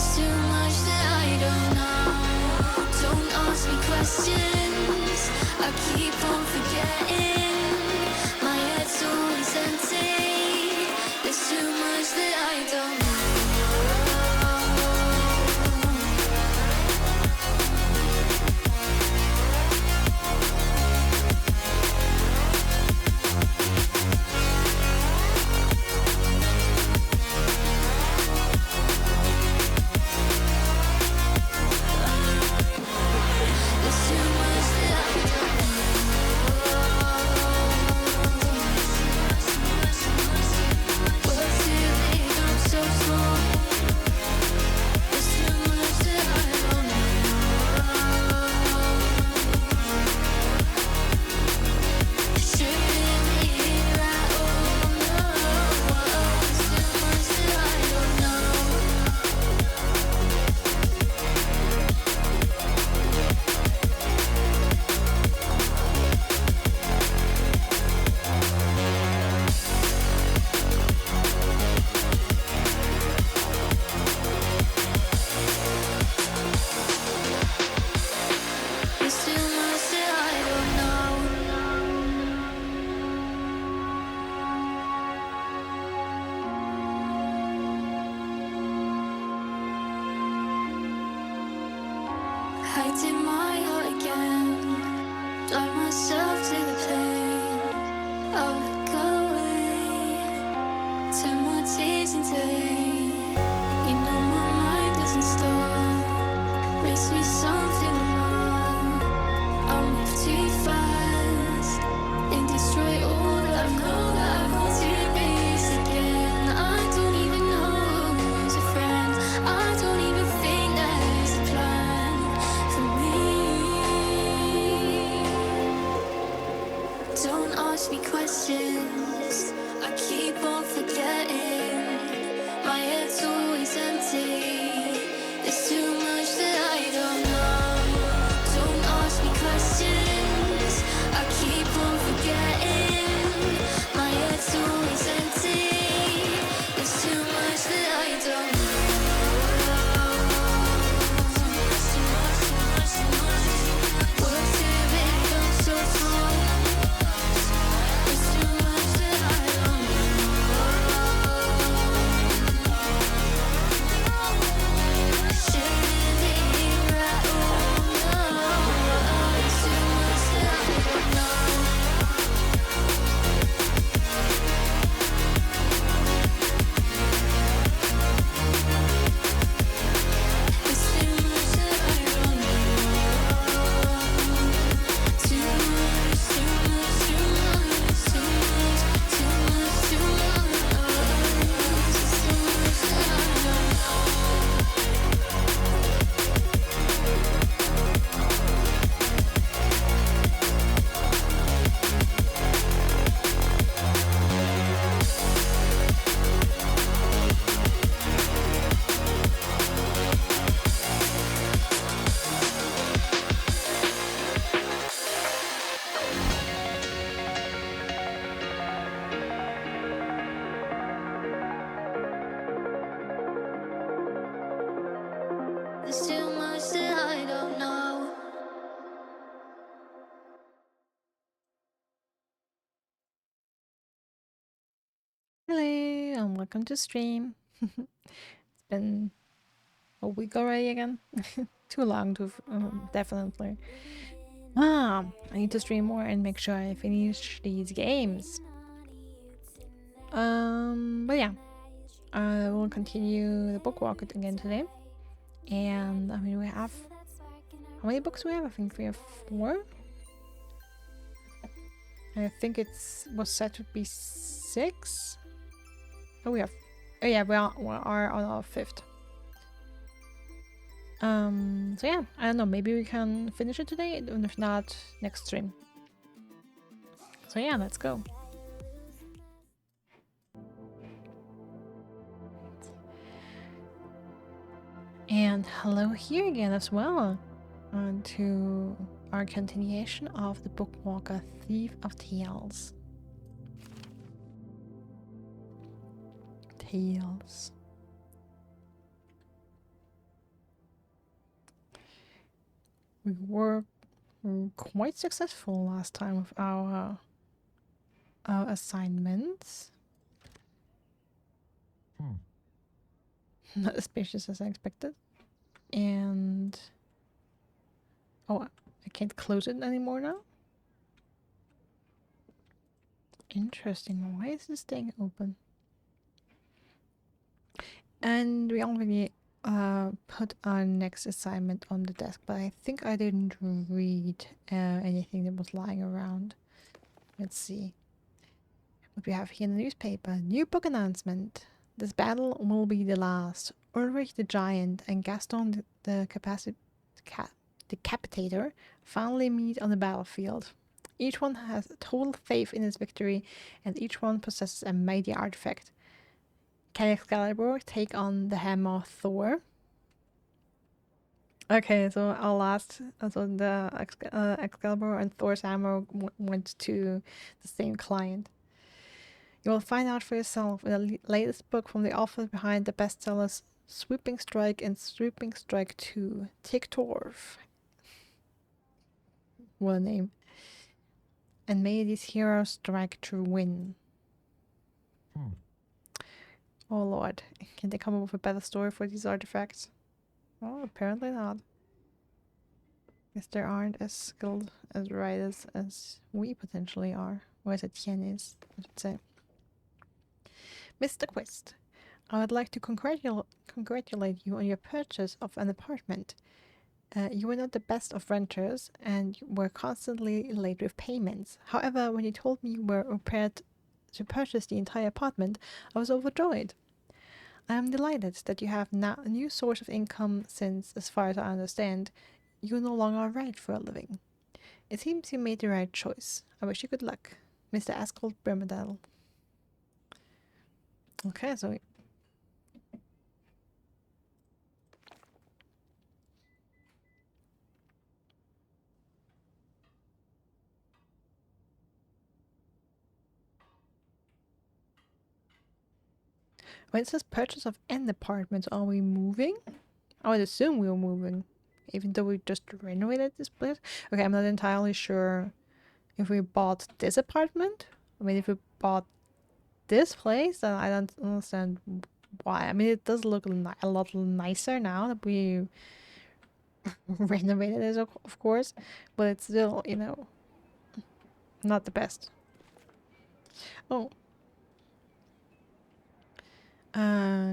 There's too much that I don't know. Don't ask me questions, I keep on forgetting. My head's always empty. There's too much that I don't know. Hiding my heart again, blind myself to the pain of going. Turn my tears into rain. You know my mind doesn't stop. Makes me something more. I'll move too fast and destroy all that I know that I want to base again. I don't even know who's a friend. I don't even think there's a plan for me. Don't ask me questions, I keep on forgetting. My head's always empty. There's too much that I don't know. Don't ask me questions, I keep on forgetting. My head's always empty. There's too much that I don't know. Words too big, I'm so small. There's too much that I don't know. Shouldn't be right, oh no. There's too much that I don't know. There's too much that I don't know. Too much, too much, too much, too much, too much, too much. There's too much that I don't There's too much that I don't know. Hello and welcome to stream. It's been a week already again. Too long to definitely. I need to stream more and make sure I finish these games. But yeah, I will continue the Bookwalker again today. And I mean, we have how many books do we have? I think we have 4. I think was set to be 6. Oh, we are on our 5th. So yeah, I don't know, maybe we can finish it today, and if not, next stream. So yeah, let's go. And hello here again as well, to our continuation of the Bookwalker Thief of Tales. We were quite successful last time with our assignments. Not as spacious as I expected. And oh, I can't close it anymore now. Interesting. Why is this staying open? And we already put our next assignment on the desk, but I think I didn't read anything that was lying around. Let's see what we have here in the newspaper. New book announcement. This battle will be the last. Ulrich the Giant and Gaston the Decapitator finally meet on the battlefield. Each one has total faith in his victory, and each one possesses a mighty artifact. Can Excalibur take on the hammer of Thor? Okay, so our last, so the Excalibur and Thor's hammer went to the same client. You will find out for yourself in the latest book from the author behind the bestsellers Swooping Strike and Swooping Strike 2, Tick Torf. What a name. And may these heroes strike to win. Oh lord, can they come up with a better story for these artifacts? Oh, apparently not. Guess they aren't as skilled as writers as we potentially are. Or as Etienne is, I should say. Mr. Quist, I would like to congratulate you on your purchase of an apartment. You were not the best of renters and were constantly late with payments. However, when you told me you were prepared to purchase the entire apartment, I was overjoyed. I am delighted that you have now a new source of income since, as far as I understand, you no longer write for a living. It seems you made the right choice. I wish you good luck. Mr. Ascol Bermudel. Okay, so when it says purchase of an apartment, are we moving? I would assume we were moving, even though we just renovated this place. Okay, I'm not entirely sure if we bought this apartment. I mean, if we bought this place, then I don't understand why. I mean, it does look a lot nicer now that we renovated it, of course, but it's still, you know, not the best. Oh.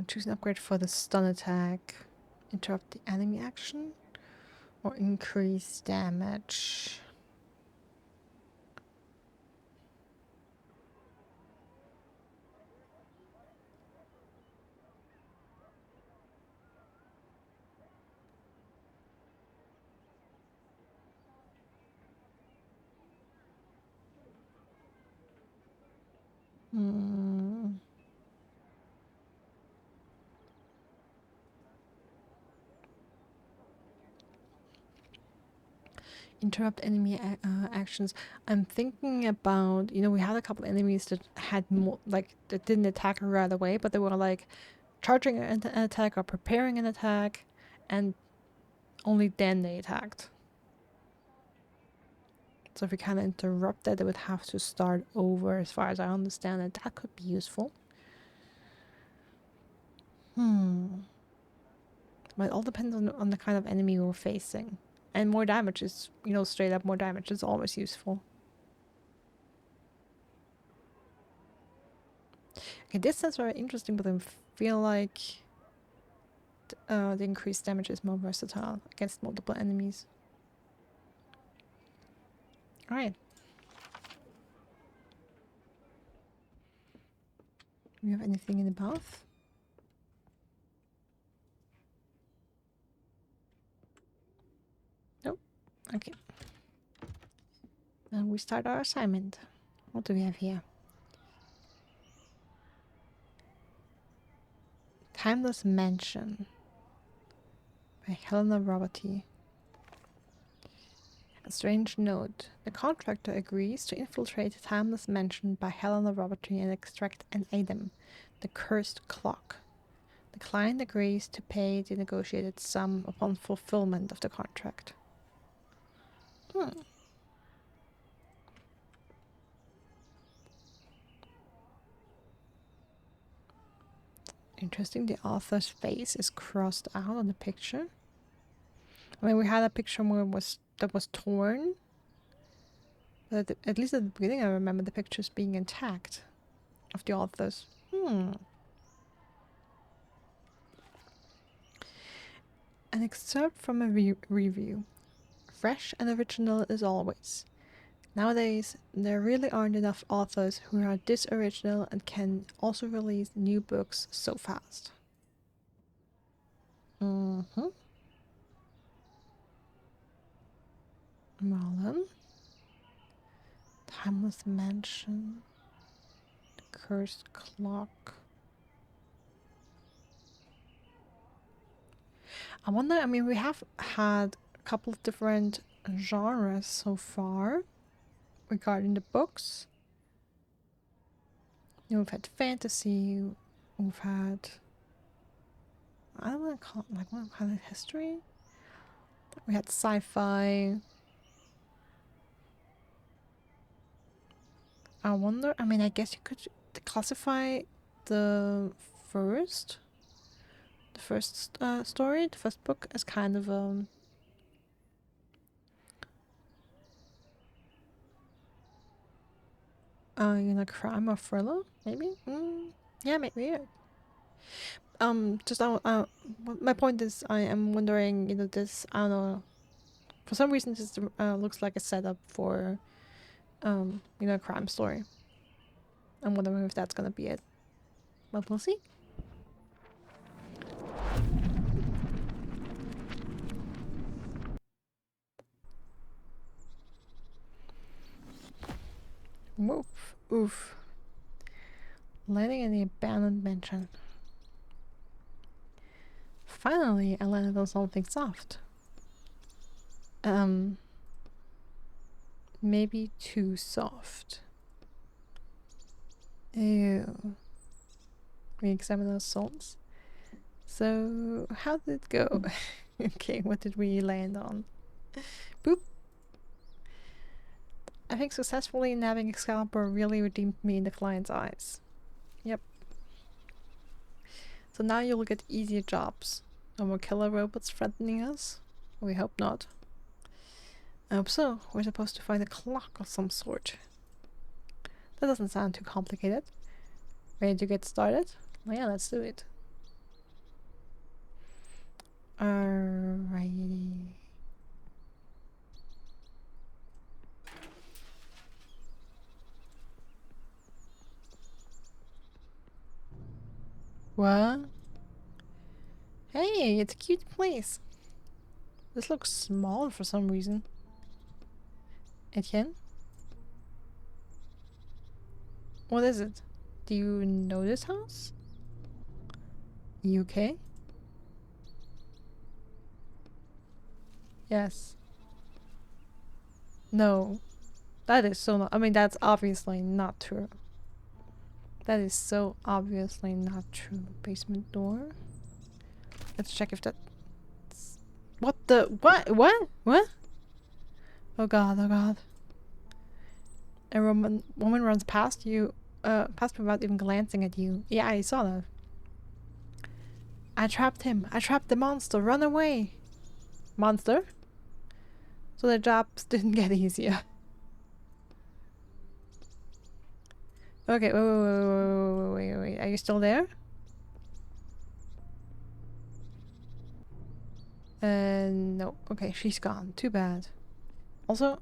Choose an upgrade for the stun attack. Interrupt the enemy action. Or increase damage. Interrupt enemy actions. I'm thinking about, you know, we had a couple enemies that had more, like, that didn't attack right away, but they were like charging an attack or preparing an attack, and only then they attacked. So if we kind of interrupt that, they would have to start over, as far as I understand it. That could be useful. But it all depends on the kind of enemy we're facing. And more damage is, you know, straight up more damage is always useful. Okay, this sounds very interesting, but I feel like the increased damage is more versatile against multiple enemies. Alright. Do we have anything in the bath? Nope. Okay. And we start our assignment. What do we have here? Timeless Mansion by Helena Roberty. A strange note. The contractor agrees to infiltrate the Timeless Mansion by Helena Roberty and extract an item, the cursed clock. The client agrees to pay the negotiated sum upon fulfillment of the contract. Hmm. Interesting, the author's face is crossed out on the picture. I mean, we had a picture where that was torn. But at least at the beginning, I remember the pictures being intact of the authors. Hmm. An excerpt from a review. Fresh and original as always. Nowadays, there really aren't enough authors who are this original and can also release new books so fast. Mm-hmm. Merlin. Timeless Mansion. Cursed Clock. I wonder, I mean, we have had a couple of different genres so far regarding the books. You know, we've had fantasy, we've had, I don't want to call it, like, what kind of history? We had sci-fi. I wonder, I mean, I guess you could classify the first, story, the first book as kind of you know, crime or thriller, maybe? Yeah, maybe. Just, my point is, I am wondering, you know, this, I don't know, for some reason this looks like a setup for, you know, a crime story. I'm wondering if that's gonna be it. But we'll see. Oof. Oof. Landing in the abandoned mansion. Finally, I landed on something soft. Maybe too soft. Ew. We examine our souls. So, how did it go? Okay, what did we land on? Boop. I think successfully nabbing Excalibur really redeemed me in the client's eyes. Yep. So now you'll get easier jobs. No more killer robots threatening us? We hope not. I hope so. We're supposed to find a clock of some sort. That doesn't sound too complicated. Ready to get started? Well, yeah, let's do it. Alrighty. What? Hey, it's a cute place. This looks small for some reason. Etienne? What is it? Do you know this house? You okay? Yes. No. That is so not. I mean, that's obviously not true. That is so obviously not true. Basement door. Let's check if that's... What the... What? What? What? Oh god, oh god. A woman runs past you, past me without even glancing at you. Yeah, I saw that. I trapped him. I trapped the monster. Run away. Monster? So the jobs didn't get easier. Okay, wait. Are you still there? No. Okay, she's gone. Too bad. Also,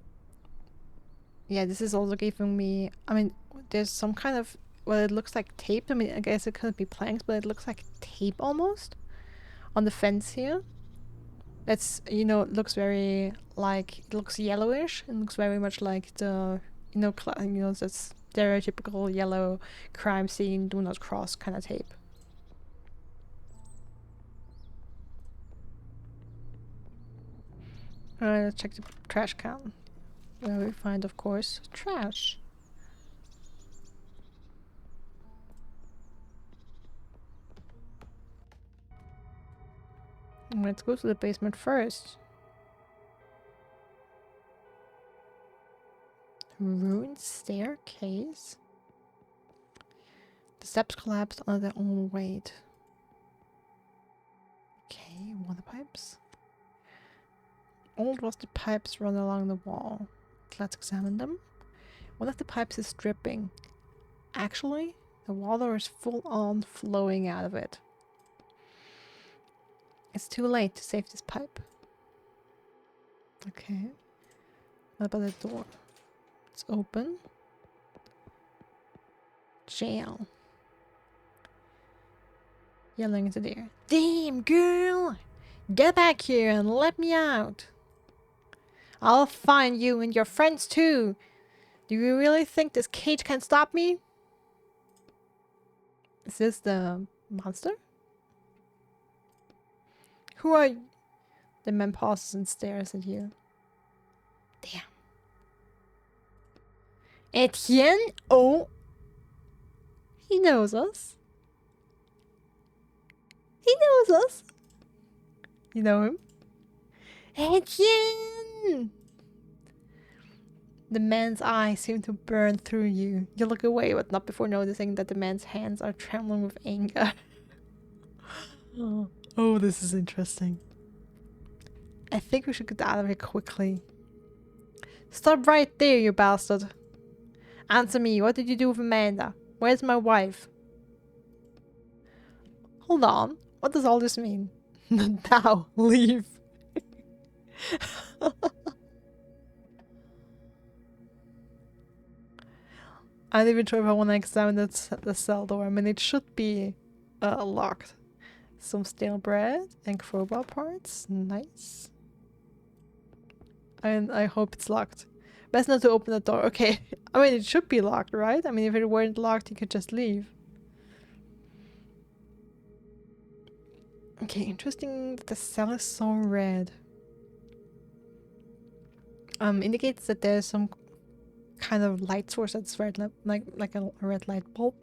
yeah, this is also giving me... I mean, there's some kind of... Well, it looks like tape. I mean, I guess it could be planks, but it looks like tape almost. On the fence here. It's, you know, it looks very, like... It looks yellowish. It looks very much like the... You know, the stereotypical yellow crime scene, do not cross kind of tape. Let's check the trash can. Where we find, of course, trash. Let's go to the basement first. Ruined staircase. The steps collapsed under their own weight. Okay, water pipes. Old rusted pipes run along the wall. Let's examine them. One of the pipes is dripping. Actually, the water is full on flowing out of it. It's too late to save this pipe. Okay. What about the door? It's open. Jail. Yelling into the air. Damn, girl! Get back here and let me out! I'll find you and your friends too! Do you really think this cage can stop me? Is this the monster? Who are you? The man pauses and stares at you. Damn. Etienne? Oh! He knows us. He knows us. You know him? Etienne! The man's eyes seem to burn through you. You look away, but not before noticing that the man's hands are trembling with anger. Oh, this is interesting. I think we should get out of here quickly. Stop right there, you bastard. Answer me, what did you do with Amanda? Where's my wife? Hold on, what does all this mean? Now, leave. I'm not even sure if I want to examine the cell door. I mean, it should be locked. Some stale bread and crowbar parts. Nice. And I hope it's locked. Best not to open the door. Okay. I mean, it should be locked, right? I mean, if it weren't locked, you could just leave. Okay, interesting that the cell is so red. Indicates that there's some kind of light source that's red, like a red light bulb.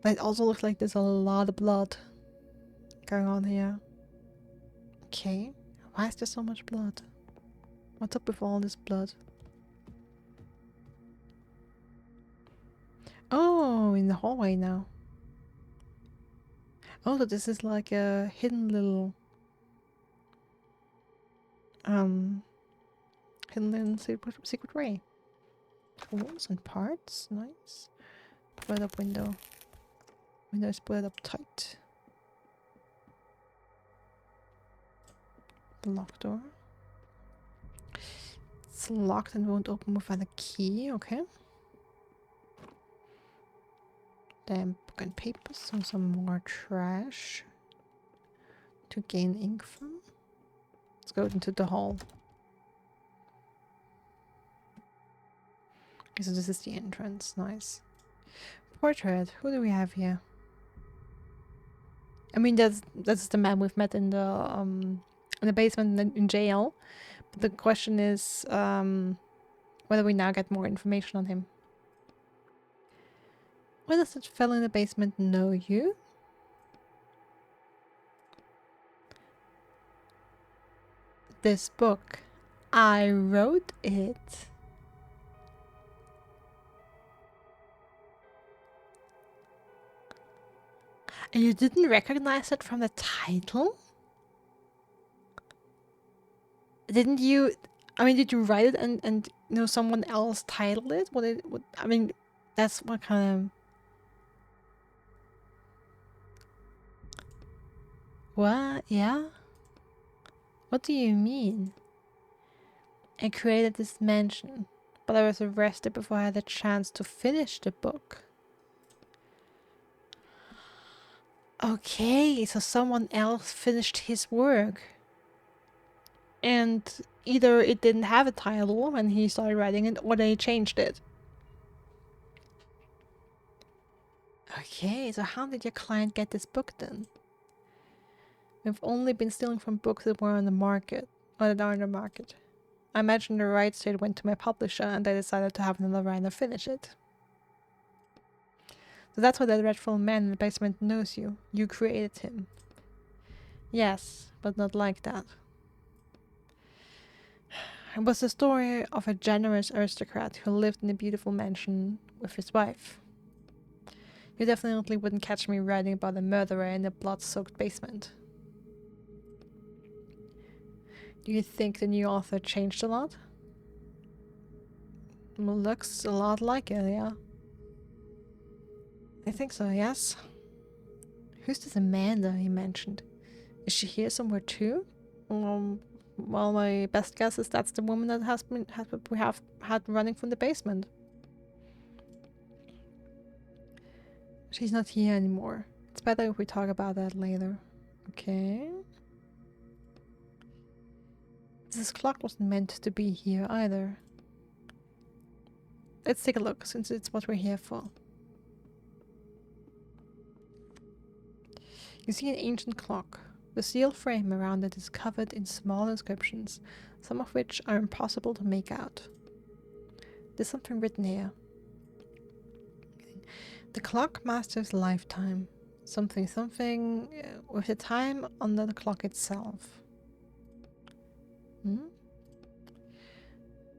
But it also looks like there's a lot of blood going on here. Okay, why is there so much blood? What's up with all this blood? Oh, in the hallway now. Oh, so this is like a hidden little secret way. Tools and parts, nice. Boarded up window. Window is boarded up tight. The locked door. It's locked and won't open without a key, okay. Then book and papers and some more trash to gain ink from. Let's go into the hall. Okay, so this is the entrance, nice. Portrait, who do we have here? I mean, that's the man we've met in the basement in jail. But the question is whether we now get more information on him. Why does that fellow in the basement know you? This book. I wrote it. And you didn't recognize it from the title? Didn't you? I mean, did you write it and you know someone else titled it? I mean, that's what kind of. What? Yeah? What do you mean? I created this mansion, but I was arrested before I had a chance to finish the book. Okay, so someone else finished his work. And either it didn't have a title when he started writing it, or they changed it. Okay, so how did your client get this book then? We've only been stealing from books that were on the market, or that are on the market. I imagine the rights to it went to my publisher and they decided to have another writer finish it. So that's why that dreadful man in the basement knows you. You created him. Yes, but not like that. It was the story of a generous aristocrat who lived in a beautiful mansion with his wife. You definitely wouldn't catch me writing about a murderer in a blood-soaked basement. Do you think the new author changed a lot? Well, looks a lot like it, yeah. I think so, yes. Who's this Amanda he mentioned? Is she here somewhere too? Well, my best guess is that's the woman that we have had running from the basement. She's not here anymore. It's better if we talk about that later. Okay. This clock wasn't meant to be here either. Let's take a look, since it's what we're here for. You see an ancient clock. The steel frame around it is covered in small inscriptions, some of which are impossible to make out. There's something written here. The clock master's lifetime. Something with the time under the clock itself.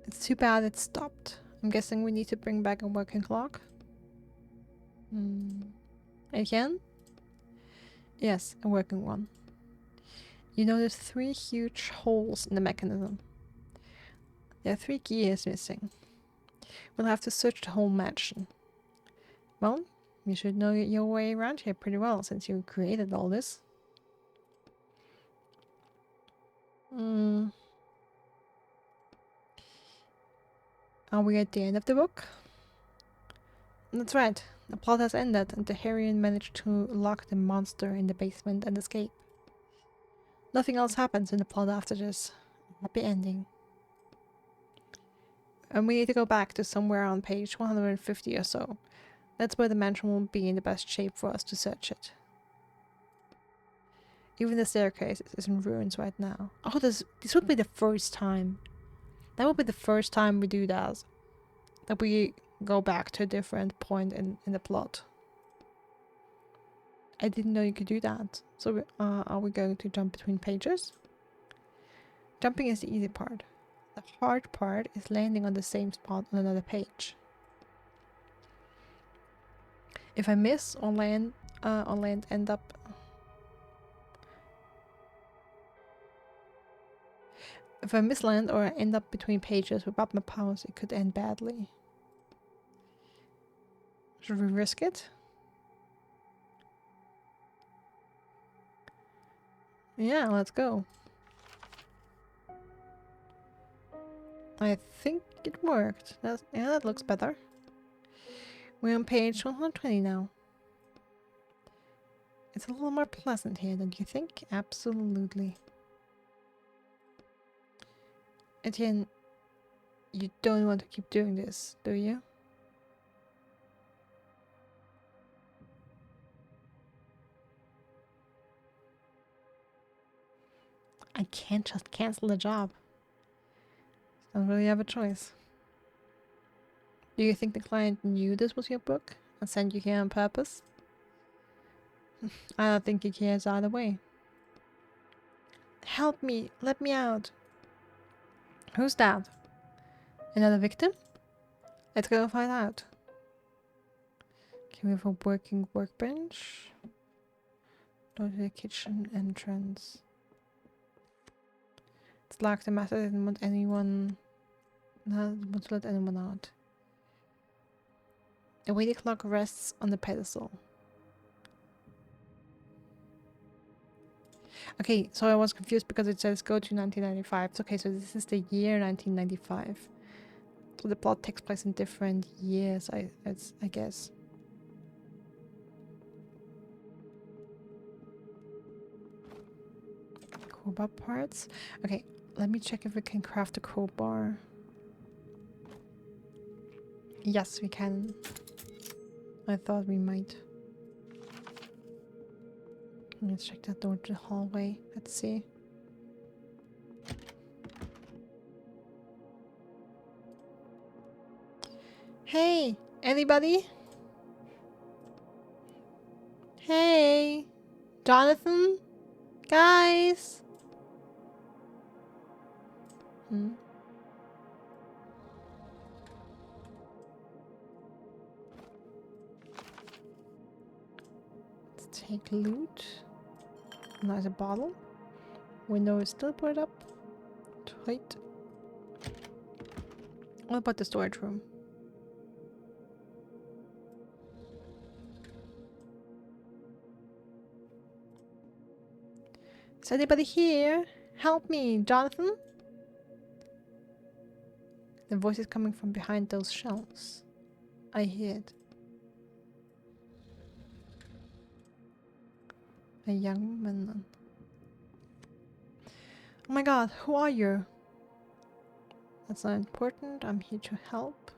It's too bad it stopped. I'm guessing we need to bring back a working clock. Etienne? Yes, a working one. You notice 3 huge holes in the mechanism. There are 3 gears missing. We'll have to search the whole mansion. Well, you should know your way around here pretty well since you created all this. Are we at the end of the book? That's right. The plot has ended and the heroine managed to lock the monster in the basement and escape. Nothing else happens in the plot after this. Happy ending. And we need to go back to somewhere on page 150 or so. That's where the mansion will be in the best shape for us to search it. Even the staircase is in ruins right now. Oh, this would be the first time. That would be the first time we do that. That we go back to a different point in the plot. I didn't know you could do that. So are we going to jump between pages? Jumping is the easy part. The hard part is landing on the same spot on another page. If I miss or land end up... If I misland or end up between pages without my powers, it could end badly. Should we risk it? Yeah, let's go. I think it worked. Yeah, that looks better. We're on page 120 now. It's a little more pleasant here, don't you think? Absolutely. Etienne, you don't want to keep doing this, do you? I can't just cancel the job. Don't really have a choice. Do you think the client knew this was your book and sent you here on purpose? I don't think he cares either way. Help me! Let me out! Who's that? Another victim? Let's go find out. Okay, we have a working workbench. Go to the kitchen entrance. It's locked. The master didn't want anyone... Didn't want to let anyone out. A weighty clock rests on the pedestal. Okay, so I was confused because it says go to 1995. Okay, so this is the year 1995. So the plot takes place in different years, I guess. Crowbar parts. Okay, let me check if we can craft a crowbar. Yes, we can. I thought we might. Let's check that door to the hallway. Let's see. Hey! Anybody? Hey! Jonathan? Guys? Take loot. Nice a bottle. Window is still put up. Tight. What about the storage room? Is anybody here? Help me, Jonathan? The voice is coming from behind those shelves. I hear it. A young woman. Oh my god, who are you? That's not important. I'm here to help.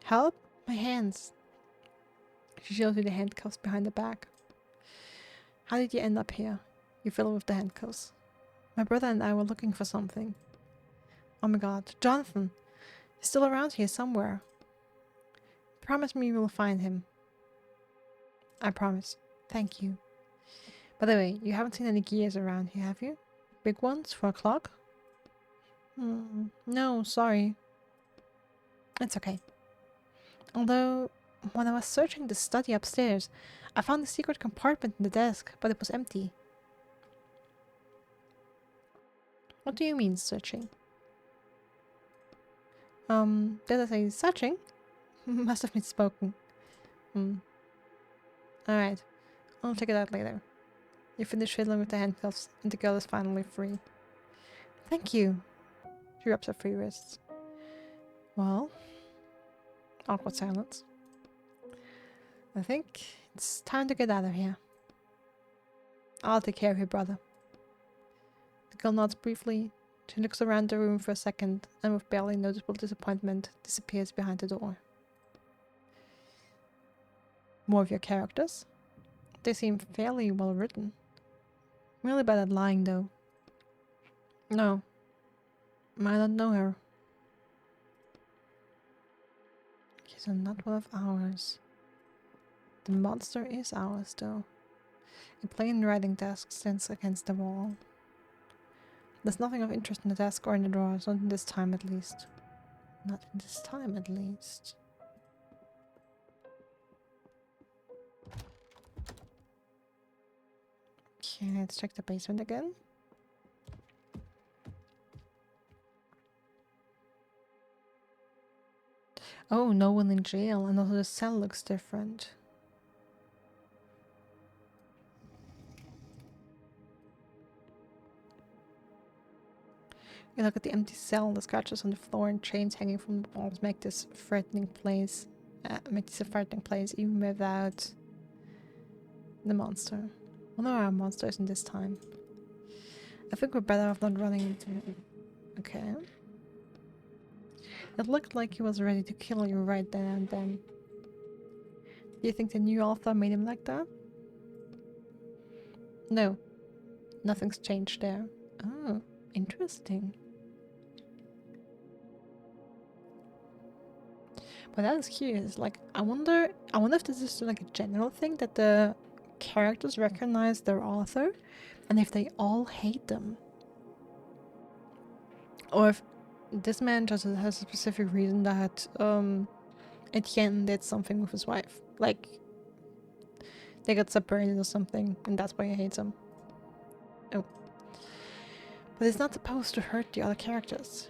Help? My hands. She shows you the handcuffs behind the back. How did you end up here? You fiddle with the handcuffs. My brother and I were looking for something. Oh my god, Jonathan! He's still around here somewhere. Promise me we'll find him. I promise. Thank you. By the way, you haven't seen any gears around here, have you? Big ones for a clock? No, sorry. It's okay. Although, when I was searching the study upstairs, I found a secret compartment in the desk, but it was empty. What do you mean, searching? Did I say searching? Must have misspoken. Alright, I'll check it out later. You finish fiddling with the handcuffs, and the girl is finally free. Thank you. She rubs her free wrists. Well, awkward silence. I think it's time to get out of here. I'll take care of your brother. The girl nods briefly. She looks around the room for a second and with barely noticeable disappointment disappears behind the door. More of your characters? They seem fairly well written. Really bad at lying though. No. I don't know her. She's not one of ours. The monster is ours though. A plain writing desk stands against the wall. There's nothing of interest in the desk or in the drawers, not in this time at least. Not in this time at least. Okay, let's check the basement again. Oh, no one in jail, and also the cell looks different. You look at the empty cell, the scratches on the floor and chains hanging from the walls make this a frightening place. Even without the monster. Well, there are monsters in this time. I think we're better off not running into it. Okay. It looked like he was ready to kill you right then and then. Do you think the new author made him like that? No. Nothing's changed there. Oh, interesting. But that is curious. Like, I wonder if this is like a general thing that the characters recognize their author, and if they all hate them, or if this man just has a specific reason that Etienne did something with his wife, like they got separated or something, and that's why he hates him. Oh, but it's not supposed to hurt the other characters.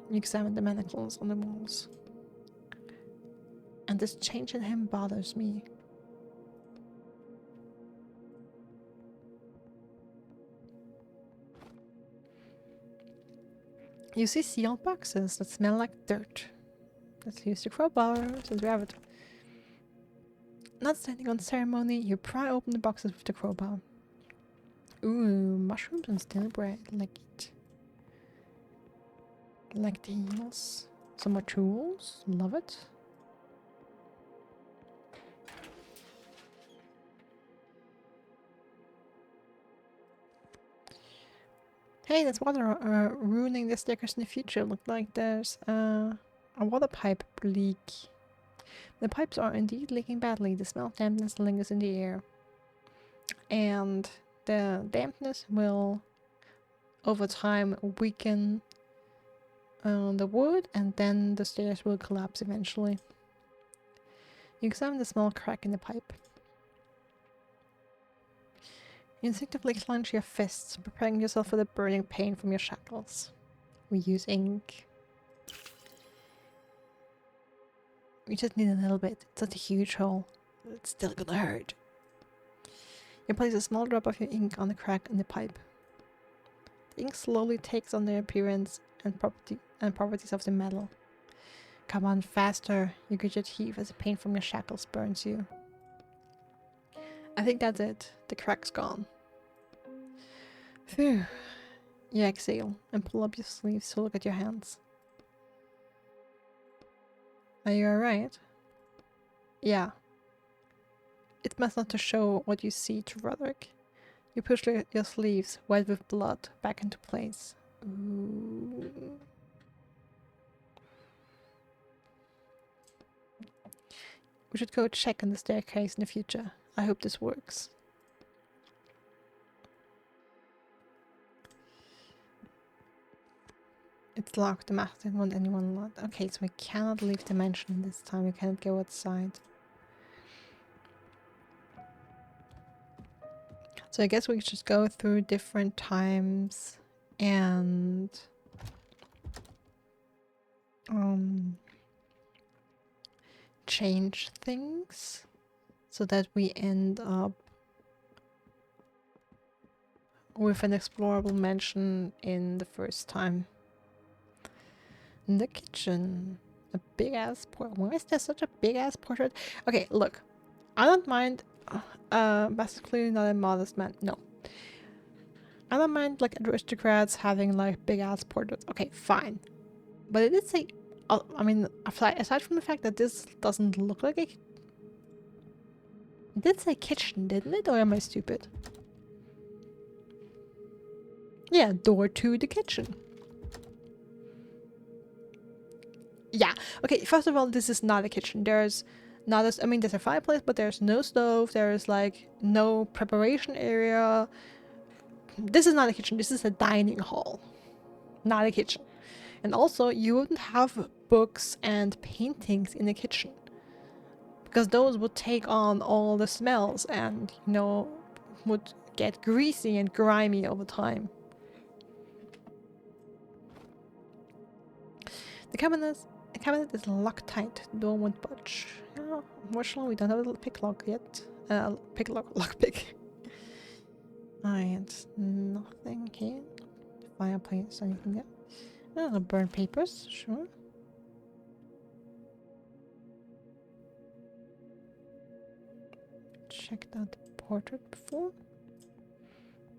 You examine the manacles on the walls. And this change in him bothers me. You see sealed boxes that smell like dirt. Let's use the crowbar since we have it. Not standing on ceremony, you pry open the boxes with the crowbar. Ooh, mushrooms and stale bread. Like it. Like the heels. Some more tools. Love it. Hey, that's water ruining the stickers in the future. Look like there's a water pipe leak. The pipes are indeed leaking badly. The smell of dampness lingers in the air. And the dampness will, over time, weaken the wood, and then the stairs will collapse eventually. You examine the small crack in the pipe. You instinctively clench your fists, preparing yourself for the burning pain from your shackles. We use ink. We just need a little bit. It's not a huge hole. It's still gonna hurt. You place a small drop of your ink on the crack in the pipe. The ink slowly takes on the appearance and properties of the metal. Come on, faster! You grit your teeth as the pain from your shackles burns you. I think that's it. The crack's gone. Phew. You exhale and pull up your sleeves to look at your hands. Are you alright? Yeah. It's best not to show what you see to Roderick. You push your sleeves, wet with blood, back into place. Ooh. We should go check on the staircase in the future. I hope this works. It's locked. The master didn't want anyone locked. Okay, so we cannot leave the mansion this time. We cannot go outside. So I guess we should go through different times and change things so that we end up with an explorable mansion in the first time. In the kitchen, a big ass portrait. Why is there such a big ass portrait? Okay, look, I don't mind. Master's clearly not a modest man. No, I don't mind like aristocrats having like big ass portraits. Okay, fine, but it did say. I mean, aside from the fact that this doesn't look like a. It did say kitchen, didn't it? Or am I stupid? Yeah, door to the kitchen. Yeah. Okay, first of all, this is not a kitchen. There's not a, I mean, there's a fireplace, but there's no stove. There's like no preparation area. This is not a kitchen. This is a dining hall, not a kitchen. And also, you wouldn't have books and paintings in the kitchen because those would take on all the smells and, you know, would get greasy and grimy over time. The cabinet is locked tight. The door won't budge. Yeah, unfortunately, we don't have a little picklock yet. Lockpick. Alright, nothing here. Fireplace, anything there? Oh, burnt papers, sure. Checked out the portrait before.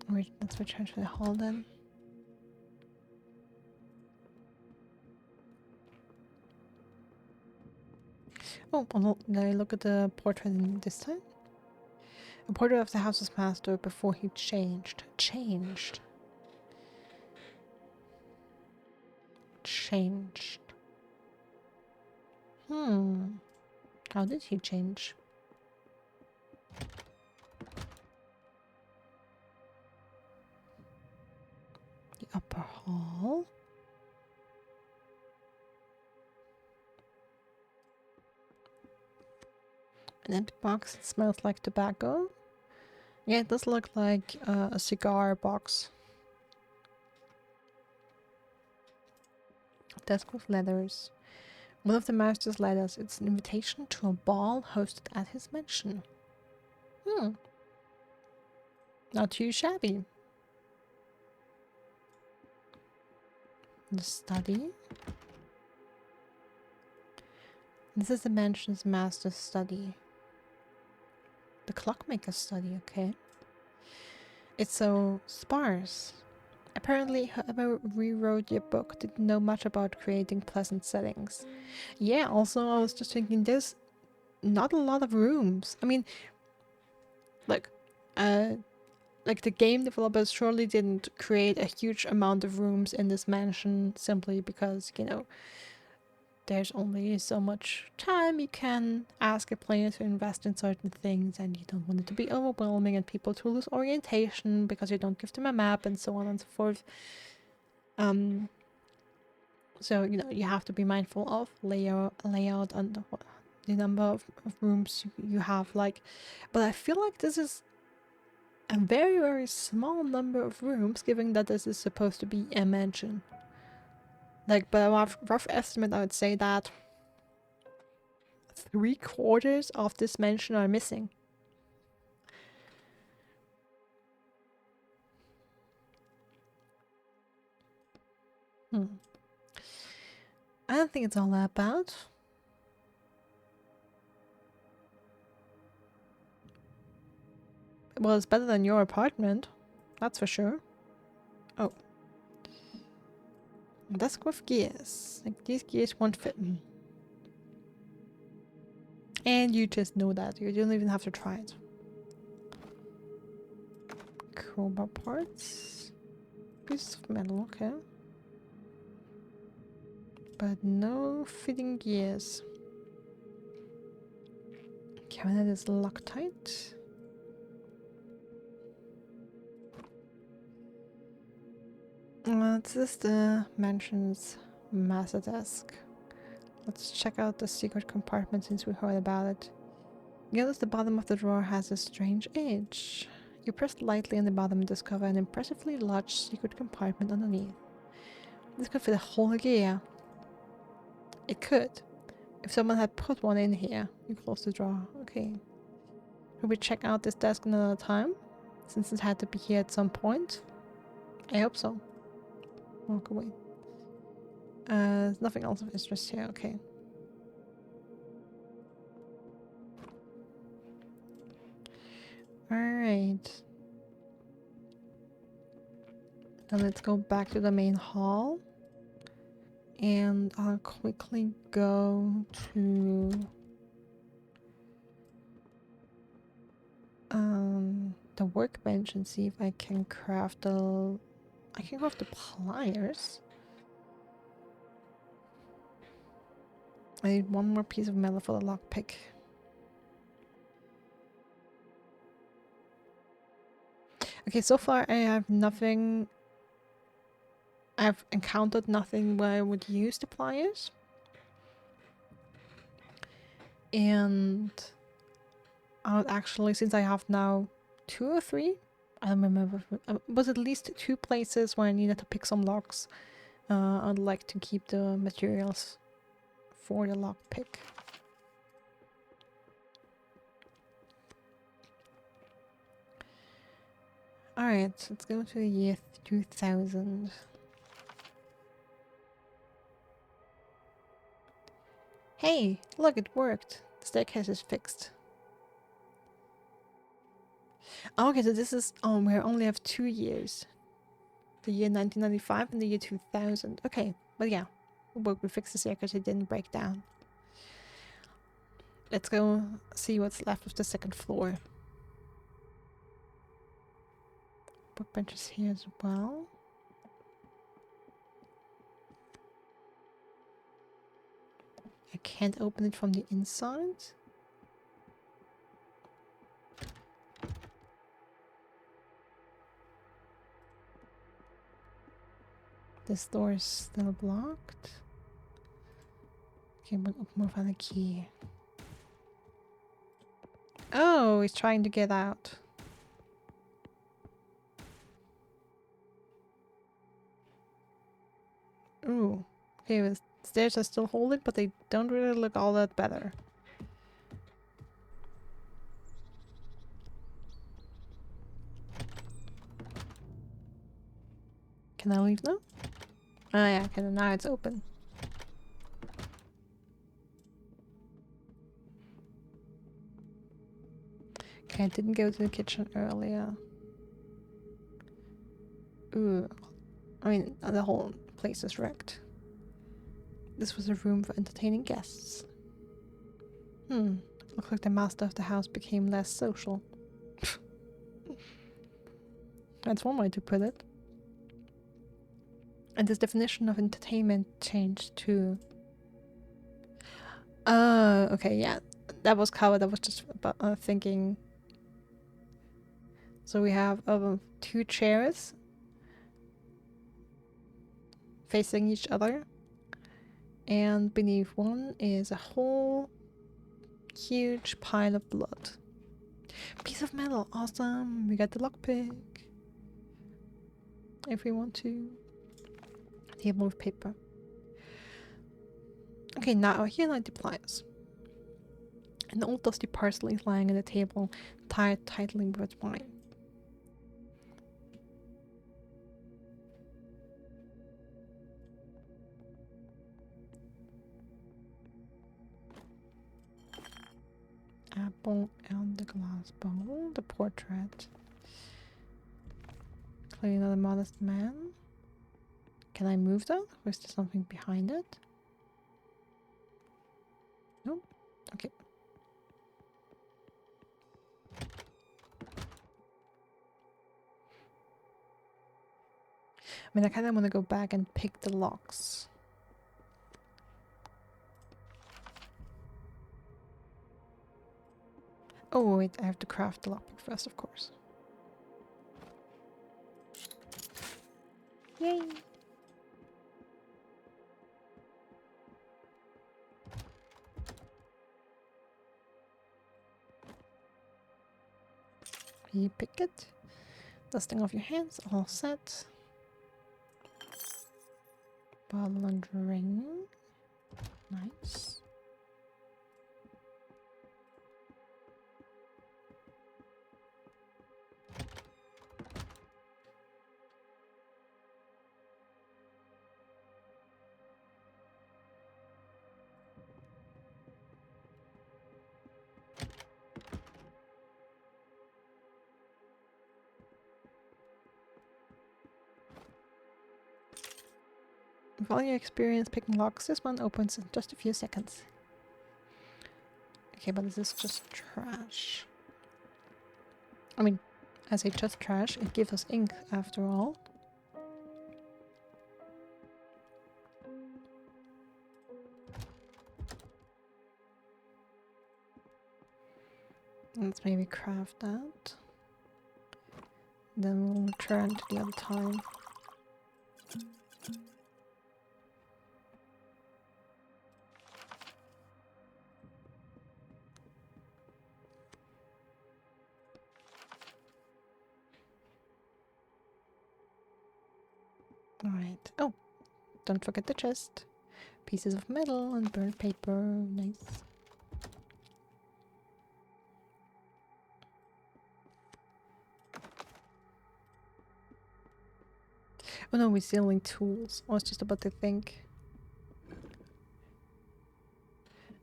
Wait, let's return to the hall then. Oh, well, did I look at the portrait this time? A portrait of the house's master before he changed. Changed. How did he change? The upper hall. An empty box that smells like tobacco. Yeah, it does look like a cigar box. Desk with letters. One of the master's letters. It's an invitation to a ball hosted at his mansion. Not too shabby. The study. This is the mansion's master's study. The clockmaker's study, okay. It's so sparse. Apparently, whoever rewrote your book didn't know much about creating pleasant settings. Yeah, also, I was just thinking, there's not a lot of rooms. I mean, look, like the game developers surely didn't create a huge amount of rooms in this mansion simply because, you know, there's only so much time you can ask a player to invest in certain things, and you don't want it to be overwhelming and people to lose orientation because you don't give them a map and so on and so forth. So, you know, you have to be mindful of layout and the number of rooms you have. Like, but I feel like this is a very, very small number of rooms, given that this is supposed to be a mansion. Like, by a rough estimate, I would say that 3/4 of this mansion are missing. I don't think it's all that bad. Well, it's better than your apartment. That's for sure. Oh. Desk with gears. Like, these gears won't fit. And you just know that. You don't even have to try it. Crowbar parts. Pieces of metal, okay. But no fitting gears. Cabinet is Loctite. This is the mansion's master desk. Let's check out the secret compartment since we heard about it. You notice the bottom of the drawer has a strange edge. You press lightly on the bottom and discover an impressively large secret compartment underneath. This could fit a whole gear. It could. If someone had put one in here. You close the drawer. Okay. Should we check out this desk another time? Since it had to be here at some point? I hope so. Walk away. There's nothing else of interest here. Okay. Alright. Then let's go back to the main hall. And I'll quickly go to the workbench and see if I can craft the pliers. I need one more piece of metal for the lockpick. Okay, so far I have nothing. I've encountered nothing where I would use the pliers. And I would actually, since I have now 2 or 3, I don't remember, it was at least 2 places where I needed to pick some locks. I'd like to keep the materials for the lockpick. Alright, let's go to the year 2000. Hey, look, it worked. The staircase is fixed. Okay, so this is, we only have 2 years. The year 1995 and the year 2000. Okay, but yeah, we fixed the staircase, it didn't break down. Let's go see what's left of the second floor. Bookbench is here as well. I can't open it from the inside. This door is still blocked. Okay, but we'll find a key. Oh, he's trying to get out. Ooh. Okay, the stairs are still holding, but they don't really look all that better. Can I leave now? Oh yeah, okay, now it's open. Okay, I didn't go to the kitchen earlier. Ooh. I mean, the whole place is wrecked. This was a room for entertaining guests. Looks like the master of the house became less social. That's one way to put it. And this definition of entertainment changed too. Okay, yeah. That was covered. I was just thinking. So we have 2 chairs facing each other. And beneath one is a whole huge pile of blood. Piece of metal, awesome! We got the lockpick. If we want to. Table with paper. Okay, now here are the pliers. An old dusty parcel is lying on the table, tied tightly with wine. Apple and the glass bowl, the portrait. Clearly not a modest man. Can I move that? Or is there something behind it? Nope. Okay. I mean, I kind of want to go back and pick the locks. Oh wait, I have to craft the lockpick first, of course. Yay! You pick it. Dusting off your hands, all set. Bottle and ring. Nice. With all your experience picking locks, this one opens in just a few seconds. Okay, but this is just trash. I mean, I say just trash, it gives us ink after all. Let's maybe craft that. Then we'll return to the other time. Alright. Oh, don't forget the chest. Pieces of metal and burnt paper. Nice. Oh no, we're stealing tools. I was just about to think.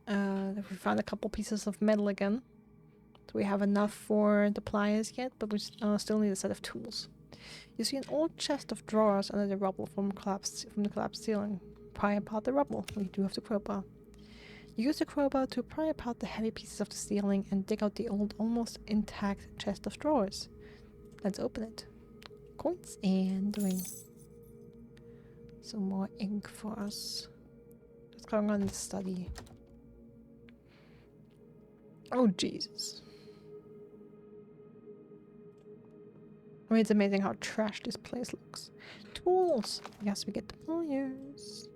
We found a couple pieces of metal again. Do we have enough for the pliers yet? But we still need a set of tools. You see an old chest of drawers under the rubble from the collapsed ceiling. Pry apart the rubble. We do have the crowbar. You use the crowbar to pry apart the heavy pieces of the ceiling and dig out the old, almost intact chest of drawers. Let's open it. Coins and ring. Some more ink for us. What's going on in the study? Oh, Jesus. I mean, it's amazing how trash this place looks. Tools! Yes, we get the pliers.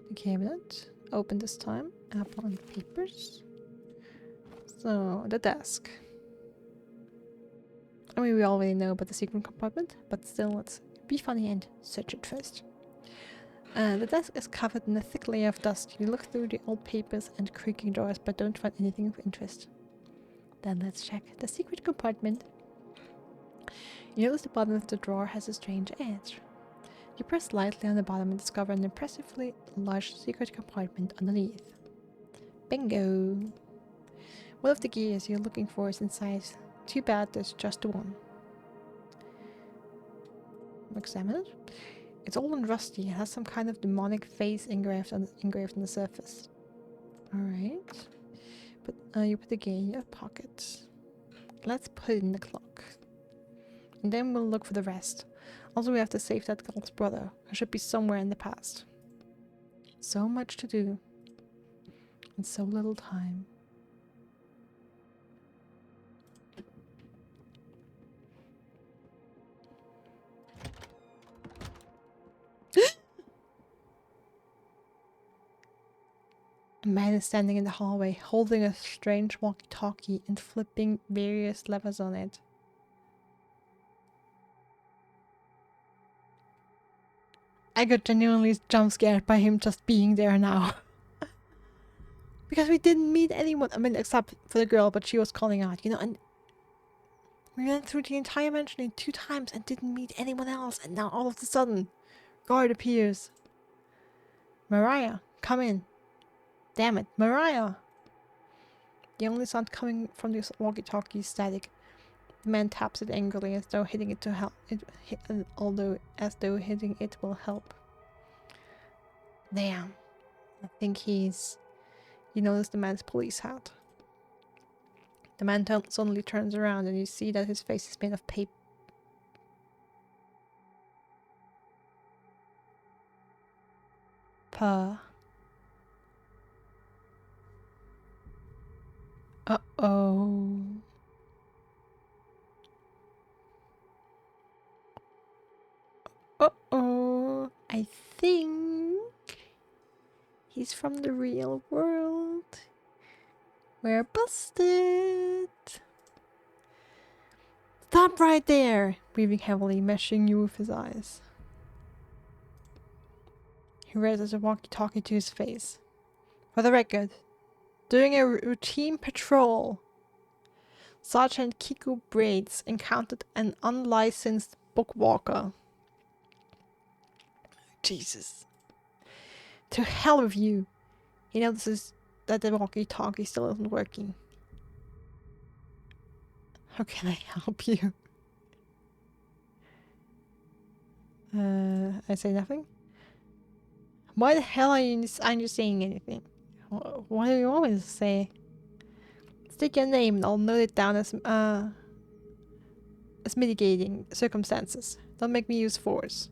The cabinet. Open this time. Apple and papers. So, the desk. I mean, we already know about the secret compartment, but still, let's be funny and search it first. The desk is covered in a thick layer of dust. You look through the old papers and creaking drawers, but don't find anything of interest. Then let's check the secret compartment. You notice the bottom of the drawer has a strange edge. You press lightly on the bottom and discover an impressively large secret compartment underneath. Bingo! One of the gears you're looking for is inside. Too bad there's just one. Examine it. It's old and rusty. It has some kind of demonic face engraved on the surface. Alright. But you put the gear in your pocket. Let's put it in the clock. And then we'll look for the rest. Also, we have to save that girl's brother, who should be somewhere in the past. So much to do. And so little time. man is standing in the hallway, holding a strange walkie-talkie and flipping various levers on it. I got genuinely jump scared by him just being there now. Because we didn't meet anyone, I mean, except for the girl, but she was calling out, you know, and we went through the entire mansion 2 times and didn't meet anyone else, and now all of a sudden, guard appears. Mariah, come in. Damn it, Mariah! The only sound coming from this walkie-talkie is static. The man taps it angrily as though hitting it to help. Although as though hitting it will help. Damn. I think he's... You notice the man's police hat. The man suddenly turns around and you see that his face is made of paper. Uh-oh. Uh-oh. I think he's from the real world. We're busted. Stop right there! Breathing heavily, meshing you with his eyes. He raises a walkie-talkie to his face. For the record, during a routine patrol, Sergeant Kiku Braids encountered an unlicensed Bookwalker. Jesus. To hell with you. He notices that the walkie-talkie still isn't working. How can I help you? I say nothing. Why the hell aren't you saying anything? What do you always say? State your name and I'll note it down as mitigating circumstances. Don't make me use force.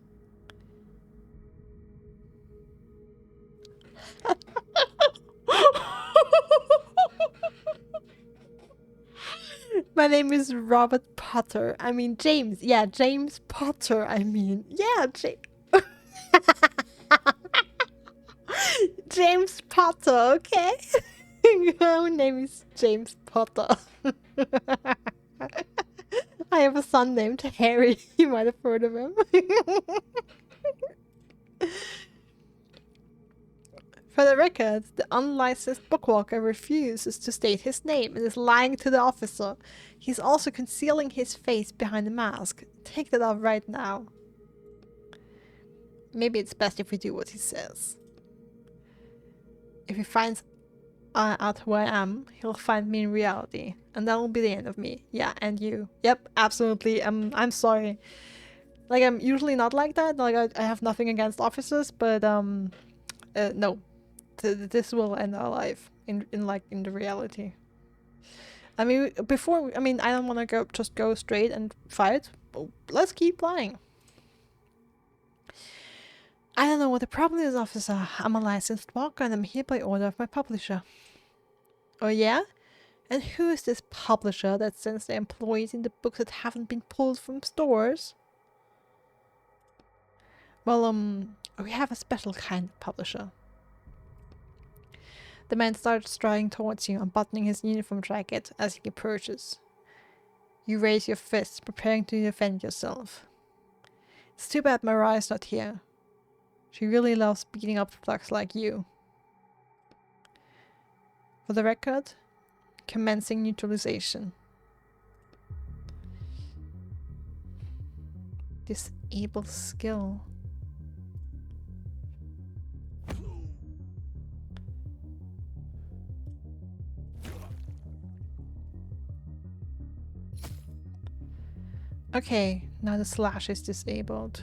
My name is Robert Potter. I mean James. Yeah, James Potter. I mean, yeah, James Potter, okay? My name is James Potter. I have a son named Harry. You might have heard of him. For the record, the unlicensed Bookwalker refuses to state his name and is lying to the officer. He's also concealing his face behind a mask. Take that off right now. Maybe it's best if we do what he says. If he finds out who I am, he'll find me in reality. And that'll be the end of me. Yeah, and you. Yep, absolutely. I'm sorry. Like, I'm usually not like that. Like, I have nothing against officers, but, no. This will end our life in the reality. I mean, I don't want to just go straight and fight. Let's keep lying. I don't know what the problem is, officer. I'm a licensed walker and I'm here by order of my publisher. Oh yeah? And who is this publisher that sends the employees in the books that haven't been pulled from stores? Well, we have a special kind of publisher. The man starts striding towards you, unbuttoning his uniform jacket as he approaches. You raise your fists, preparing to defend yourself. It's too bad Mariah's not here. She really loves beating up thugs like you. For the record, commencing neutralization. Disable skill. Okay, now the slash is disabled.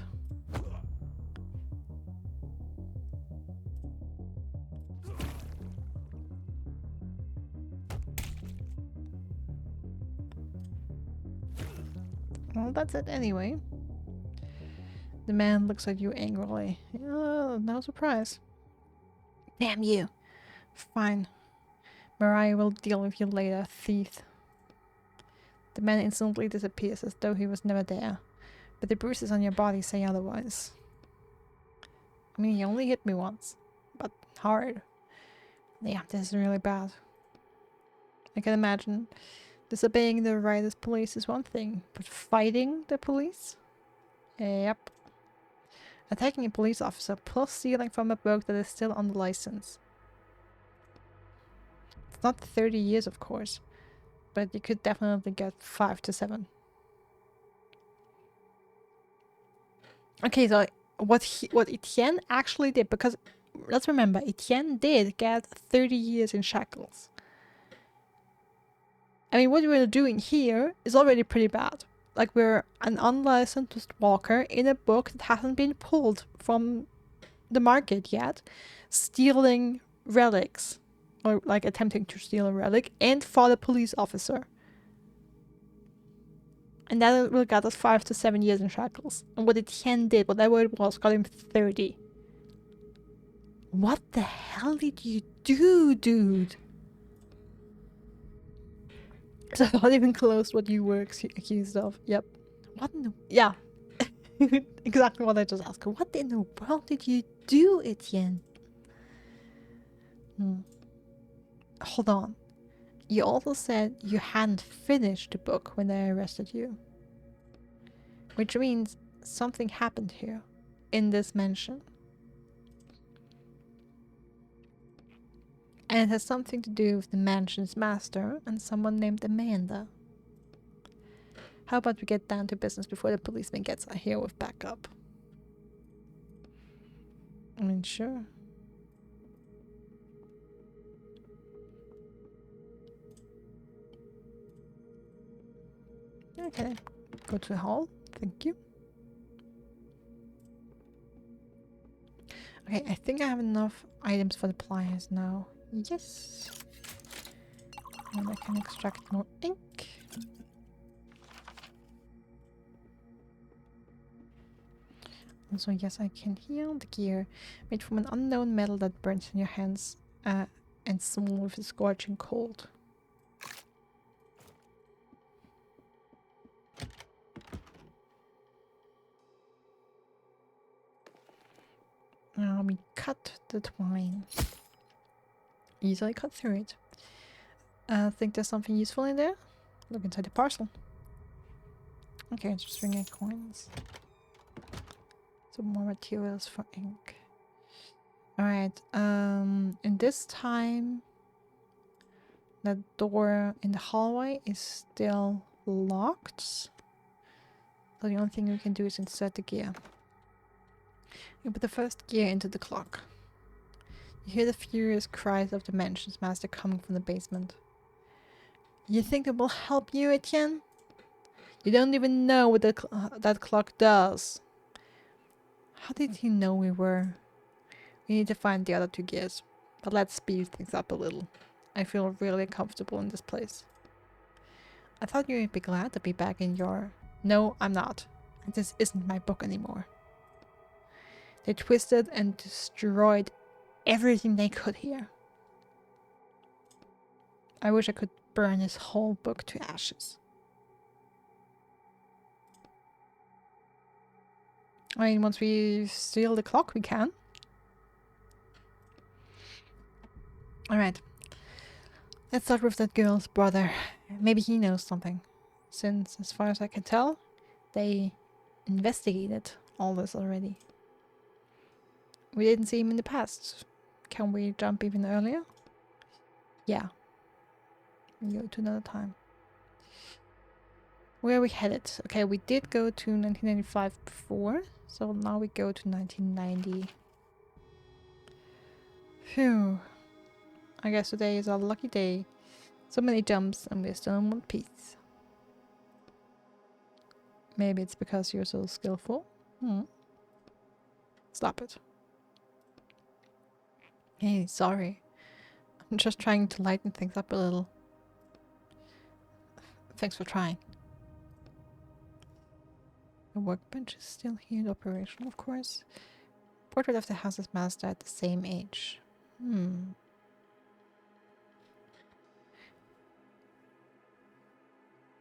Well, that's it anyway. The man looks at you angrily. No surprise. Damn you. Fine. Mariah will deal with you later, thief. The man instantly disappears as though he was never there. But the bruises on your body say otherwise. I mean, he only hit me once. But hard. Yeah, this is really bad. I can imagine disobeying the rightest police is one thing, but fighting the police? Yep. Attacking a police officer plus stealing from a book that is still on the license. It's not 30 years, of course, but you could definitely get 5 to 7. Okay, so what Etienne actually did, because let's remember, Etienne did get 30 years in shackles. I mean, what we're doing here is already pretty bad. Like, we're an unlicensed walker in a book that hasn't been pulled from the market yet, stealing relics, or like attempting to steal a relic, and fought a police officer. And that will get us 5 to 7 years in shackles. And what Etienne did, whatever it was, got him 30. What the hell did you do, dude? So not even close what you were accused of. Yep. What in the... Yeah. Exactly what I just asked. What in the world did you do, Etienne? Hold on. You also said you hadn't finished the book when they arrested you. Which means something happened here. In this mansion. And it has something to do with the mansion's master and someone named Amanda. How about we get down to business before the policeman gets here with backup? I mean, sure. Okay, go to the hall. Thank you. Okay, I think I have enough items for the pliers now. Yes. And I can extract more ink. Also, yes, I can heal the gear made from an unknown metal that burns in your hands and small with a scorching cold. Now we cut the twine. Easily cut through it. Think there's something useful in there? Look inside the parcel. Okay, it's just ringing coins. Some more materials for ink. Alright, in this time, the door in the hallway is still locked. So the only thing we can do is insert the gear. You put the first gear into the clock. You hear the furious cries of the mansion's master coming from the basement. You think it will help you, Etienne? You don't even know what that clock does. How did he know we were? We need to find the other 2 gears. But let's speed things up a little. I feel really comfortable in this place. I thought you would be glad to be back in your... No, I'm not. This isn't my book anymore. They twisted and destroyed everything they could here. I wish I could burn this whole book to ashes. I mean, once we steal the clock, we can. Alright. Let's start with that girl's brother. Maybe he knows something. Since, as far as I can tell, they investigated all this already. We didn't see him in the past. Can we jump even earlier? Yeah. We go to another time. Where are we headed? Okay, we did go to 1995 before, so now we go to 1990. Phew. I guess today is our lucky day. So many jumps and we're still in one piece. Maybe it's because you're so skillful. Stop it. Hey, sorry. I'm just trying to lighten things up a little. Thanks for trying. The workbench is still here in operation, of course. Portrait of the house's master at the same age.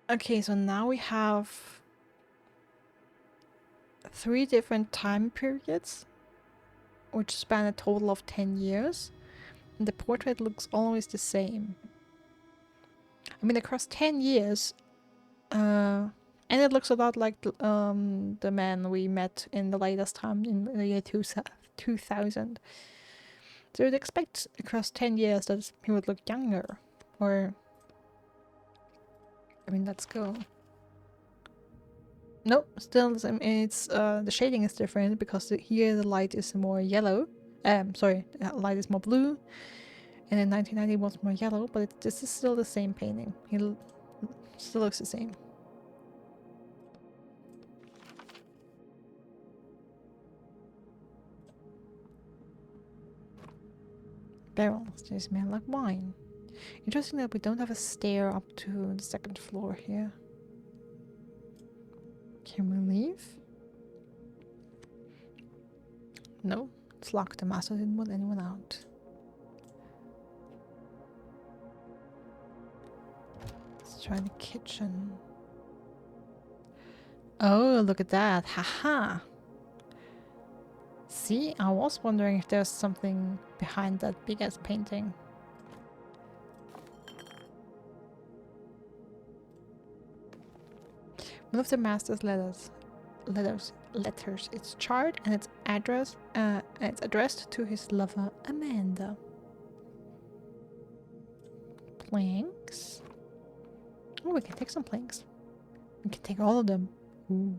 Okay, so now we have 3 different time periods, which span a total of 10 years. the portrait looks always the same. I mean, across 10 years, and it looks a lot like the man we met in the latest time in the year 2000. So you'd expect across 10 years that he would look younger. Or, I mean, let's go. Nope, still the same. It's, the shading is different because here the light is more yellow. Sorry, the light is more blue. And in 1990 it was more yellow, but this is still the same painting. He still looks the same. Barrels, they smell like wine. Interesting that we don't have a stair up to the second floor here. Can we leave? No, it's locked. The master didn't want anyone out. Let's try the kitchen. Oh, look at that. Haha. See, I was wondering if there's something behind that big ass painting. One of the master's letters. It's charred and it's addressed to his lover Amanda. Planks. Oh, we can take some planks. We can take all of them. Ooh.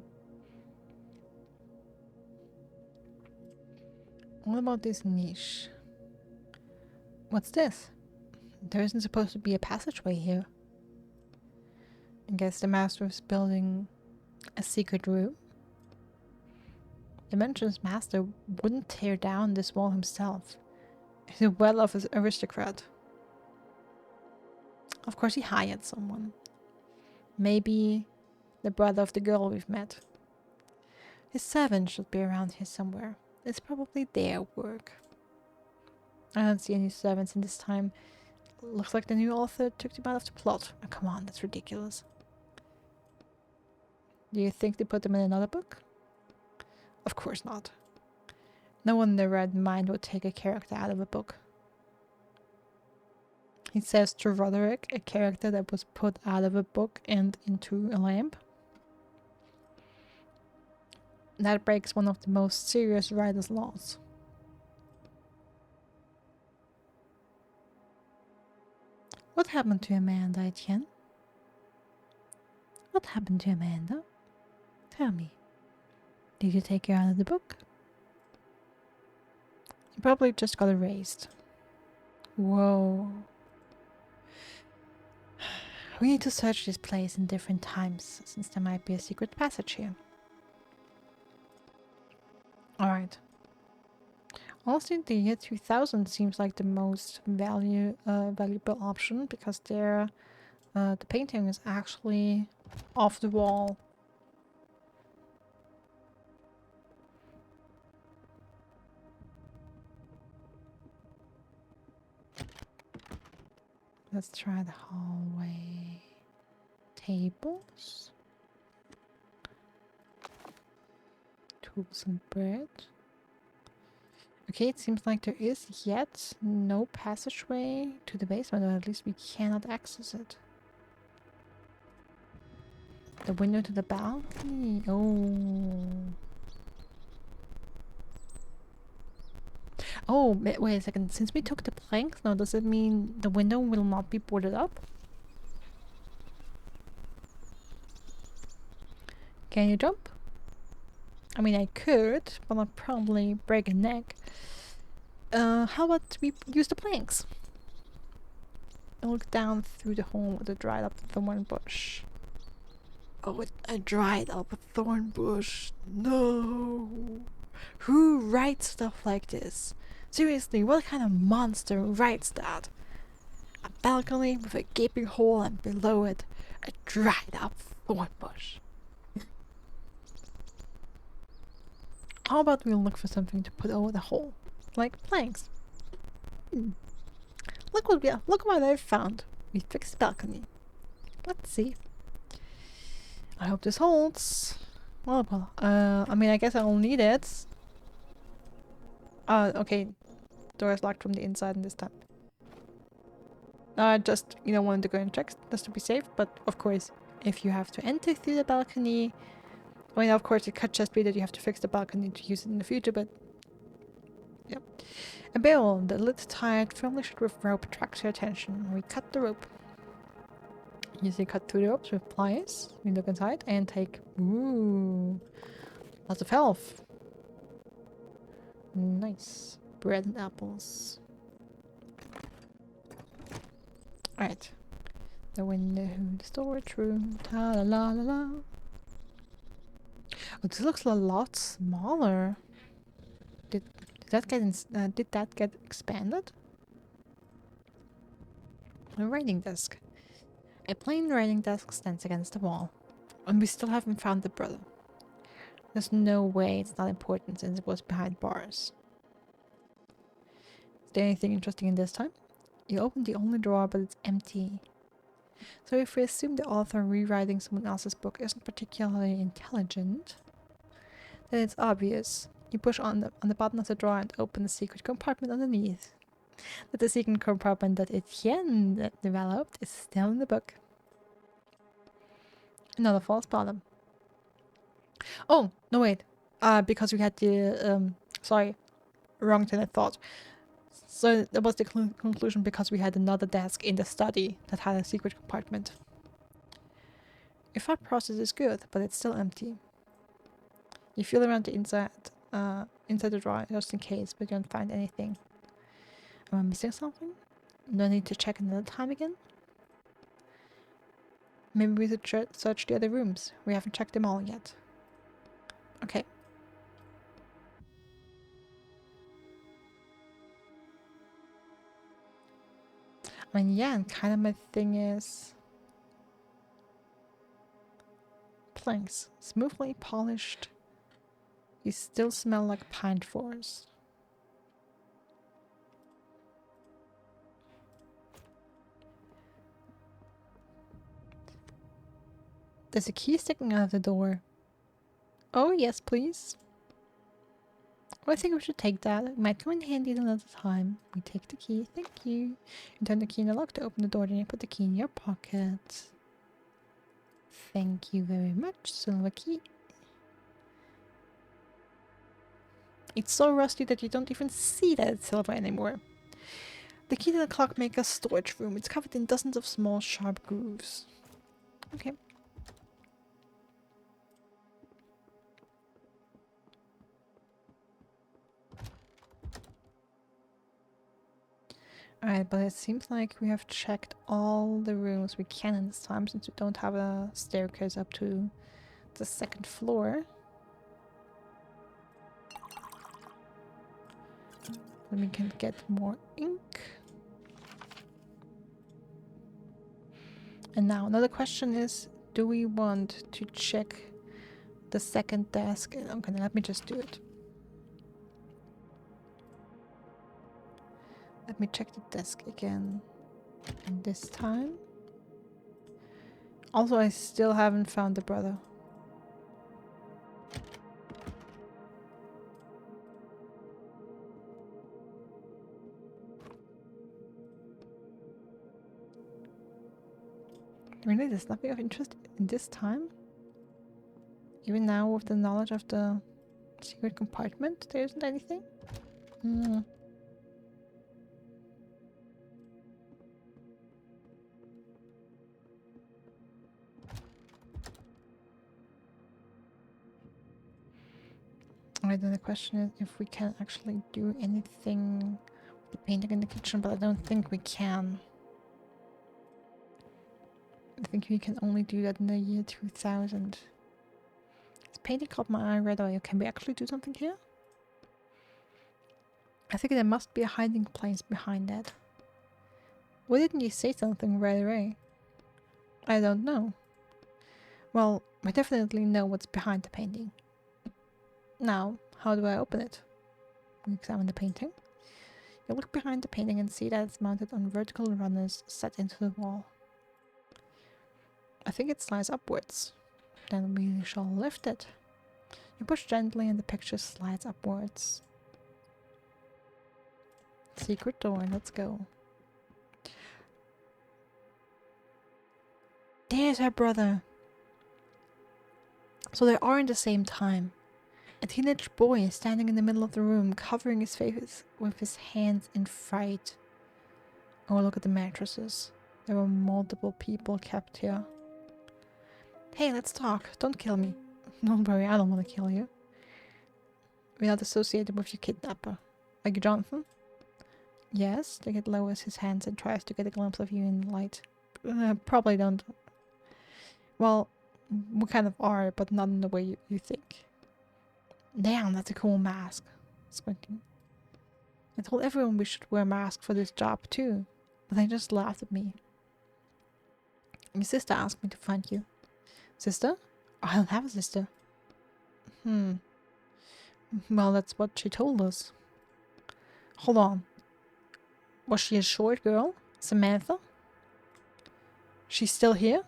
What about this niche? What's this? There isn't supposed to be a passageway here. I guess the master is building a secret room. The Dimension's master wouldn't tear down this wall himself. He's a well-off aristocrat. Of course he hired someone. Maybe the brother of the girl we've met. His servant should be around here somewhere. It's probably their work. I don't see any servants in this time. Looks like the new author took them out of the plot. Oh, come on, that's ridiculous. Do you think they put them in another book? Of course not. No one in their right mind would take a character out of a book. He says to Roderick, a character that was put out of a book and into a lamp. That breaks one of the most serious writer's laws. What happened to Amanda, Etienne? What happened to Amanda? Tell me. Did you take her out of the book? She probably just got erased. Whoa. We need to search this place in different times, since there might be a secret passage here. Alright. Honestly, the year 2000 seems like the most valuable option because the painting is actually off the wall. Let's try the hallway. Tables. Tools and bread. Okay, it seems like there is yet no passageway to the basement, or at least we cannot access it. The window to the balcony. Oh. Oh, wait a second. Since we took the planks now, does it mean the window will not be boarded up? Can you jump? I mean, I could, but I'll probably break a neck. How about we use the planks? And look down through the hole with a dried up thorn bush. Oh, a dried up thorn bush. No. Who writes stuff like this? Seriously, what kind of monster writes that? A balcony with a gaping hole and below it, a dried up thorn bush. How about we look for something to put over the hole? Like planks. Look what I found. We fixed the balcony. Let's see. I hope this holds. Well, I mean, I guess I'll need it. Okay. Door is locked from the inside this time. Just, wanted to go and check just to be safe, but of course, if you have to enter through the balcony, I mean, of course, it could just be that you have to fix the balcony to use it in the future, but yep. A bill, the lid tied firmly shut with rope, attracts your attention. We cut the rope. Usually cut through the ropes with pliers. We look inside and take, ooh, lots of health. Nice. Bread and apples. Alright. The window, the storage room. Ta la la la la. Oh, this looks a lot smaller. Did that get expanded? A writing desk. A plain writing desk stands against the wall, and we still haven't found the brother. There's no way it's not important since it was behind bars. Is there anything interesting in this time? You open the only drawer, but it's empty. So if we assume the author rewriting someone else's book isn't particularly intelligent, then it's obvious. You push on the button of the drawer and open the secret compartment underneath. That the secret compartment that Etienne developed is still in the book. Another false bottom. Oh, no wait. Because we had the, sorry, wrong train of thought. So that was the conclusion because we had another desk in the study that had a secret compartment. Your thought process is good, but it's still empty. You feel around the inside the drawer just in case, but you don't find anything. Am I missing something? No need to check another time again? Maybe we should search the other rooms. We haven't checked them all yet. Okay. I mean, yeah, and kind of my thing is... planks. Smoothly polished. You still smell like pine forest. There's a key sticking out of the door. Oh, yes, please. Oh, I think we should take that. It might come in handy at another time. We take the key. Thank you. You turn the key in the lock to open the door, then you put the key in your pocket. Thank you very much, silver key. It's so rusty that you don't even see that it's silver anymore. The key to the clockmaker's storage room. It's covered in dozens of small, sharp grooves. Okay. Alright, but it seems like we have checked all the rooms we can in this time since we don't have a staircase up to the second floor. Then we can get more ink. And now another question is, do we want to check the second desk? Okay, let me just do it. Let me check the desk again. And this time. Also, I still haven't found the brother. Really, there's nothing of interest in this time? Even now with the knowledge of the secret compartment, there isn't anything? Alright, then the question is if we can actually do anything with the painting in the kitchen, but I don't think we can. I think we can only do that in the year 2000. This painting caught my eye right away. Can we actually do something here? I think there must be a hiding place behind that. Why didn't you say something right away? I don't know. Well, we definitely know what's behind the painting. Now, how do I open it? We examine the painting. You look behind the painting and see that it's mounted on vertical runners set into the wall. I think it slides upwards. Then we shall lift it. You push gently and the picture slides upwards. Secret door, let's go. There's her brother. So they are in the same time. A teenage boy is standing in the middle of the room, covering his face with his hands in fright. Oh, look at the mattresses. There were multiple people kept here. Hey, let's talk. Don't kill me. Don't worry, I don't want to kill you. We're not associated with your kidnapper. Are you Jonathan? Yes. The kid lowers his hands and tries to get a glimpse of you in the light. Probably don't. Well, we kind of are, but not in the way you think. Damn, that's a cool mask. Squinting. I told everyone we should wear masks for this job too, but they just laughed at me. Your sister asked me to find you. Sister? I don't have a sister. Well, that's what she told us. Hold on. Was she a short girl? Samantha? She's still here?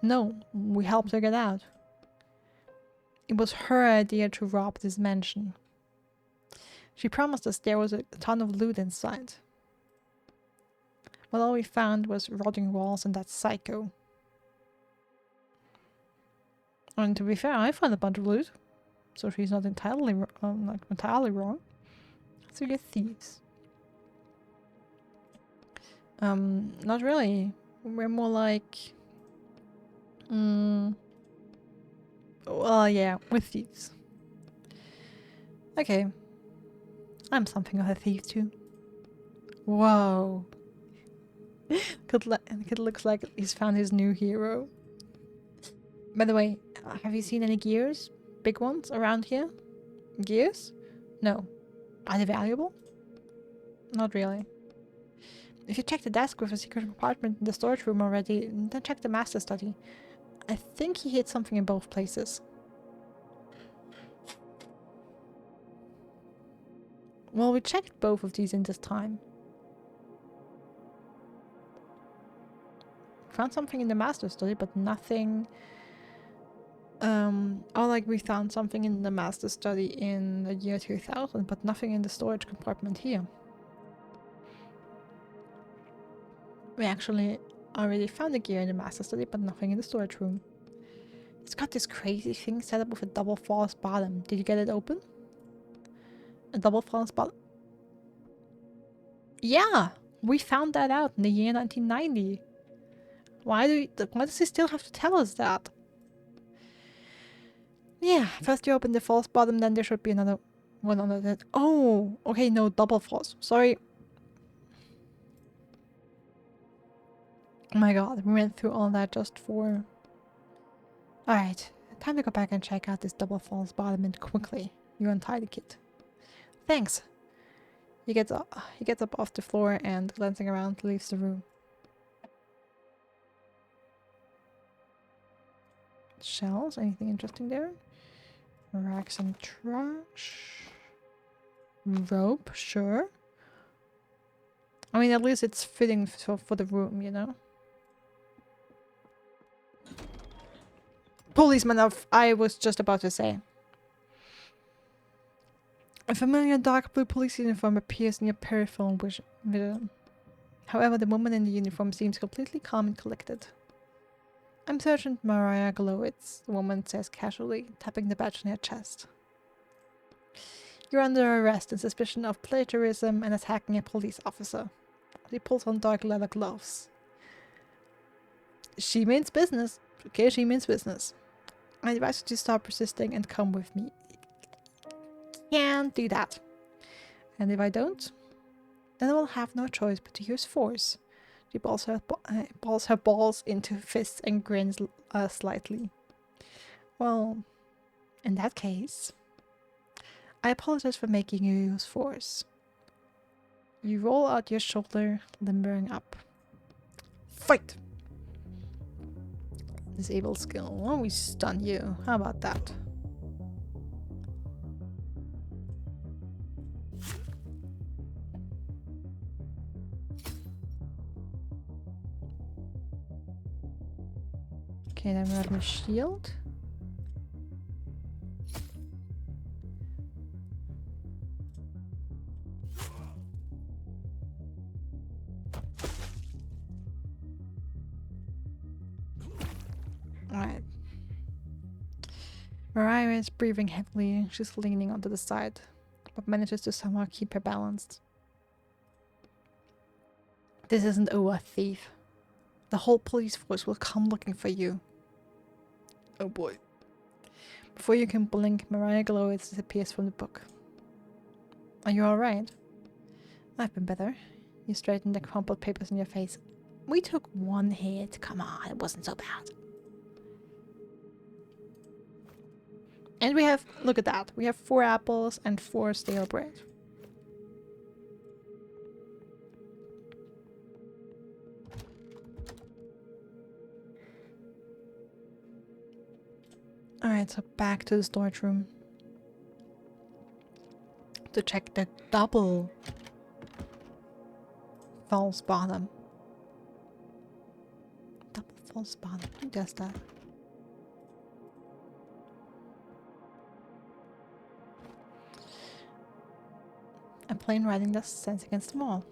No, we helped her get out. It was her idea to rob this mansion. She promised us there was a ton of loot inside. But all we found was rotting walls and that psycho. And to be fair, I found a bunch of loot. So she's not entirely wrong. So you're thieves. Not really. We're more like... Well, yeah, we're thieves. Okay. I'm something of a thief too. Whoa. Kid looks like he's found his new hero. By the way, have you seen any gears? Big ones around here? Gears? No. Are they valuable? Not really. If you check the desk with a secret compartment in the storage room already, then check the master study. I think he hid something in both places. Well, we checked both of these in this time. Found something in the master study, but nothing... we found something in the master study in the year 2000, but nothing in the storage compartment here. We actually already found a gear in the master study, but nothing in the storage room. It's got this crazy thing set up with a double false bottom. Did you get it open? A double false bottom? Yeah! We found that out in the year 1990. Why does he still have to tell us that? Yeah, first you open the false bottom, then there should be another one under that. Oh, okay, no, double false. Sorry. Oh my god, we went through all that just for... Alright, time to go back and check out this double false bottom and quickly. You untie the kid. Thanks. He gets up off the floor and, glancing around, leaves the room. Shells? Anything interesting there? Racks and trash. Rope, sure. I mean, at least it's fitting for the room, you know? Policeman I was just about to say. A familiar dark blue police uniform appears near peripheral vision. However, the woman in the uniform seems completely calm and collected. I'm Sergeant Mariah Glowitz, the woman says casually, tapping the badge on her chest. You're under arrest on suspicion of plagiarism and attacking a police officer. She pulls on dark leather gloves. She means business. Okay, she means business. I advise you to stop resisting and come with me. Can't do that. And if I don't, then I will have no choice but to use force. She balls her balls into fists and grins slightly. Well, in that case, I apologize for making you use force. You roll out your shoulder, limbering up. Fight! Disable skill. Why don't we stun you? How about that? Okay, then we have my shield. Alright. Mariah is breathing heavily. She's leaning onto the side, but manages to somehow keep her balanced. This isn't over, thief. The whole police force will come looking for you. Oh boy. Before you can blink, Mariah Glowitz disappears from the book. Are you alright? I've been better. You straighten the crumpled papers in your face. We took one hit. Come on, it wasn't so bad. And we have, look at that. We have 4 apples and 4 stale bread. Alright, so back to the storage room. To check the double false bottom. Double false bottom. Who does that? A plain writing desk stands against the wall.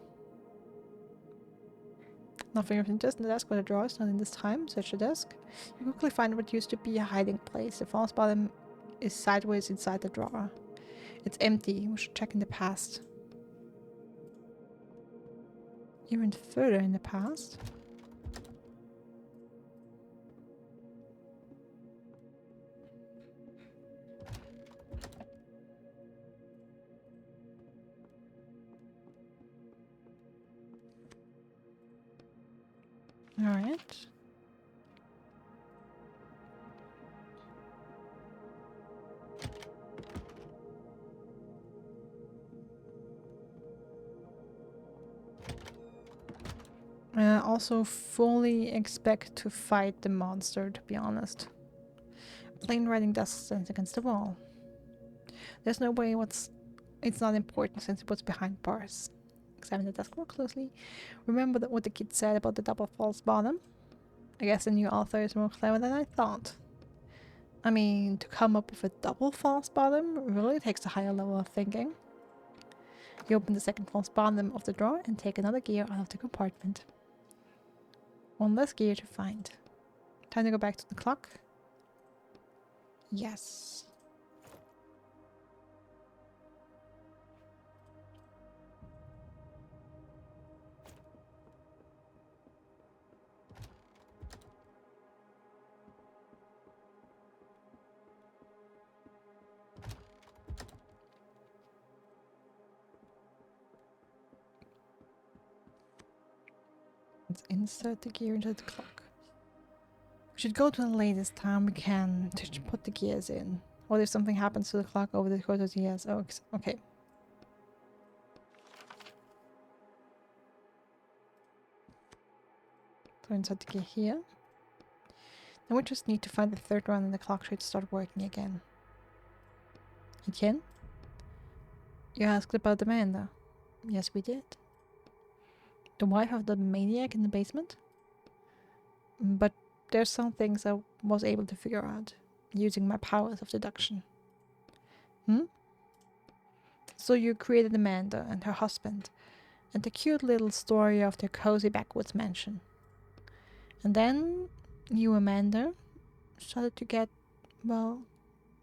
Nothing of interest in the desk but a drawer is not in this time. Search the desk. You quickly find what used to be a hiding place. The false bottom is sideways inside the drawer. It's empty. We should check in the past. Even further in the past. Alright. I also fully expect to fight the monster, to be honest. Plain writing desk stands against the wall. There's no way it's not important since it was behind bars. Examine the desk more closely. Remember what the kid said about the double false bottom? I guess the new author is more clever than I thought. I mean, to come up with a double false bottom really takes a higher level of thinking. You open the second false bottom of the drawer and take another gear out of the compartment. One less gear to find. Time to go back to the clock. Yes. Let's insert the gear into the clock. We should go to the latest time we can to put the gears in. What if something happens to the clock over the course of the years? Oh, okay. So insert the gear here. Then we just need to find the third one and the clock should start working again. Etienne? You asked about Amanda. Yes, we did. The wife of the maniac in the basement? But there's some things I was able to figure out using my powers of deduction. So you created Amanda and her husband and the cute little story of their cozy backwoods mansion. And then you, Amanda, started to get, well,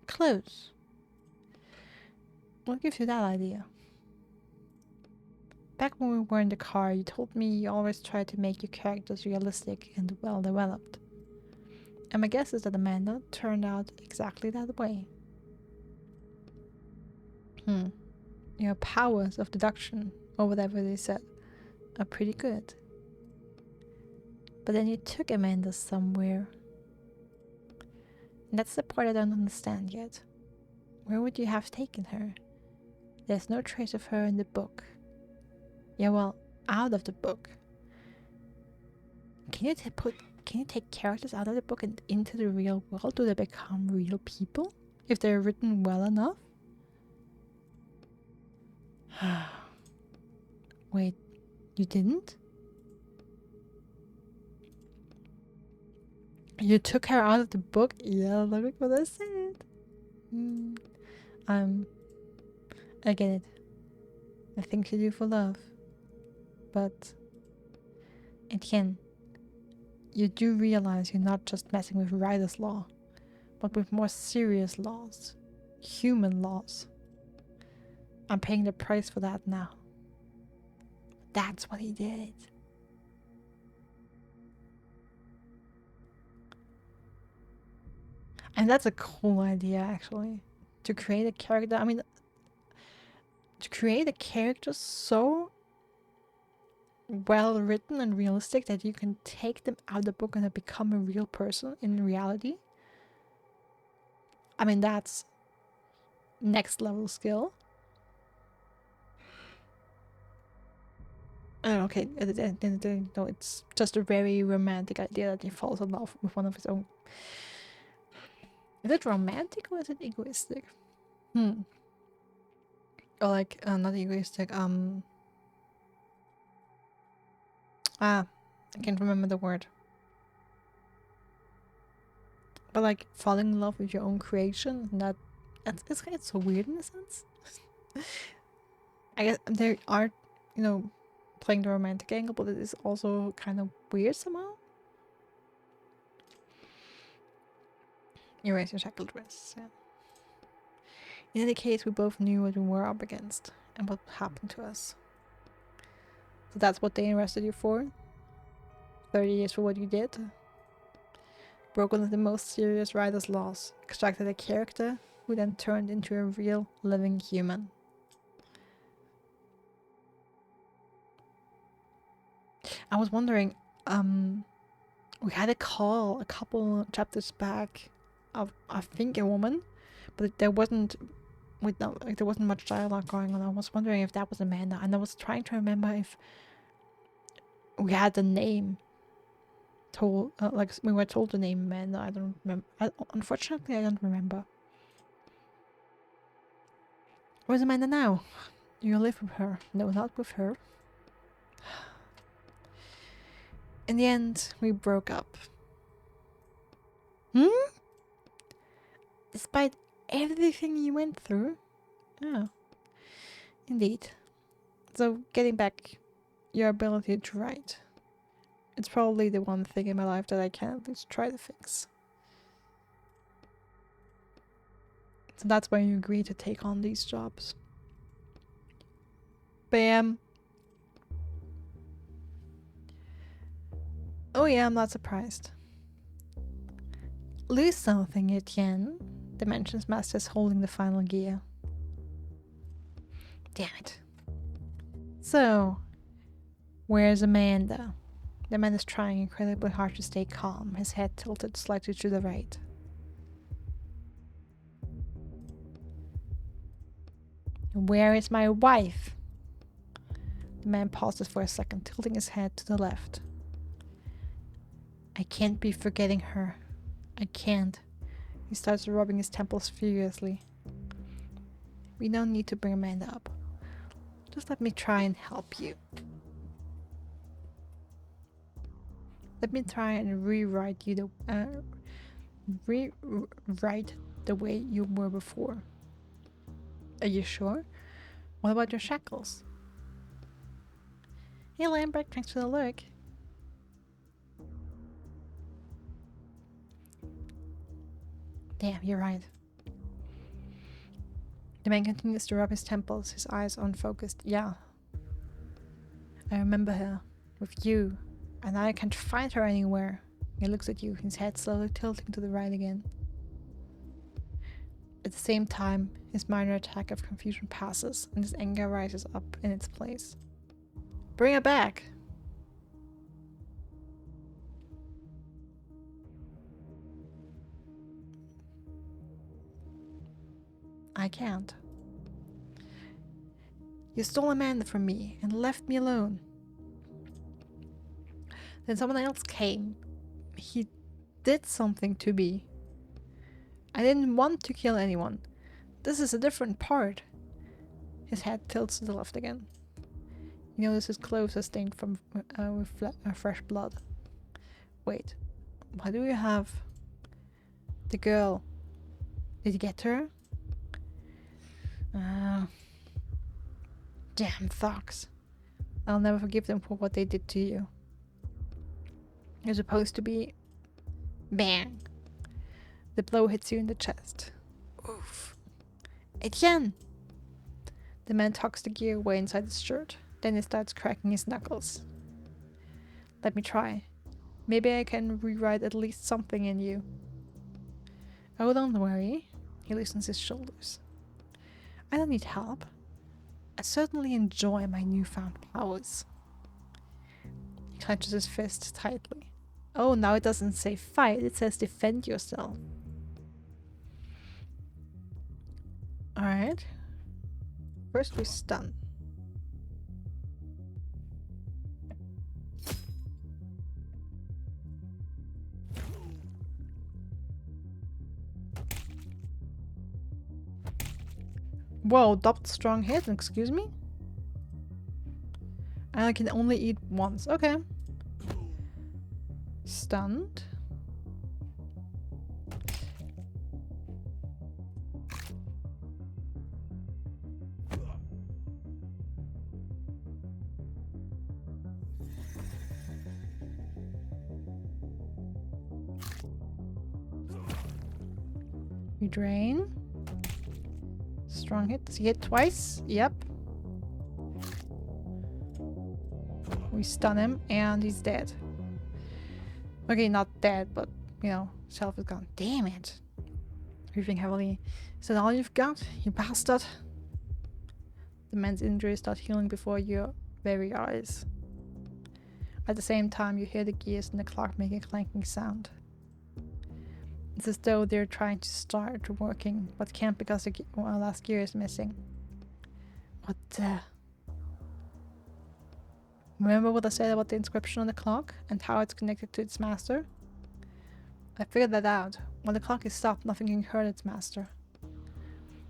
close. What gives you that idea? Back when we were in the car, you told me you always try to make your characters realistic and well developed. And my guess is that Amanda turned out exactly that way. Your powers of deduction, or whatever they said, are pretty good. But then you took Amanda somewhere. And that's the part I don't understand yet. Where would you have taken her? There's no trace of her in the book. Yeah, well, out of the book. Can you take characters out of the book and into the real world? Do they become real people? If they're written well enough? Wait, you didn't? You took her out of the book? Yeah, look what I said. I get it. The things you do for love. But, Etienne, you do realize you're not just messing with writer's law, but with more serious laws. Human laws. I'm paying the price for that now. That's what he did. And that's a cool idea, actually. To create a character, I mean, to create a character so well written and realistic that you can take them out of the book and they become a real person in reality. I mean, that's next level skill. Okay, no, it's just a very romantic idea that he falls in love with one of his own. Is it romantic or is it egoistic? Or like, not egoistic, I can't remember the word. But like, falling in love with your own creation, it's so weird in a sense. I guess there are, playing the romantic angle, but it is also kind of weird somehow. Erase your shackled wrists, yeah. In any case, we both knew what we were up against and what happened to us. So that's what they arrested you for? 30 years for what you did? Broken the most serious writer's laws, extracted a character who then turned into a real living human. I was wondering, we had a call a couple chapters back of, I think, a woman, but there wasn't there wasn't much dialogue going on. I was wondering if that was Amanda, and I was trying to remember if we had the name told, like we were told the name Amanda. I don't remember. Unfortunately, I don't remember. Where's Amanda now? You live with her? No, not with her. In the end, we broke up. Despite everything you went through? Yeah. Indeed. So, getting back your ability to write. It's probably the one thing in my life that I can at least try to fix. So that's why you agree to take on these jobs. Bam! Oh yeah, I'm not surprised. Lose something, Etienne. Dimensions Master is holding the final gear. Damn it. So, where's Amanda? The man is trying incredibly hard to stay calm, his head tilted slightly to the right. Where is my wife? The man pauses for a second, tilting his head to the left. I can't be forgetting her. I can't. He starts rubbing his temples furiously. We don't need to bring Amanda up. Just let me try and help you. Let me try and rewrite the way you were before. Are you sure? What about your shackles? Hey Lambert, thanks for the look. Damn, you're right. The man continues to rub his temples, his eyes unfocused. Yeah. I remember her. With you. And I can't find her anywhere. He looks at you, his head slowly tilting to the right again. At the same time, his minor attack of confusion passes, and his anger rises up in its place. Bring her back! I can't. You stole Amanda from me and left me alone. Then someone else came. He did something to me. I didn't want to kill anyone. This is a different part. His head tilts to the left again. You notice his clothes are stained from with fresh blood. Wait, why do you have the girl? Did you get her? Damn thugs. I'll never forgive them for what they did to you. You're supposed to be... Bang! The blow hits you in the chest. Oof. Etienne! The man tucks the gear away inside his shirt. Then he starts cracking his knuckles. Let me try. Maybe I can rewrite at least something in you. Oh, don't worry. He loosens his shoulders. I don't need help. I certainly enjoy my newfound powers. He clenches his fist tightly. Oh, now it doesn't say fight, it says defend yourself. Alright. First we stun. Whoa, double strong hit, excuse me? And I can only eat once. Okay. Stunned. We drain. Strong hit. Does he hit twice? Yep. We stun him and he's dead. Okay, not dead, but you know, his health is gone. Damn it. Breathing heavily. Is that all you've got, you bastard? The man's injuries start healing before your very eyes. At the same time, you hear the gears in the clock make a clanking sound. It's as though they're trying to start working, but can't because the last gear is missing. What the... Remember what I said about the inscription on the clock and how it's connected to its master? I figured that out. When the clock is stopped, nothing can hurt its master.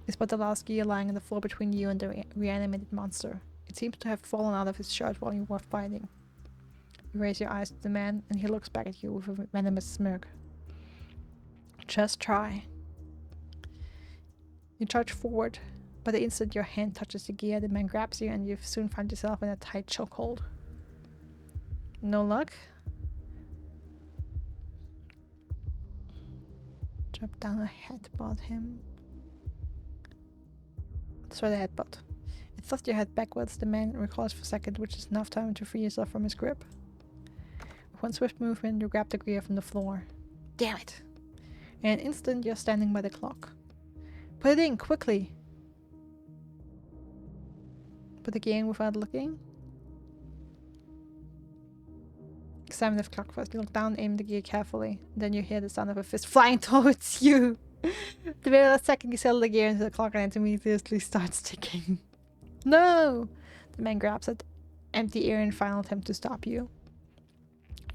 It's but the last gear lying on the floor between you and the reanimated monster. It seems to have fallen out of his shirt while you were fighting. You raise your eyes to the man, and he looks back at you with a venomous smirk. Just try. You charge forward, but the instant your hand touches the gear, the man grabs you and you soon find yourself in a tight chokehold. No luck? Drop down a headbutt him. Throw the headbutt. It thrusts your head backwards. The man recoils for a second, which is enough time to free yourself from his grip. With one swift movement, you grab the gear from the floor. Damn it! In an instant, you're standing by the clock. Put it in, quickly! Put the gear in without looking. Examine the clock first. You look down, aim the gear carefully. Then you hear the sound of a fist flying towards you. The very last second, you settle the gear into the clock and it immediately starts ticking. No! The man grabs it, empty ear in final attempt to stop you.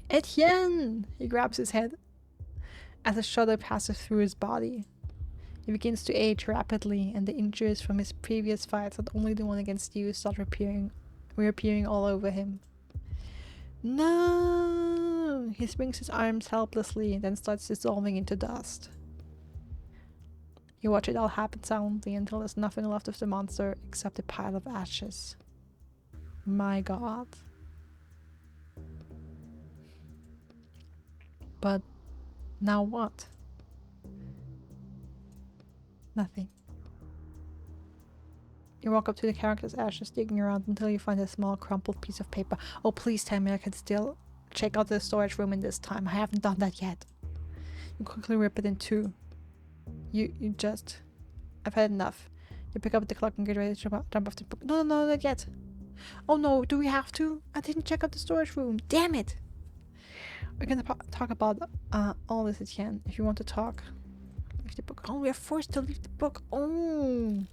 Etienne! He grabs his head as a shudder passes through his body. He begins to age rapidly, and the injuries from his previous fights, not only the one against you, start reappearing all over him. No! He swings his arms helplessly and then starts dissolving into dust. You watch it all happen silently until there's nothing left of the monster except a pile of ashes. My god. But now what? Nothing. You walk up to the character's ashes, digging around until you find a small crumpled piece of paper. Oh, please tell me I can still check out the storage room in this time. I haven't done that yet. You quickly rip it in two. You just... I've had enough. You pick up the clock and get ready to jump off the book. No, not yet. Oh no, do we have to? I didn't check out the storage room. Damn it! We're gonna talk about all this Etienne, if you want to talk. Leave the book. Oh, we are forced to leave the book. Oh!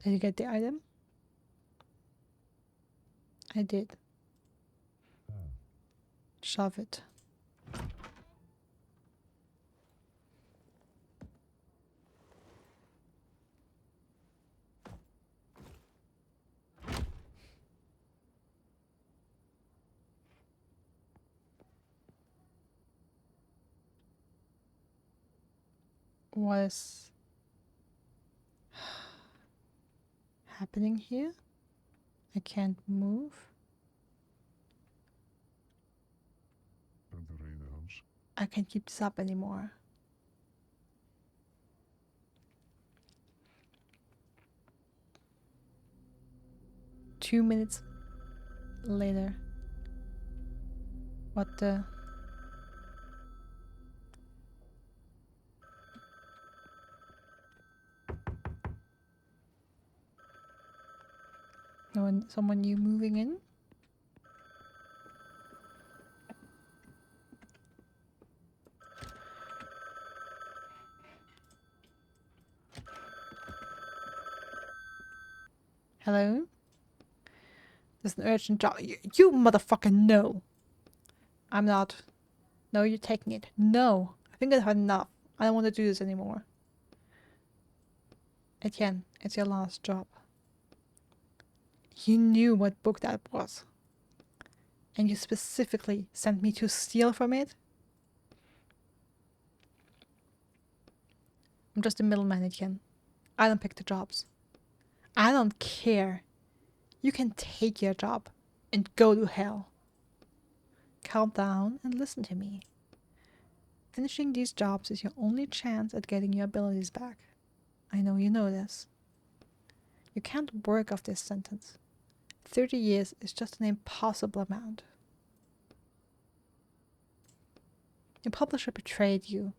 Did you get the item? I did. Shove it. What is happening here? I can't move. I can't keep this up anymore. Two minutes later. What the? No one, someone new moving in? Hello? There's an urgent job. You motherfucker, no! I'm not. No, you're taking it. No! I think I've had enough. I don't want to do this anymore. Etienne, it's your last job. You knew what book that was. And you specifically sent me to steal from it? I'm just a middleman, Etienne. I don't pick the jobs. I don't care. You can take your job and go to hell. Calm down and listen to me. Finishing these jobs is your only chance at getting your abilities back. I know you know this. You can't work off this sentence. 30 years is just an impossible amount. Your publisher betrayed you.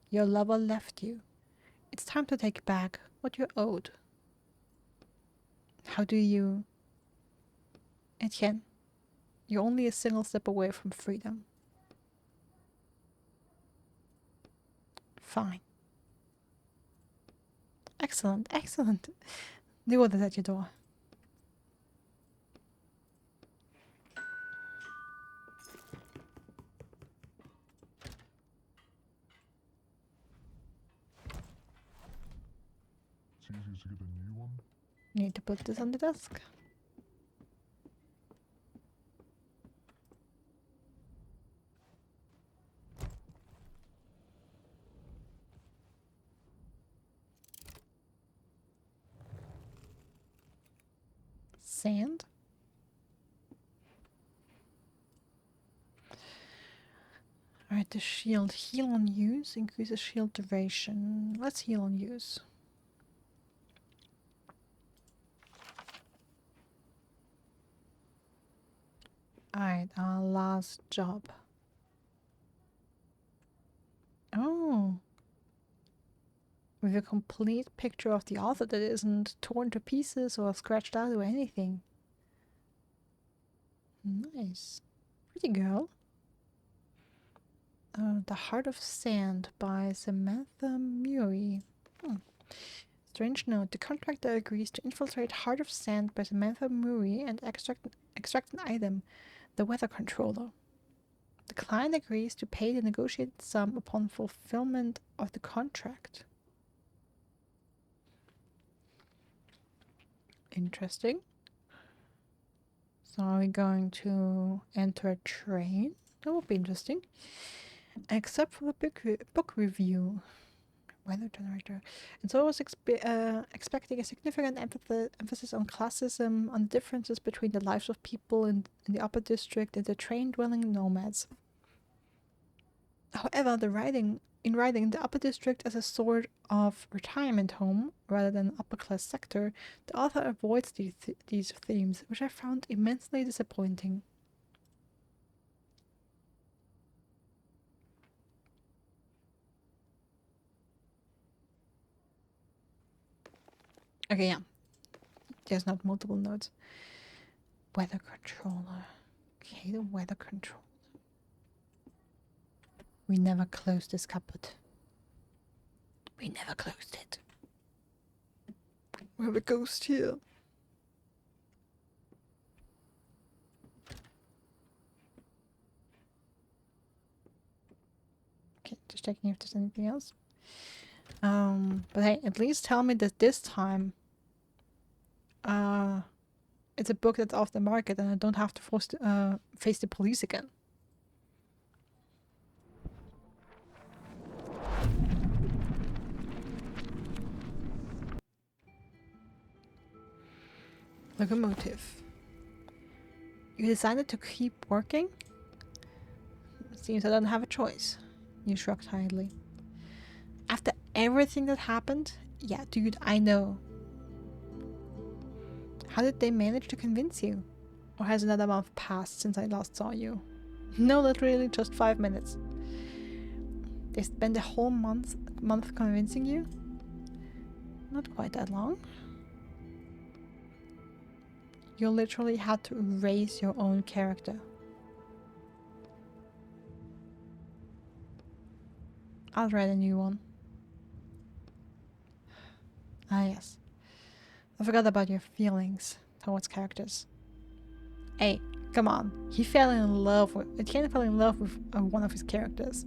Your lover left you. It's time to take back what you're owed. How do you... Etienne, you're only a single step away from freedom. Fine. Excellent, excellent. The order's at your door. It's easy to get a new one. Need to put this on the desk. Sand? Alright, the shield. Heal on use. Increases shield duration. Let's heal on use. Alright, our last job. Oh. With a complete picture of the author that isn't torn to pieces or scratched out or anything. Nice. Pretty girl. The Heart of Sand by Samantha Murray. Strange note. The contractor agrees to infiltrate Heart of Sand by Samantha Murray and extract an item, the weather controller. The client agrees to pay the negotiated sum upon fulfillment of the contract. Interesting. So are we going to enter a train? That would be interesting. Except for the book review. Weather generator. And so I was expecting a significant emphasis on classism, on the differences between the lives of people in the upper district and the train-dwelling nomads. However, in writing the upper district as a sort of retirement home rather than upper-class sector, the author avoids these themes, which I found immensely disappointing. Okay, yeah. There's not multiple notes. Weather controller. Okay, the weather controller. We never closed this cupboard. We never closed it. We have a ghost here. Okay, just checking if there's anything else. But hey, at least tell me that this time, it's a book that's off the market and I don't have to face the police again. Locomotive. You decided to keep working? Seems I don't have a choice. You shrugged hurriedly. After everything that happened? Yeah, dude, I know. How did they manage to convince you? Or has another month passed since I last saw you? No, literally just 5 minutes. They spent a whole month convincing you? Not quite that long. You literally had to erase your own character. I'll write a new one. Ah, yes. I forgot about your feelings towards characters. Hey, come on. Etienne fell in love with one of his characters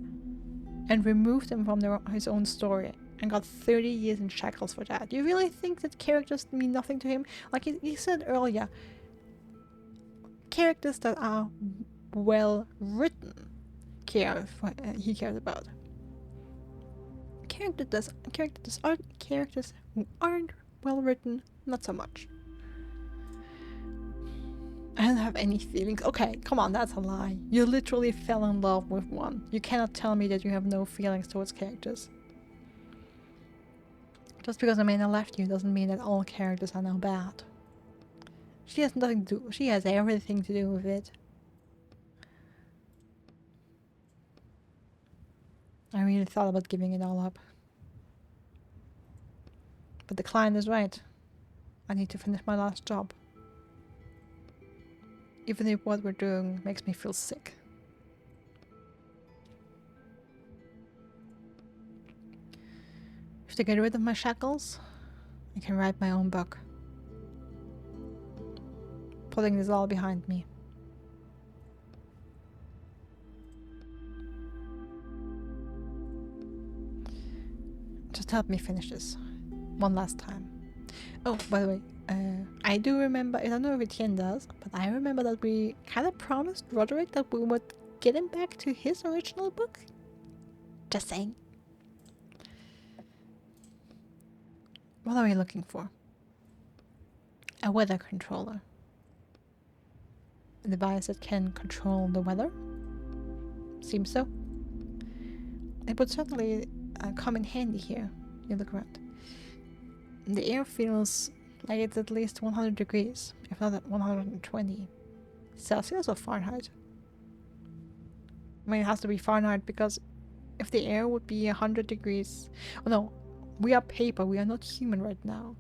and removed them from his own story and got 30 years in shackles for that. You really think that characters mean nothing to him? Like he said earlier, characters that are well written he cares about. Characters who aren't well written, not so much. I don't have any feelings. Okay, come on, that's a lie. You literally fell in love with one. You cannot tell me that you have no feelings towards characters. Just because Amanda left you doesn't mean that all characters are now bad. She has nothing to do. She has everything to do with it. I really thought about giving it all up. But the client is right. I need to finish my last job. Even if what we're doing makes me feel sick. If to get rid of my shackles, I can write my own book. Putting this all behind me. Just help me finish this. One last time. Oh, by the way, I do remember, I don't know if Etienne does, but I remember that we kind of promised Roderick that we would get him back to his original book. Just saying. What are we looking for? A weather controller. A device that can control the weather? Seems so. It would certainly come in handy here. You look around. The air feels like it's at least 100 degrees, if not at 120. Celsius or Fahrenheit? I mean, it has to be Fahrenheit because if the air would be 100 degrees... Oh no, we are paper, we are not human right now.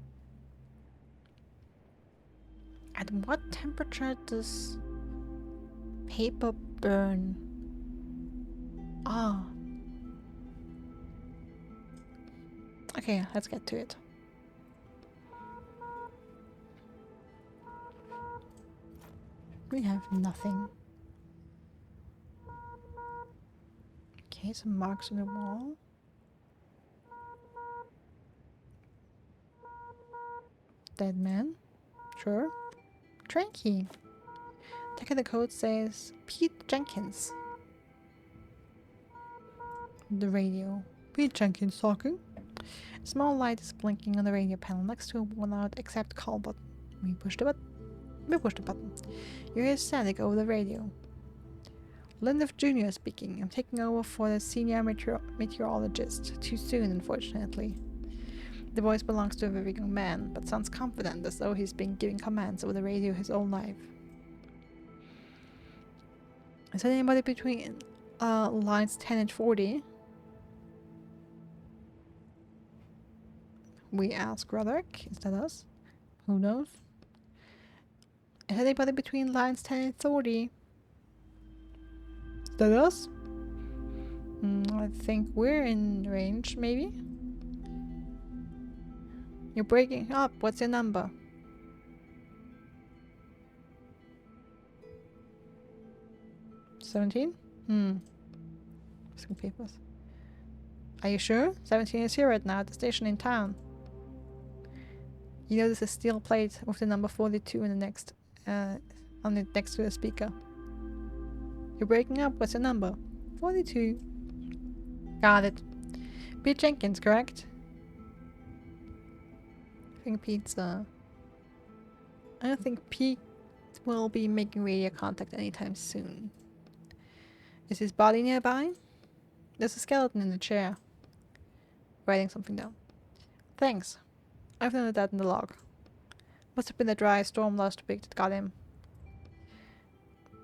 At what temperature does paper burn? Ah. Okay, let's get to it. We have nothing. Okay, some marks on the wall. Dead man. Sure. Train key. Check the code says Pete Jenkins. The radio. Pete Jenkins talking. A small light is blinking on the radio panel next to a worn-out accept call button. We push the button. You hear static over the radio. Lindorf Jr. speaking. I'm taking over for the senior meteorologist. Too soon, unfortunately. The voice belongs to a very young man, but sounds confident, as though he's been giving commands over the radio his whole life. Is there anybody between lines 10 and 40? We ask Roderick. Is that us? Who knows? Is there anybody between lines 10 and 30? Is that us? I think we're in range, maybe? You're breaking up. What's your number? $17? Some papers. Are you sure? 17 is here right now at the station in town. You notice a steel plate with the number 42 in the next, on it next to the speaker. You're breaking up. What's your number? 42. Got it. Pete Jenkins, correct? I think Pete's, I don't think Pete will be making radio contact anytime soon. Is his body nearby? There's a skeleton in the chair. Writing something down. Thanks. I've noted that in the log. Must have been the dry storm last week that got him.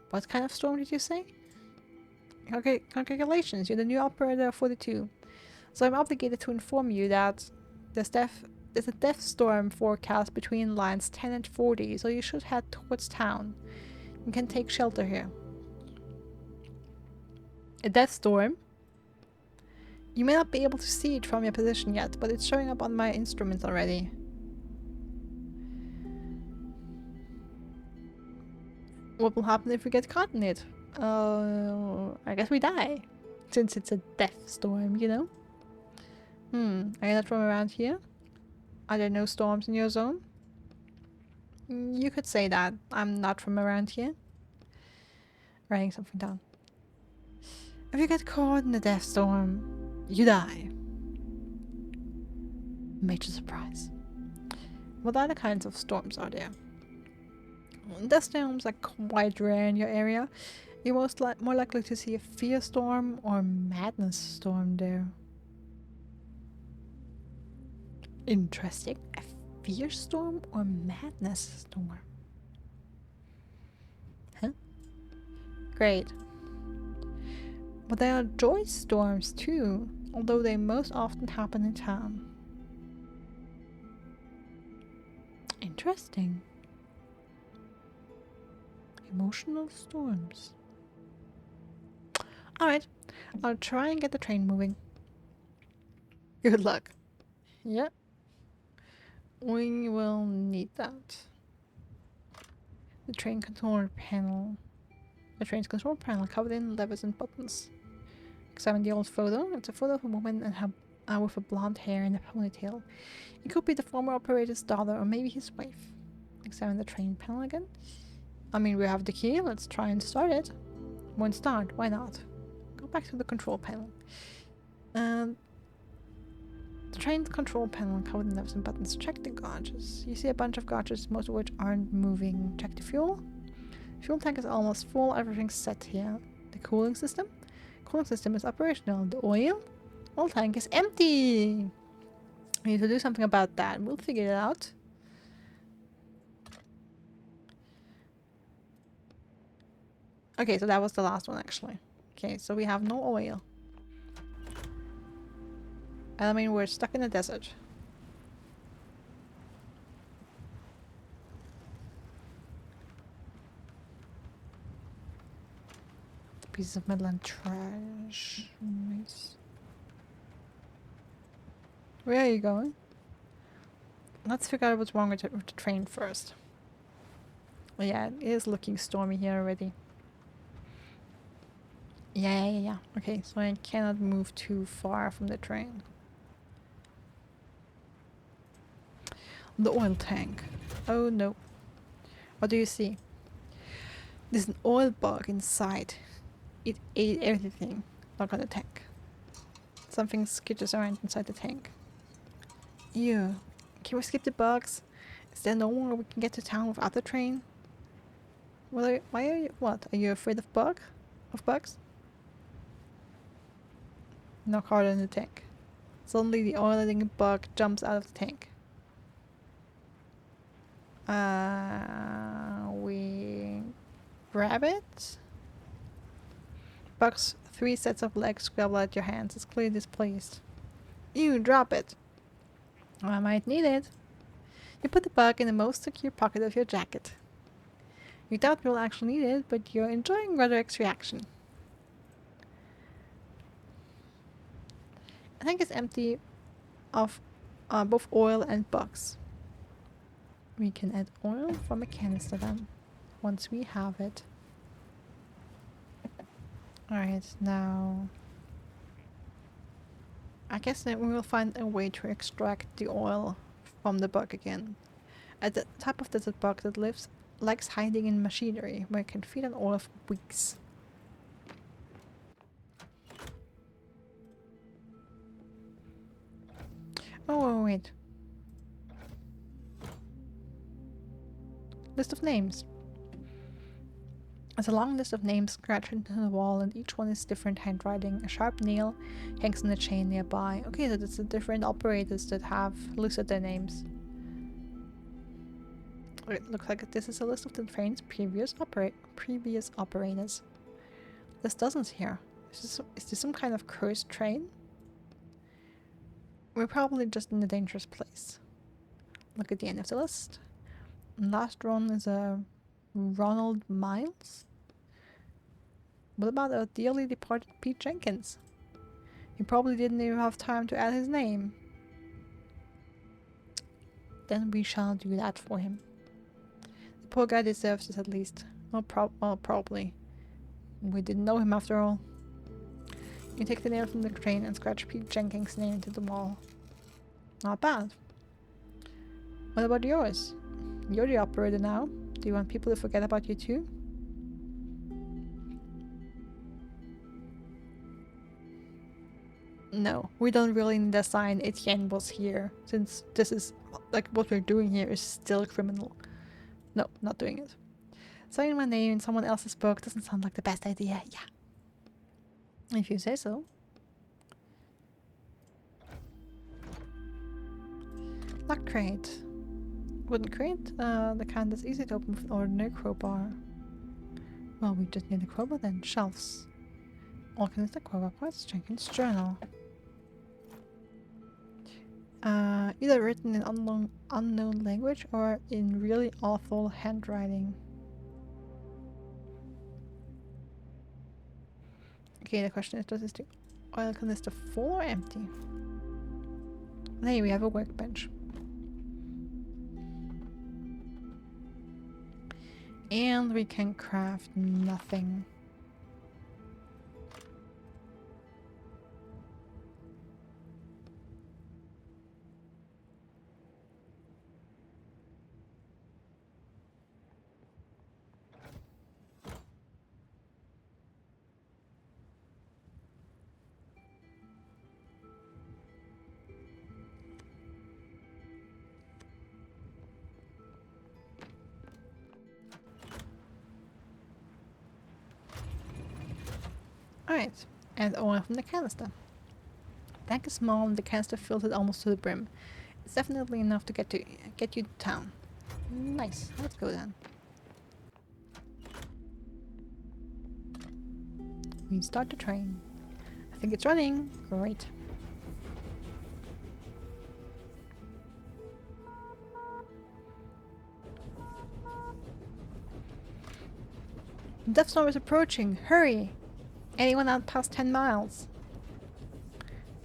What kind of storm did you say? Okay, congratulations, you're the new operator of 42. So I'm obligated to inform you that there's a death storm forecast between lines 10 and 40, so you should head towards town. You can take shelter here. A death storm? You may not be able to see it from your position yet, but it's showing up on my instruments already. What will happen if we get caught in it? I guess we die. Since it's a death storm, you know? Are you not from around here? Are there no storms in your zone? You could say that. I'm not from around here. Writing something down. If you get caught in a death storm, you die. Major surprise. What other kinds of storms are there? Death storms are quite rare in your area. You're more likely to see a fear storm or madness storm there. Interesting. A fear storm or madness storm? Huh? Great. But there are joy storms too, although they most often happen in town. Interesting. Emotional storms. Alright, I'll try and get the train moving. Good luck. Yep. We will need that. The train control panel. The train's control panel covered in levers and buttons. Examine the old photo. It's a photo of a woman and with a blonde hair and a ponytail. It could be the former operator's daughter or maybe his wife. Examine the train panel again. I mean, we have the key. Let's try and start it. Won't start. Why not? Go back to the control panel. The train's control panel covered in levers and buttons. Check the gauges. You see a bunch of gauges, most of which aren't moving. Check the fuel. Fuel tank is almost full. Everything's set here. The cooling system. Cooling system is operational. The oil tank is empty. We need to do something about that. We'll figure it out. Okay, so that was the last one actually. Okay, so we have no oil. I mean, we're stuck in the desert. Pieces of metal and trash. Nice. Where are you going? Let's figure out what's wrong with the train first. Oh yeah, it is looking stormy here already. Yeah. Okay, so I cannot move too far from the train. The oil tank. Oh no. What do you see? There's an oil bug inside. It ate everything. Look at the tank. Something skitches around inside the tank. Ew. Can we skip the bugs? Is there no one we can get to town without the train? Why are you... What? Are you afraid of bugs? Knock harder in the tank. Suddenly the oil-eating bug jumps out of the tank. We grab it. Bug's 3 sets of legs scrabble at your hands. It's clearly displaced. You drop it. I might need it. You put the bug in the most secure pocket of your jacket. You doubt you'll actually need it, but you're enjoying Roderick's reaction. I think it's empty of both oil and bugs. We can add oil from a canister then, once we have it. Alright, now... I guess then we will find a way to extract the oil from the bug again. At the type of desert bug that likes hiding in machinery, where it can feed on oil for weeks. Oh, wait. List of names. There's a long list of names scratched into the wall, and each one is different handwriting. A sharp nail hangs on a chain nearby. Okay, so that's the different operators that have listed their names. It looks like this is a list of the train's previous operators. There's dozens here. Is this some kind of cursed train? We're probably just in a dangerous place. Look at the end of the list. Last one is a Ronald Miles. What about our dearly departed Pete Jenkins? He probably didn't even have time to add his name. Then we shall do that for him. The poor guy deserves this at least. Well, probably. We didn't know him after all. You take the nail from the train and scratch Pete Jenkins' name into the wall. Not bad. What about yours? You're the operator now. Do you want people to forget about you too? No, we don't really need a sign Etienne was here, since this is, like, what we're doing here is still criminal. No, not doing it. Signing my name in someone else's book doesn't sound like the best idea, yeah. If you say so. Locked crate. Wooden crate? The kind that's easy to open with an ordinary crowbar. Well, we just need a crowbar then. Shelves. Organist crowbar parts. Jenkins' journal. Either written in unknown language or in really awful handwriting. Okay, the question is, does the oil canister full or empty? Hey, we have a workbench. And we can craft nothing. Alright, and oil from the canister. The tank is small and the canister fills it almost to the brim. It's definitely enough to get you to town. Nice, let's go then. We start the train. I think it's running. Great. The Death Storm is approaching. Hurry! Anyone out past 10 miles?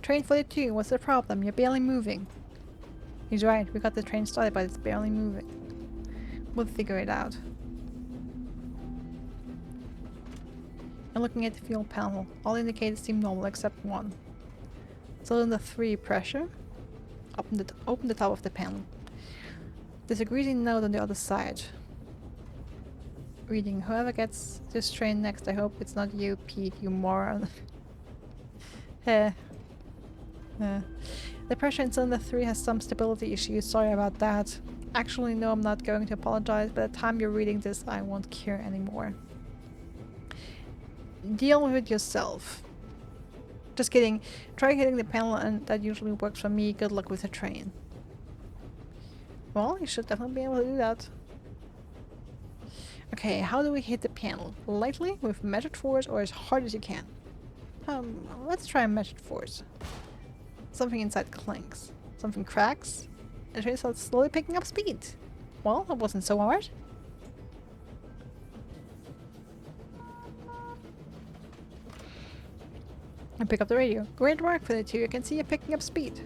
Train 42, what's the problem? You're barely moving. He's right, we got the train started, but it's barely moving. We'll figure it out. I'm looking at the fuel panel. All indicators seem normal except one. Cylinder 3 pressure. Open the top of the panel. There's a greasy note on the other side. Reading, whoever gets this train next, I hope it's not you, Pete, you moron. The pressure in cylinder 3 has some stability issues, sorry about that. Actually, no, I'm not going to apologize. By the time you're reading this, I won't care anymore. Deal with it yourself. Just kidding. Try hitting the panel and that usually works for me. Good luck with the train. Well, you should definitely be able to do that. Okay, how do we hit the panel? Lightly, with measured force, or as hard as you can? Let's try measured force. Something inside clanks. Something cracks. The train starts slowly picking up speed. Well, that wasn't so hard. I pick up the radio. Great work for the two. I can see you picking up speed.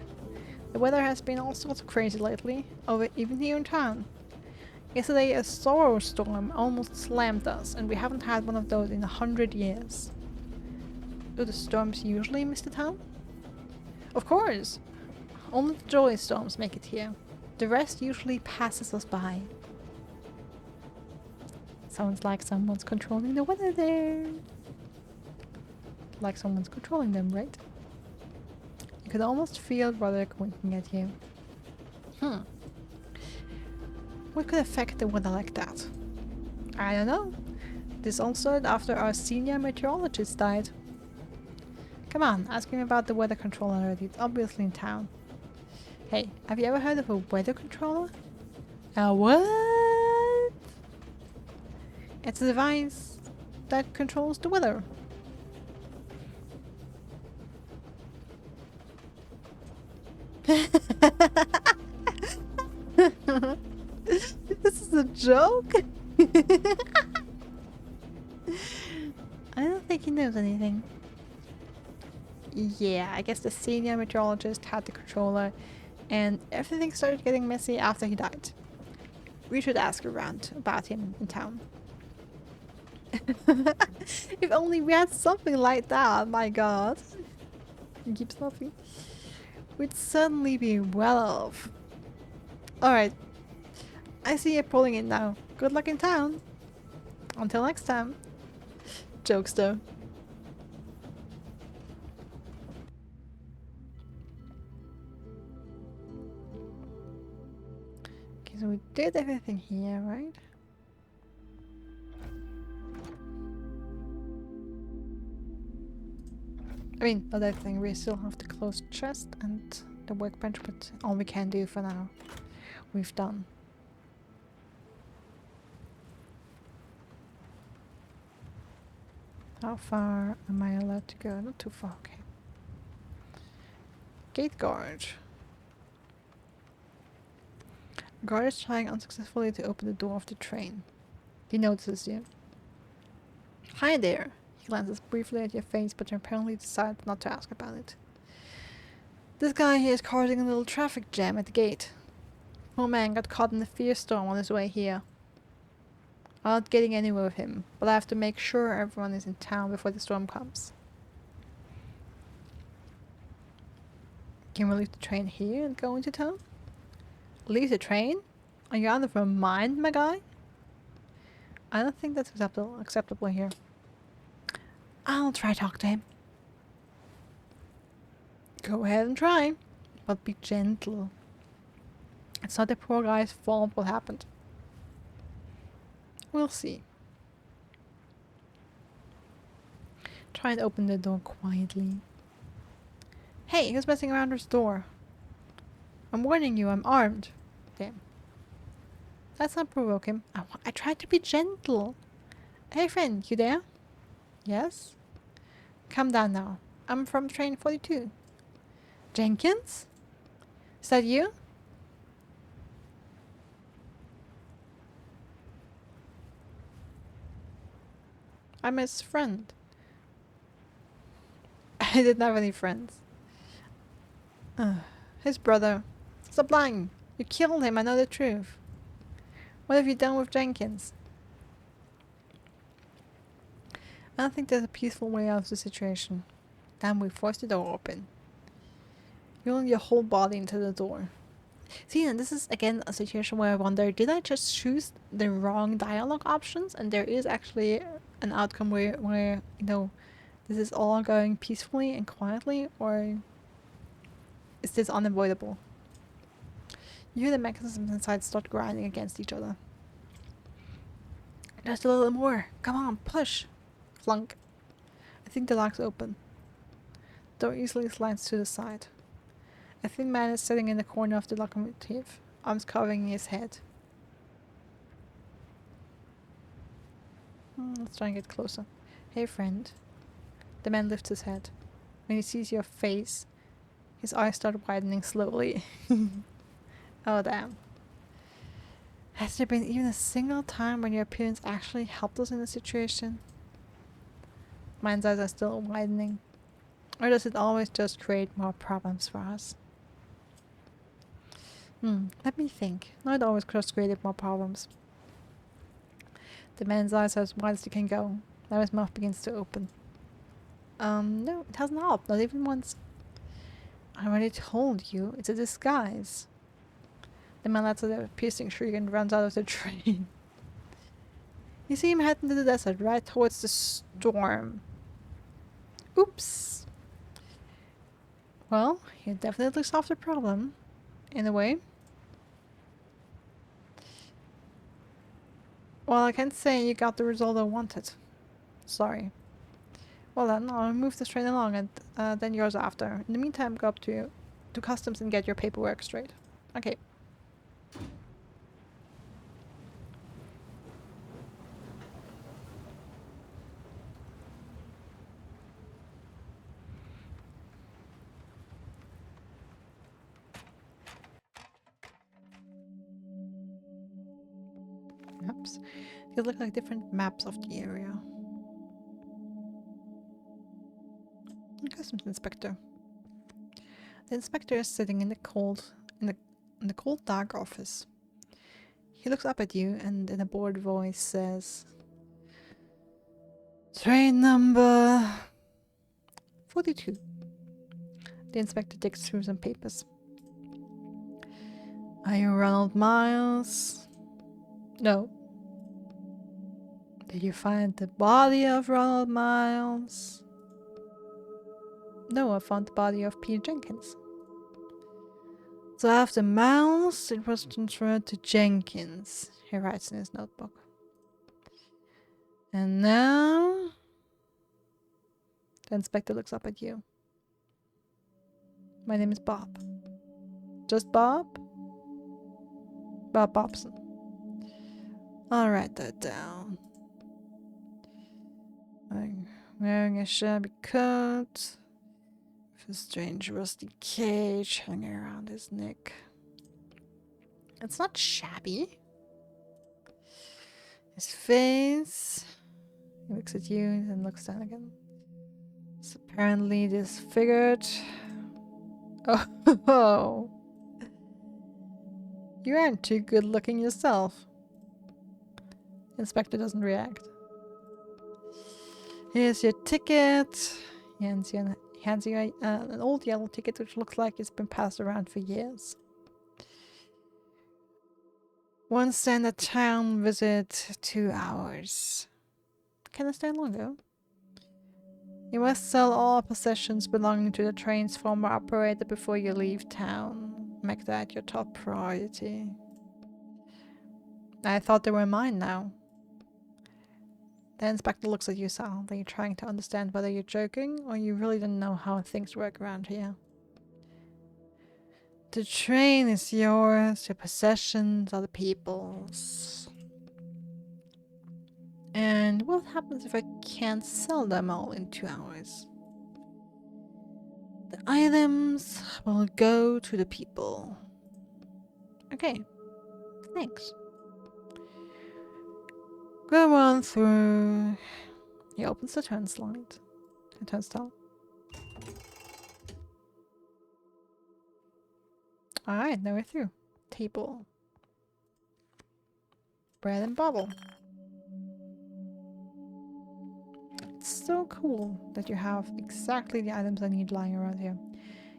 The weather has been all sorts of crazy lately, even here in town. Yesterday a Thor storm almost slammed us, and we haven't had one of those in 100 years. Do the storms usually miss the town? Of course! Only the joy storms make it here. The rest usually passes us by. Sounds like someone's controlling the weather there. Like someone's controlling them, right? You could almost feel Roderick winking at you. What could affect the weather like that? I don't know. This all started after our senior meteorologist died. Come on, ask him about the weather controller already. It's obviously in town. Hey, have you ever heard of a weather controller? A what? It's a device that controls the weather. This is a joke? I don't think he knows anything. Yeah, I guess the senior meteorologist had the controller and everything started getting messy after he died. We should ask around about him in town. If only we had something like that, my god. He keeps laughing. We'd certainly be well off. Alright. I see you pulling in now. Good luck in town. Until next time. Jokester. Okay, so we did everything here, right? I mean, not everything. We still have the closed chest and the workbench, but all we can do for now, we've done. How far am I allowed to go? Not too far, okay. Gate guard. Guard is trying unsuccessfully to open the door of the train. He notices you. Hi there. He glances briefly at your face, but apparently decides not to ask about it. This guy here is causing a little traffic jam at the gate. Poor man got caught in a fear storm on his way here. I'm not getting anywhere with him, but I have to make sure everyone is in town before the storm comes. Can we leave the train here and go into town? Leave the train? Are you out of your mind, my guy? I don't think that's acceptable here. I'll try to talk to him. Go ahead and try, but be gentle. It's not the poor guy's fault what happened. We'll see. Try and open the door quietly. Hey, who's messing around this door? I'm warning you, I'm armed. Damn. Let's not provoke him. I tried to be gentle. Hey friend, you there? Yes? Calm down now. I'm from train 42. Jenkins? Is that you? I'm his friend. I didn't have any friends. His brother. Stop lying. You killed him, I know the truth. What have you done with Jenkins? I don't think there's a peaceful way out of the situation. Damn, we forced the door open. You roll your whole body into the door. See, and this is again a situation where I wonder, did I just choose the wrong dialogue options? And there is actually an outcome where you know, this is all going peacefully and quietly, or is this unavoidable? You hear the mechanisms inside start grinding against each other. Just a little more. Come on, push. Flunk. I think the lock's open. Door easily slides to the side. A thin man is sitting in the corner of the locomotive, arms covering his head. Let's try and get closer. Hey friend. The man lifts his head. When he sees your face, his eyes start widening slowly. Oh damn. Has there been even a single time when your appearance actually helped us in the situation? Mine's eyes are still widening. Or does it always just create more problems for us? Let me think. Not always just created more problems. The man's eyes are as wide as they can go. Now his mouth begins to open. No, it hasn't helped. Not even once. I already told you. It's a disguise. The man lets out a piercing shriek and runs out of the train. You see him head into the desert, right towards the storm. Oops. Well, he definitely solved the problem. In a way. Well, I can't say you got the result I wanted. Sorry. Well then, I'll move this train along and then yours after. In the meantime, go up to customs and get your paperwork straight. Okay. Maps. These look like different maps of the area. Customs inspector. The inspector is sitting in the cold dark office. He looks up at you and in a bored voice says, "Train number 42." The inspector digs through some papers. "Are you Ronald Miles?" "No." "Did you find the body of Ronald Miles?" "No, I found the body of Peter Jenkins." "So after Miles, it was transferred to Jenkins," he writes in his notebook. "And now?" The inspector looks up at you. "My name is Bob." "Just Bob?" "Bob Bobson." "I'll write that down." I'm wearing a shabby coat with a strange rusty cage hanging around his neck. It's not shabby. His face. He looks at you and then looks down again. It's apparently disfigured. Oh. You aren't too good looking yourself. The inspector doesn't react. "Here's your ticket." He hands you an old yellow ticket which looks like it's been passed around for years. "One standard town visit, 2 hours. Can I stay longer?" "You must sell all possessions belonging to the train's former operator before you leave town. Make that your top priority." "I thought they were mine now." The inspector looks at you silently, trying to understand whether you're joking or you really don't know how things work around here. "The train is yours, your possessions are the people's. And what happens if I can't sell them all in 2 hours?" "The items will go to the people." "Okay, thanks." "Go on through." He opens the turnstile. Alright, now we're through. Table. Bread and bottle. It's so cool that you have exactly the items I need lying around here.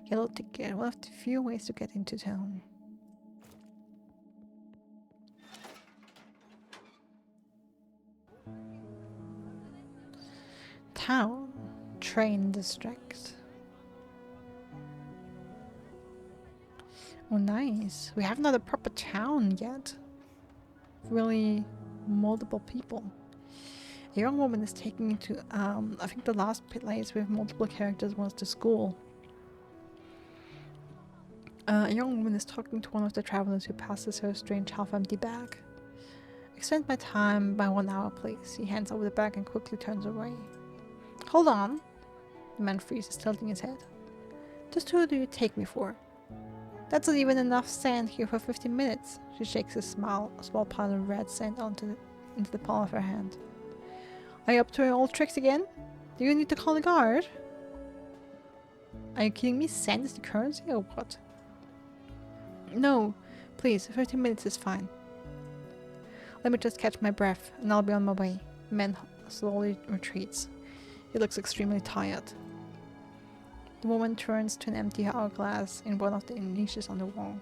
Yellow ticket. One of the few ways to get into town. Town. Train district. Oh, nice. We haven't had a proper town yet. Really multiple people. A young woman is taking you to, I think the last place with multiple characters was the school. A young woman is talking to one of the travelers who passes her a strange half-empty bag. "Extend my time by 1 hour, please." He hands over the bag and quickly turns away. "Hold on." The man freezes, tilting his head. "Just who do you take me for?" "That's not even enough sand here for 15 minutes. She shakes a small pile of red sand into the palm of her hand. "Are you up to your old tricks again? Do you need to call a guard?" "Are you kidding me? Sand is the currency or what?" "No, Please, 15 minutes is fine. Let me just catch my breath, and I'll be on my way. The man slowly retreats. He looks extremely tired. The woman turns to an empty hourglass in one of the niches on the wall.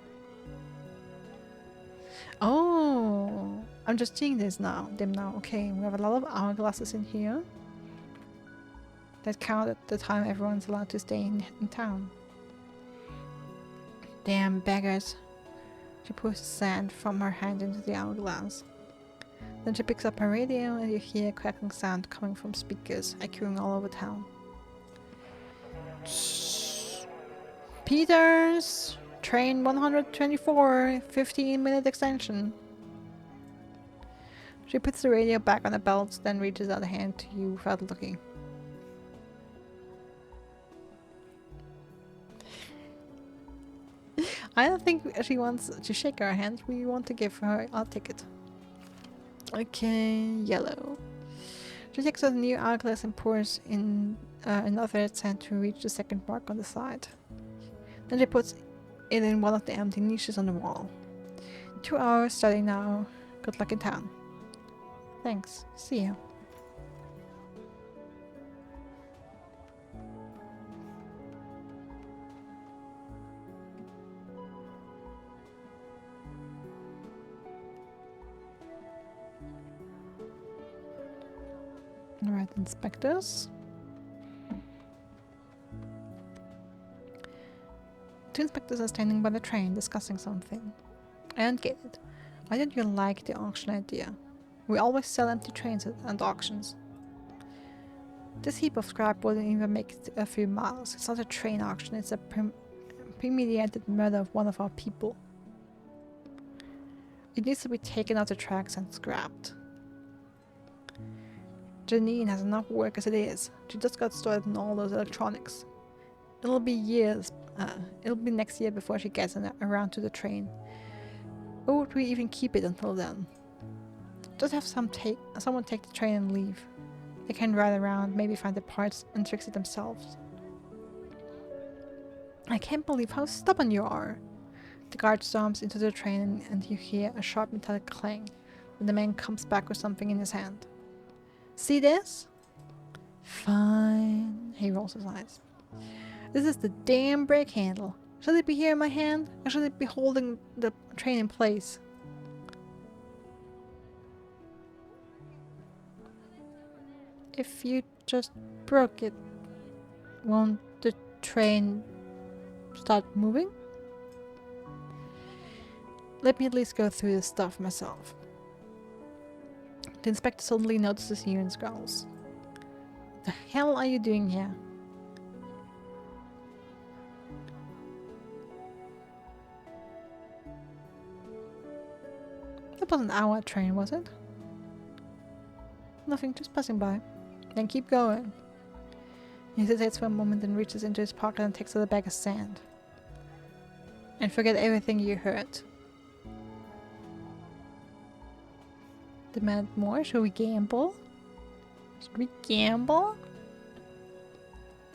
Oh, I'm just seeing them now. Okay, we have a lot of hourglasses in here that count at the time everyone's allowed to stay in town. Damn beggars. She pushes sand from her hand into the hourglass. Then she picks up her radio and you hear a crackling sound coming from speakers echoing all over town. Peters! Train 124, 15-minute extension. She puts the radio back on the belt, then reaches out a hand to you without looking. I don't think she wants to shake our hand. We want to give her our ticket. Okay, yellow. She takes out a new hourglass and pours in another sand to reach the second mark on the side. Then she puts it in one of the empty niches on the wall. 2 hours starting now. Good luck in town. Thanks. See you. Alright, inspectors. Two inspectors are standing by the train discussing something. I don't get it. Why don't you like the auction idea? We always sell empty trains at auctions. This heap of scrap wouldn't even make it a few miles. It's not a train auction, it's a premeditated murder of one of our people. It needs to be taken off the tracks and scrapped. Janine has enough work as it is. She just got started on all those electronics. It'll be next year before she gets around to the train. Or would we even keep it until then? Just have someone take the train and leave. They can ride around, maybe find the parts and fix it themselves. I can't believe how stubborn you are. The guard storms into the train and you hear a sharp metallic clang. Then the man comes back with something in his hand. See this? Fine. He rolls his eyes. This is the damn brake handle. Should it be here in my hand? Or should it be holding the train in place? If you just broke it, won't the train start moving? Let me at least go through this stuff myself. The inspector suddenly notices you and scowls. The hell are you doing here? That wasn't our train, was it? Nothing, just passing by. Then keep going. He hesitates for a moment and reaches into his pocket and takes out a bag of sand. And forget everything you heard. Demand more? Should we gamble? Should we gamble?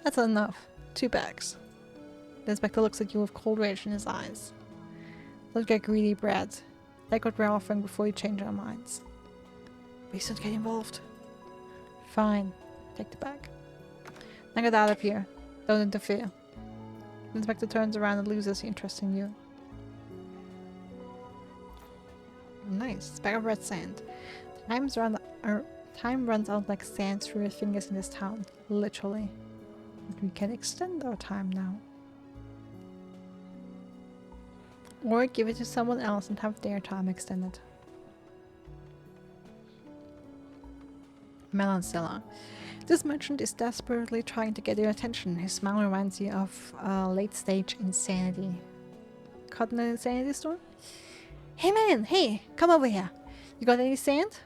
That's enough. 2 bags. The inspector looks at you with cold rage in his eyes. Don't get greedy, Brad. Take what we're offering before you change our minds. Please don't get involved. Fine. Take the bag. Now get out of here. Don't interfere. The inspector turns around and loses interest in you. Nice. Bag of red sand. Time runs out like sand through your fingers in this town. Literally. But we can extend our time now. Or give it to someone else and have their time extended. Melon seller. This merchant is desperately trying to get your attention. His smile reminds you of late stage insanity. Caught in an insanity store? Hey man, hey, come over here. You got any sand?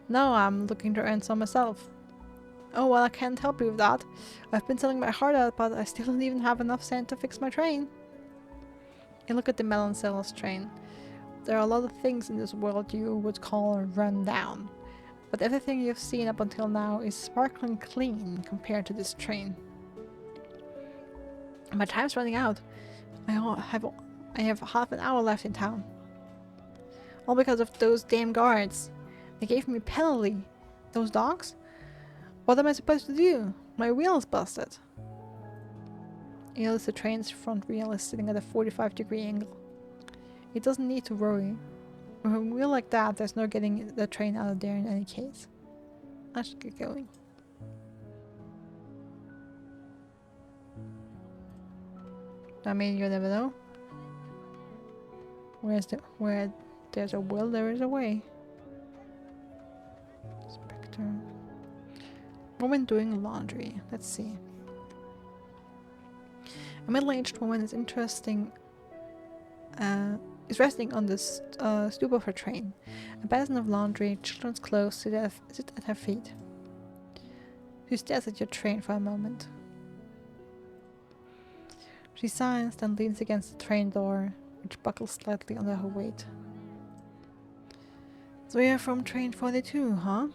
No, I'm looking to earn some myself. Oh well, I can't help you with that. I've been selling my heart out, but I still don't even have enough sand to fix my train. You look at the melon seller's train. There are a lot of things in this world you would call run down, but everything you've seen up until now is sparkling clean compared to this train. My time's running out. I have half an hour left in town. All because of those damn guards. They gave me a penalty. Those dogs? What am I supposed to do? My wheel is busted. He noticed the train's front wheel is sitting at a 45-degree angle. He doesn't need to worry. With a wheel like that, there's no getting the train out of there in any case. I should get going. I mean, you never know. Where there's a will, there is a way. Spectre. Woman doing laundry. Let's see. A middle-aged woman is resting on the stoop of her train. A basin of laundry, children's clothes sit at her feet. She stares at your train for a moment. She sighs, then leans against the train door, which buckles slightly under her weight. So you're from train 42, huh?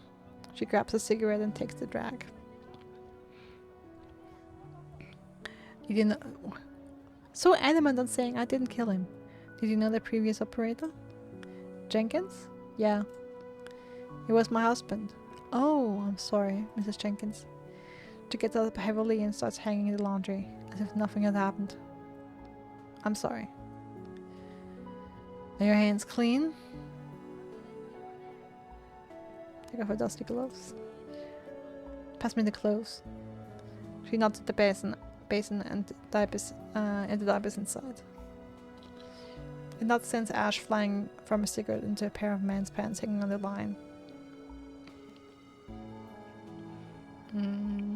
She grabs a cigarette and takes the drag. Did you know? So adamant on saying I didn't kill him. Did you know the previous operator? Jenkins? Yeah. He was my husband. Oh, I'm sorry, Mrs. Jenkins. She gets up heavily and starts hanging the laundry, as if nothing had happened. I'm sorry. Are your hands clean? Take off her dusty gloves. Pass me the clothes. She nods at the basin and the diapers inside. In that sense, ash flying from a cigarette into a pair of men's pants hanging on the line.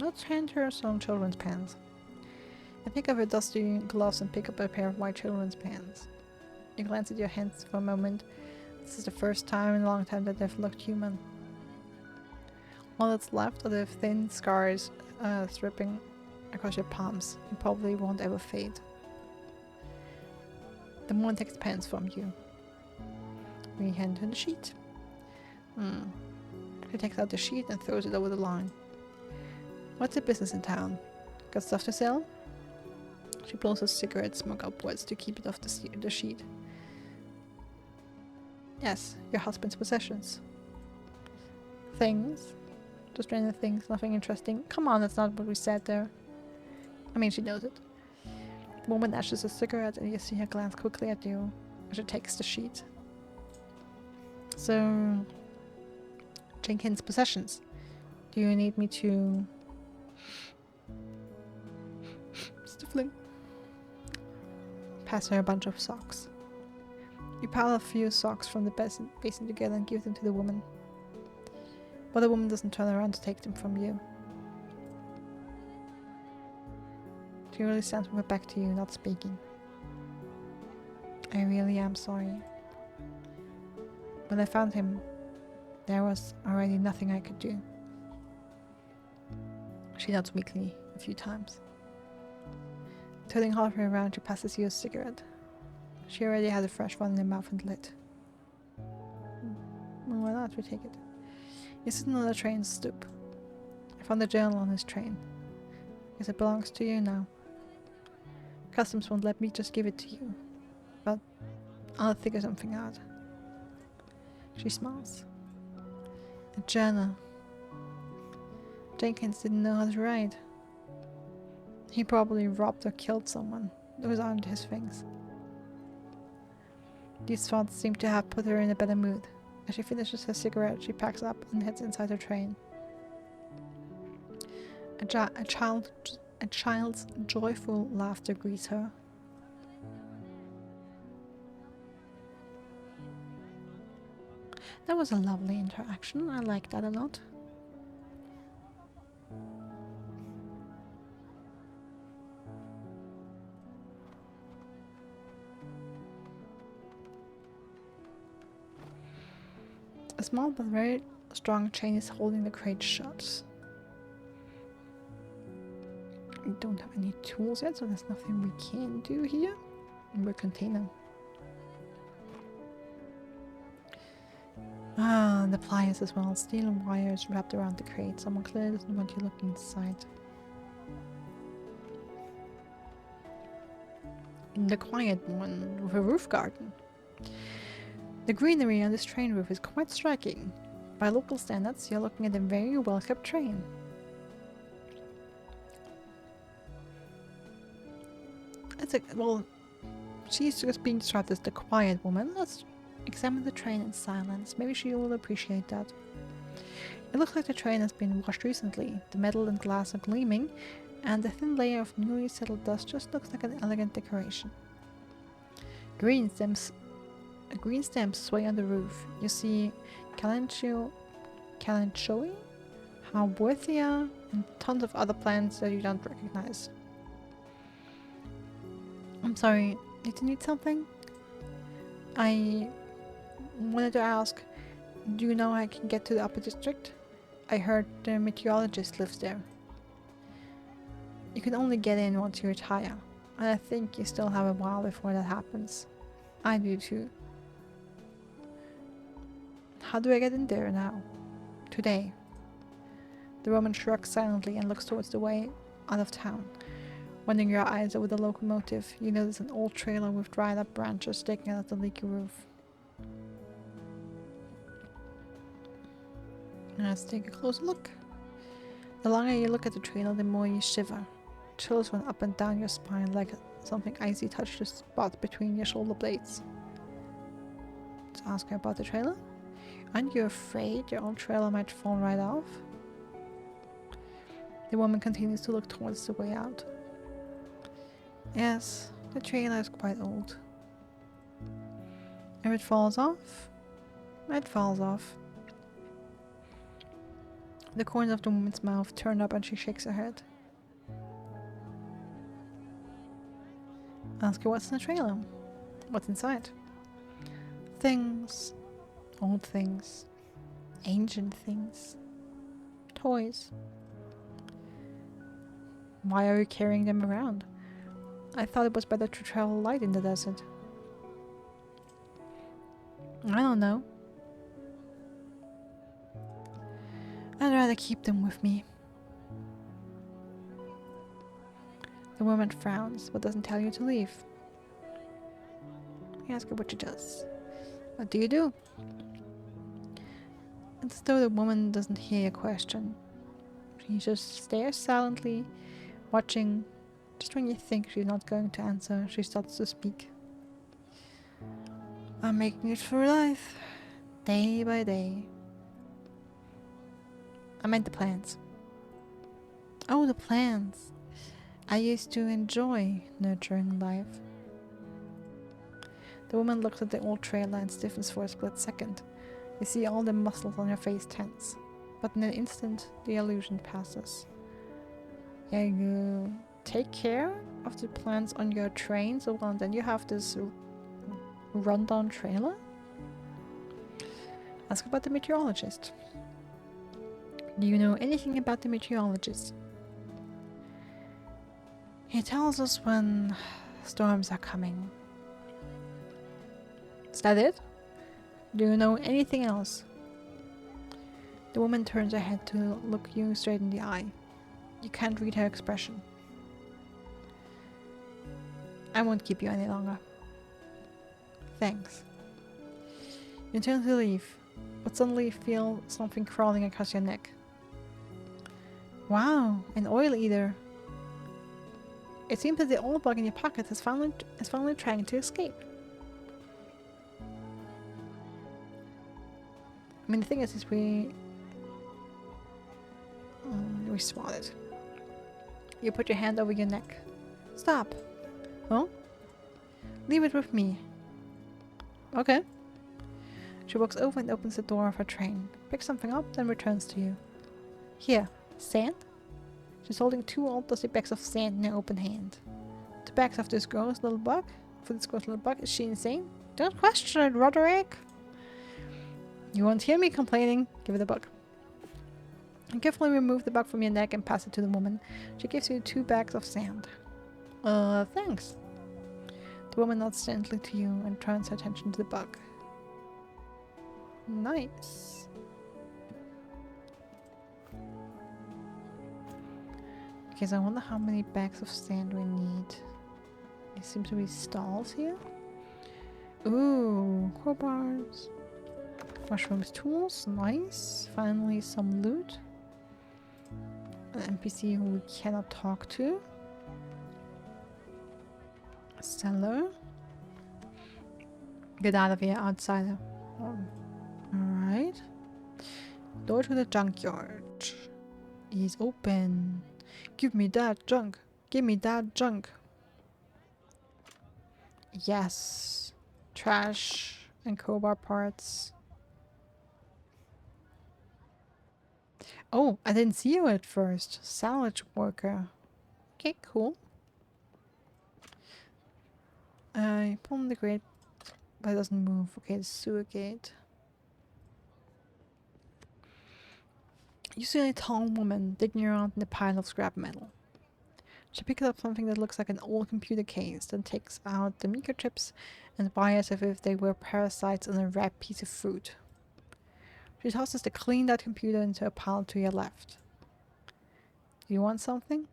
Let's hand her some children's pants. I pick up her dusty gloves and pick up a pair of white children's pants. You glance at your hands for a moment. This is the first time in a long time that they've looked human. All that's left are the thin scars stripping across your palms. You probably won't ever fade. The woman takes the pants from you. We hand her the sheet. She takes out the sheet and throws it over the line. What's the business in town? Got stuff to sell? She blows her cigarette smoke upwards to keep it off the sheet. Yes, your husband's possessions. Things? Just random things, nothing interesting. Come on, that's not what we said there. I mean, she knows it. The woman ashes a cigarette and you see her glance quickly at you as she takes the sheet. So, Jenkins' possessions. Do you need me to... Stifling. Pass her a bunch of socks. You pile a few socks from the basin together and give them to the woman. But the woman doesn't turn around to take them from you. She really stands with her back to you, not speaking. I really am sorry. When I found him, there was already nothing I could do. She nods weakly a few times. Turning halfway around, she passes you a cigarette. She already had a fresh one in her mouth and lit. Well, why not? We take it. He's sitting on the train's stoop. I found the journal on his train. Guess it belongs to you now. Customs won't let me just give it to you. But I'll figure something out. She smiles. A journal. Jenkins didn't know how to write. He probably robbed or killed someone. Those aren't his things. These thoughts seem to have put her in a better mood. As she finishes her cigarette, she packs up and heads inside her train. A child's joyful laughter greets her. That was a lovely interaction. I like that a lot. A small but very strong chain is holding the crate shut. We don't have any tools yet, so there's nothing we can do here. We're container. Ah, the pliers as well. Steel wires wrapped around the crate. Someone clearly doesn't want you looking inside. The quiet one with a roof garden. The greenery on this train roof is quite striking. By local standards, you're looking at a very well-kept train. Well, she's just being described as the quiet woman. Let's examine the train in silence. Maybe she will appreciate that. It looks like the train has been washed recently. The metal and glass are gleaming, and the thin layer of newly settled dust just looks like an elegant decoration. Green stems sway on the roof. You see kalanchoe, Hawthornia, and tons of other plants that you don't recognize. I'm sorry, did you need something? I wanted to ask, do you know I can get to the upper district? I heard the meteorologist lives there. You can only get in once you retire, and I think you still have a while before that happens. I do too. How do I get in there now? Today. The woman shrugs silently and looks towards the way out of town. Running your eyes over the locomotive, you notice an old trailer with dried up branches sticking out of the leaky roof. Let's take a closer look. The longer you look at the trailer, the more you shiver. Chills run up and down your spine like something icy touched the spot between your shoulder blades. Let's ask her about the trailer. Aren't you afraid your old trailer might fall right off? The woman continues to look towards the way out. Yes, the trailer is quite old. If it falls off, it falls off. The corners of the woman's mouth turn up and she shakes her head. Ask her what's in the trailer. What's inside? Things. Old things. Ancient things. Toys. Why are you carrying them around? I thought it was better to travel light in the desert. I don't know. I'd rather keep them with me. The woman frowns, but doesn't tell you to leave. You ask her what she does. What do you do? It's as though the woman doesn't hear your question. She just stares silently, watching. Just when you think she's not going to answer, she starts to speak. I'm making it through life, day by day. I meant the plants. Oh, the plants. I used to enjoy nurturing life. The woman looks at the old trailer and stiffens for a split second. You see all the muscles on her face tense. But in an instant, the illusion passes. Yeah, you take care of the plants on your train, so well, and then you have this rundown trailer? Ask about the meteorologist. Do you know anything about the meteorologist? He tells us when storms are coming. Is that it? Do you know anything else? The woman turns her head to look you straight in the eye. You can't read her expression. I won't keep you any longer. Thanks. You turn to leave, but suddenly feel something crawling across your neck. Wow, an oil eater. It seems that the oil bug in your pocket is finally trying to escape. I mean, the thing is we swat it. You put your hand over your neck. Stop. Oh? Leave it with me. Okay. She walks over and opens the door of her train, picks something up, then returns to you. Here, sand? She's holding 2 old dusty bags of sand in her open hand. The bags of this girl's little bug? For this girl's little bug? Is she insane? Don't question it, Roderick! You won't hear me complaining. Give her the bug. You carefully remove the bug from your neck and pass it to the woman. She gives you 2 bags of sand. Thanks. The woman nods gently to you and turns her attention to the bug. Nice. Okay, so I wonder how many bags of sand we need. There seems to be stalls here. Ooh, crowbars. Mushrooms tools, nice. Finally some loot. An NPC who we cannot talk to. Seller. Get out of here, outsider. Oh. Alright. Door to the junkyard is open. Give me that junk. Give me that junk. Yes. Trash and crowbar parts. Oh, I didn't see you at first. Salvage worker. Okay, cool. I pull on the grate, but it doesn't move. Okay, the sewer gate. You see a tall woman digging around in a pile of scrap metal. She picks up something that looks like an old computer case, then takes out the microchips and wires as if they were parasites on a ripe piece of fruit. She tosses the cleaned out computer into a pile to your left. Do you want something?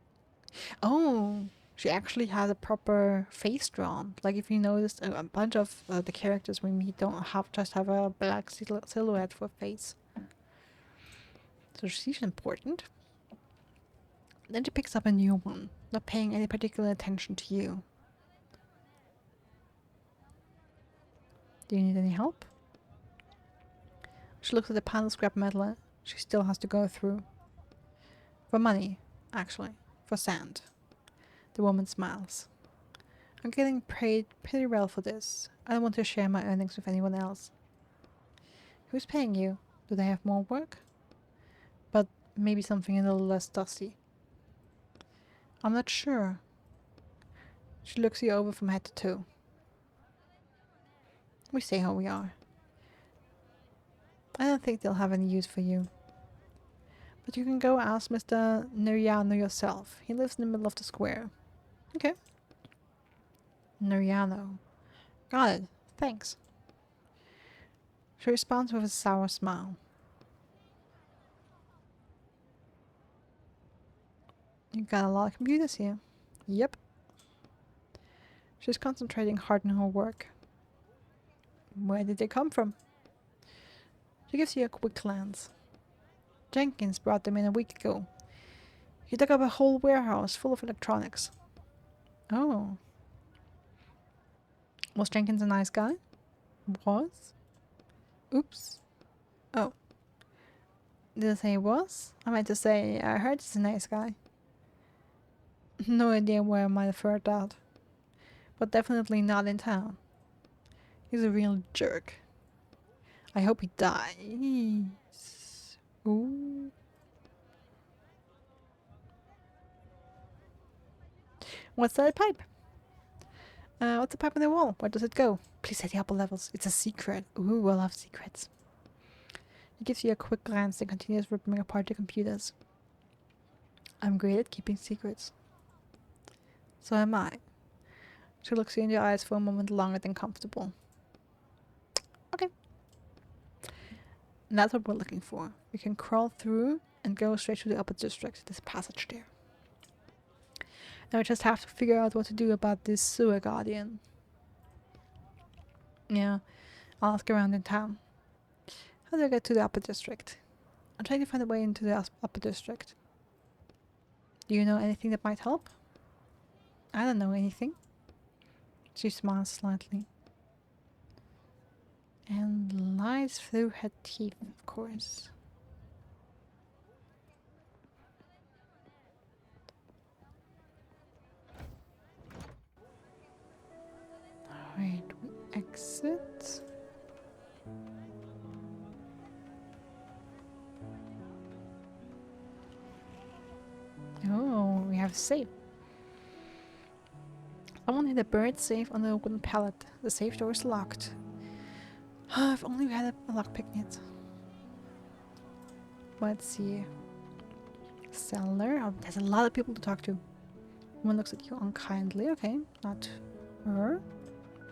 Oh, she actually has a proper face drawn. Like if you notice, a bunch of the characters we meet don't have just have a black silhouette for face. So she's important. Then she picks up a new one, not paying any particular attention to you. Do you need any help? She looks at the pile of scrap metal she still has to go through. For money, actually. For sand. The woman smiles. I'm getting paid pretty well for this. I don't want to share my earnings with anyone else. Who's paying you? Do they have more work? But maybe something a little less dusty. I'm not sure. She looks you over from head to toe. We say how we are. I don't think they'll have any use for you. But you can go ask Mr. Neriano yourself. He lives in the middle of the square. Okay. Neriano. Got it. Thanks. She responds with a sour smile. You got a lot of computers here. Yep. She's concentrating hard on her work. Where did they come from? She gives you a quick glance. Jenkins brought them in a week ago. He dug up a whole warehouse full of electronics. Oh. Was Jenkins a nice guy? Was? Oops. Oh. Did I say he was? I meant to say I heard he's a nice guy. No idea where I might have heard that. But definitely not in town. He's a real jerk. I hope he dies. Ooh. What's that pipe? What's the pipe on the wall? Where does it go? Please say the upper levels. It's a secret. Ooh, I love secrets. He gives you a quick glance and continues ripping apart the computers. I'm great at keeping secrets. So am I. She looks you in the eyes for a moment longer than comfortable. Okay. And that's what we're looking for. We can crawl through and go straight to the upper district. There's a passage there. Now I just have to figure out what to do about this sewer guardian. Yeah, I'll ask around in town. How do I get to the upper district? I'm trying to find a way into the upper district. Do you know anything that might help? I don't know anything. She smiles slightly. And lies through her teeth, of course. Alright, we exit. Oh, we have a safe. Someone hid a bird safe on the wooden pallet. The safe door is locked. If only we had a lockpick yet. Let's see. Seller. Oh, there's a lot of people to talk to. One looks at you unkindly. Okay, not her.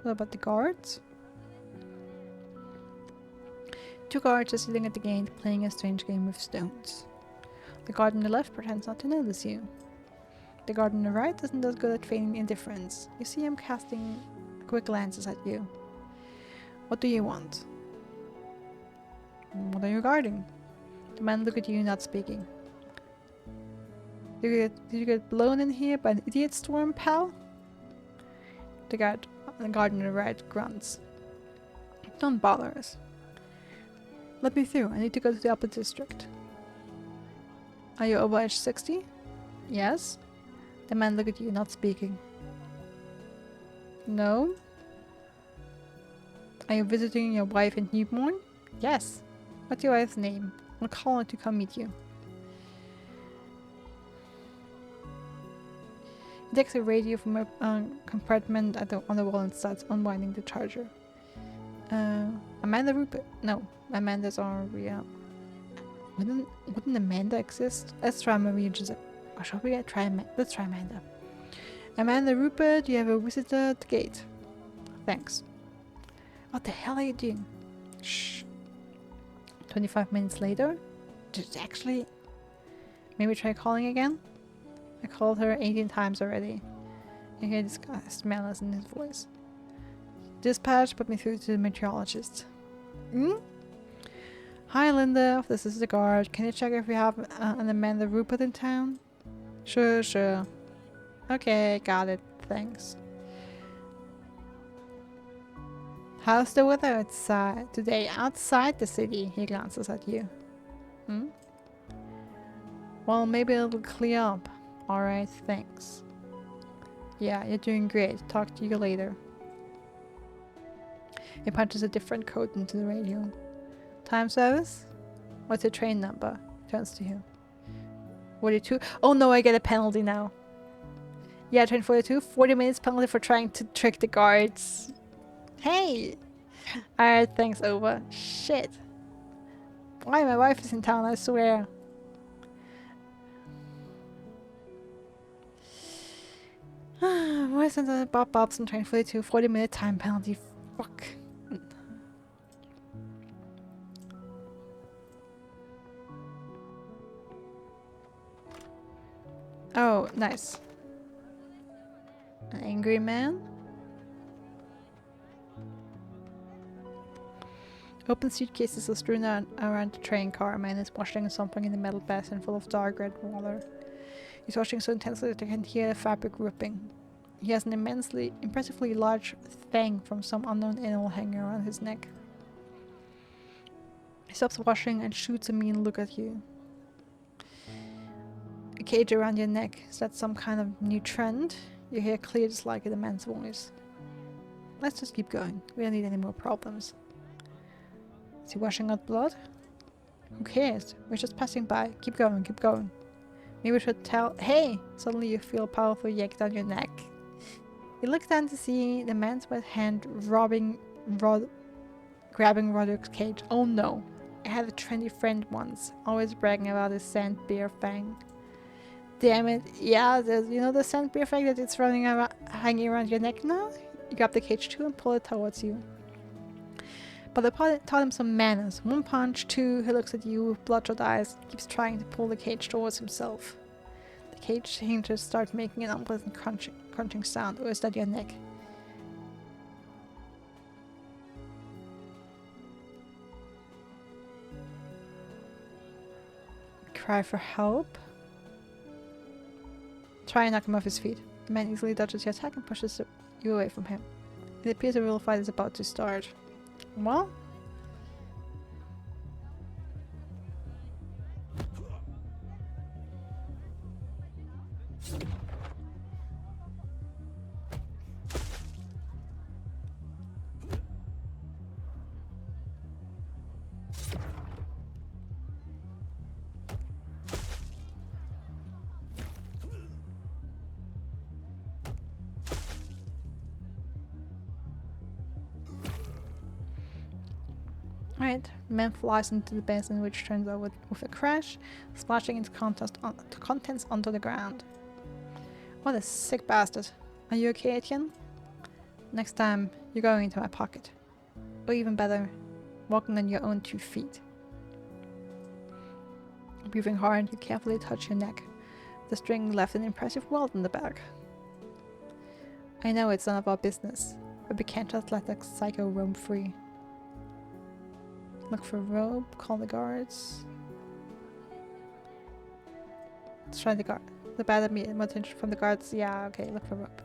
What about the guards? Two guards are sitting at the gate playing a strange game with stones. The guard on the left pretends not to notice you. The guard on the right isn't as good at feigning indifference. You see him casting quick glances at you. What do you want? What are you guarding? The man look at you, not speaking. Did you get blown in here by an idiot storm, pal? The guard on the right grunts. Don't bother us. Let me through. I need to go to the upper district. Are you over age 60? Yes. The man look at you, not speaking. No. Are you visiting your wife and newborn? Yes. What's your wife's name? I'll call her to come meet you. He takes a radio from a compartment on the wall and starts unwinding the charger. Amanda Rupert? No, Amanda's already out. Wouldn't Amanda exist? Let's try Maria Giuseppe. Or shall we try Amanda? Let's try Amanda. Amanda Rupert, you have a visitor at the gate. Thanks. What the hell are you doing? Shh. 25 minutes later? Did it actually... Maybe try calling again? I called her 18 times already. I hear disgust malice in his voice. Dispatch put me through to the meteorologist. Hmm? Hi Linda, this is the guard. Can you check if we have an Amanda Rupert in town? Sure. Okay, got it. Thanks. How's the weather outside today? Outside the city, he glances at you. Hmm? Well, maybe it'll clear up. Alright, thanks. Yeah, you're doing great. Talk to you later. He punches a different code into the radio. Time service? What's your train number? Turns to you. 42? Oh no, I get a penalty now. Yeah, train 42. 40 minutes penalty for trying to trick the guards. Hey! Alright, thanks, over. Shit. Why, my wife is in town, I swear. Why isn't the Bob Bobson train 42? 40-minute time penalty. Fuck. Oh, nice. An angry man? Open suitcases are strewn around the train car. A man is washing something in the metal basin full of dark red water. He's washing so intensely that I can hear the fabric ripping. He has an impressively large fang from some unknown animal hanging around his neck. He stops washing and shoots a mean look at you. A cage around your neck. Is that some kind of new trend? You hear clear dislike in the man's voice. Let's just keep going. We don't need any more problems. Is he washing out blood? Who cares? We're just passing by. Keep going, keep going. Maybe we should tell— Hey! Suddenly you feel a powerful yank down your neck. You look down to see the man's wet hand grabbing Roderick's cage. Oh no. I had a trendy friend once, always bragging about his sand bear fang. Damn it. Yeah, you know the sand bear fang that it's hanging around your neck now? You grab the cage too and pull it towards you. But the pilot taught him some manners. One punch, two, he looks at you with bloodshot eyes, keeps trying to pull the cage towards himself. The cage hinges start making an unpleasant crunching sound. Or is that your neck? Cry for help? Try and knock him off his feet. The man easily dodges your attack and pushes you away from him. It appears a real fight is about to start. Well? Alright, the man flies into the basin, which turns over with a crash, splashing its contents onto the ground. What a sick bastard. Are you okay, Etienne? Next time, you're going into my pocket. Or even better, walking on your own 2 feet. Breathing hard, you carefully touch your neck. The string left an impressive welt in the bag. I know it's none of our business, but we can't just let that psycho roam free. Look for a rope, call the guards. Let's try the guard. The bad more attention from the guards. Yeah, okay, look for a rope.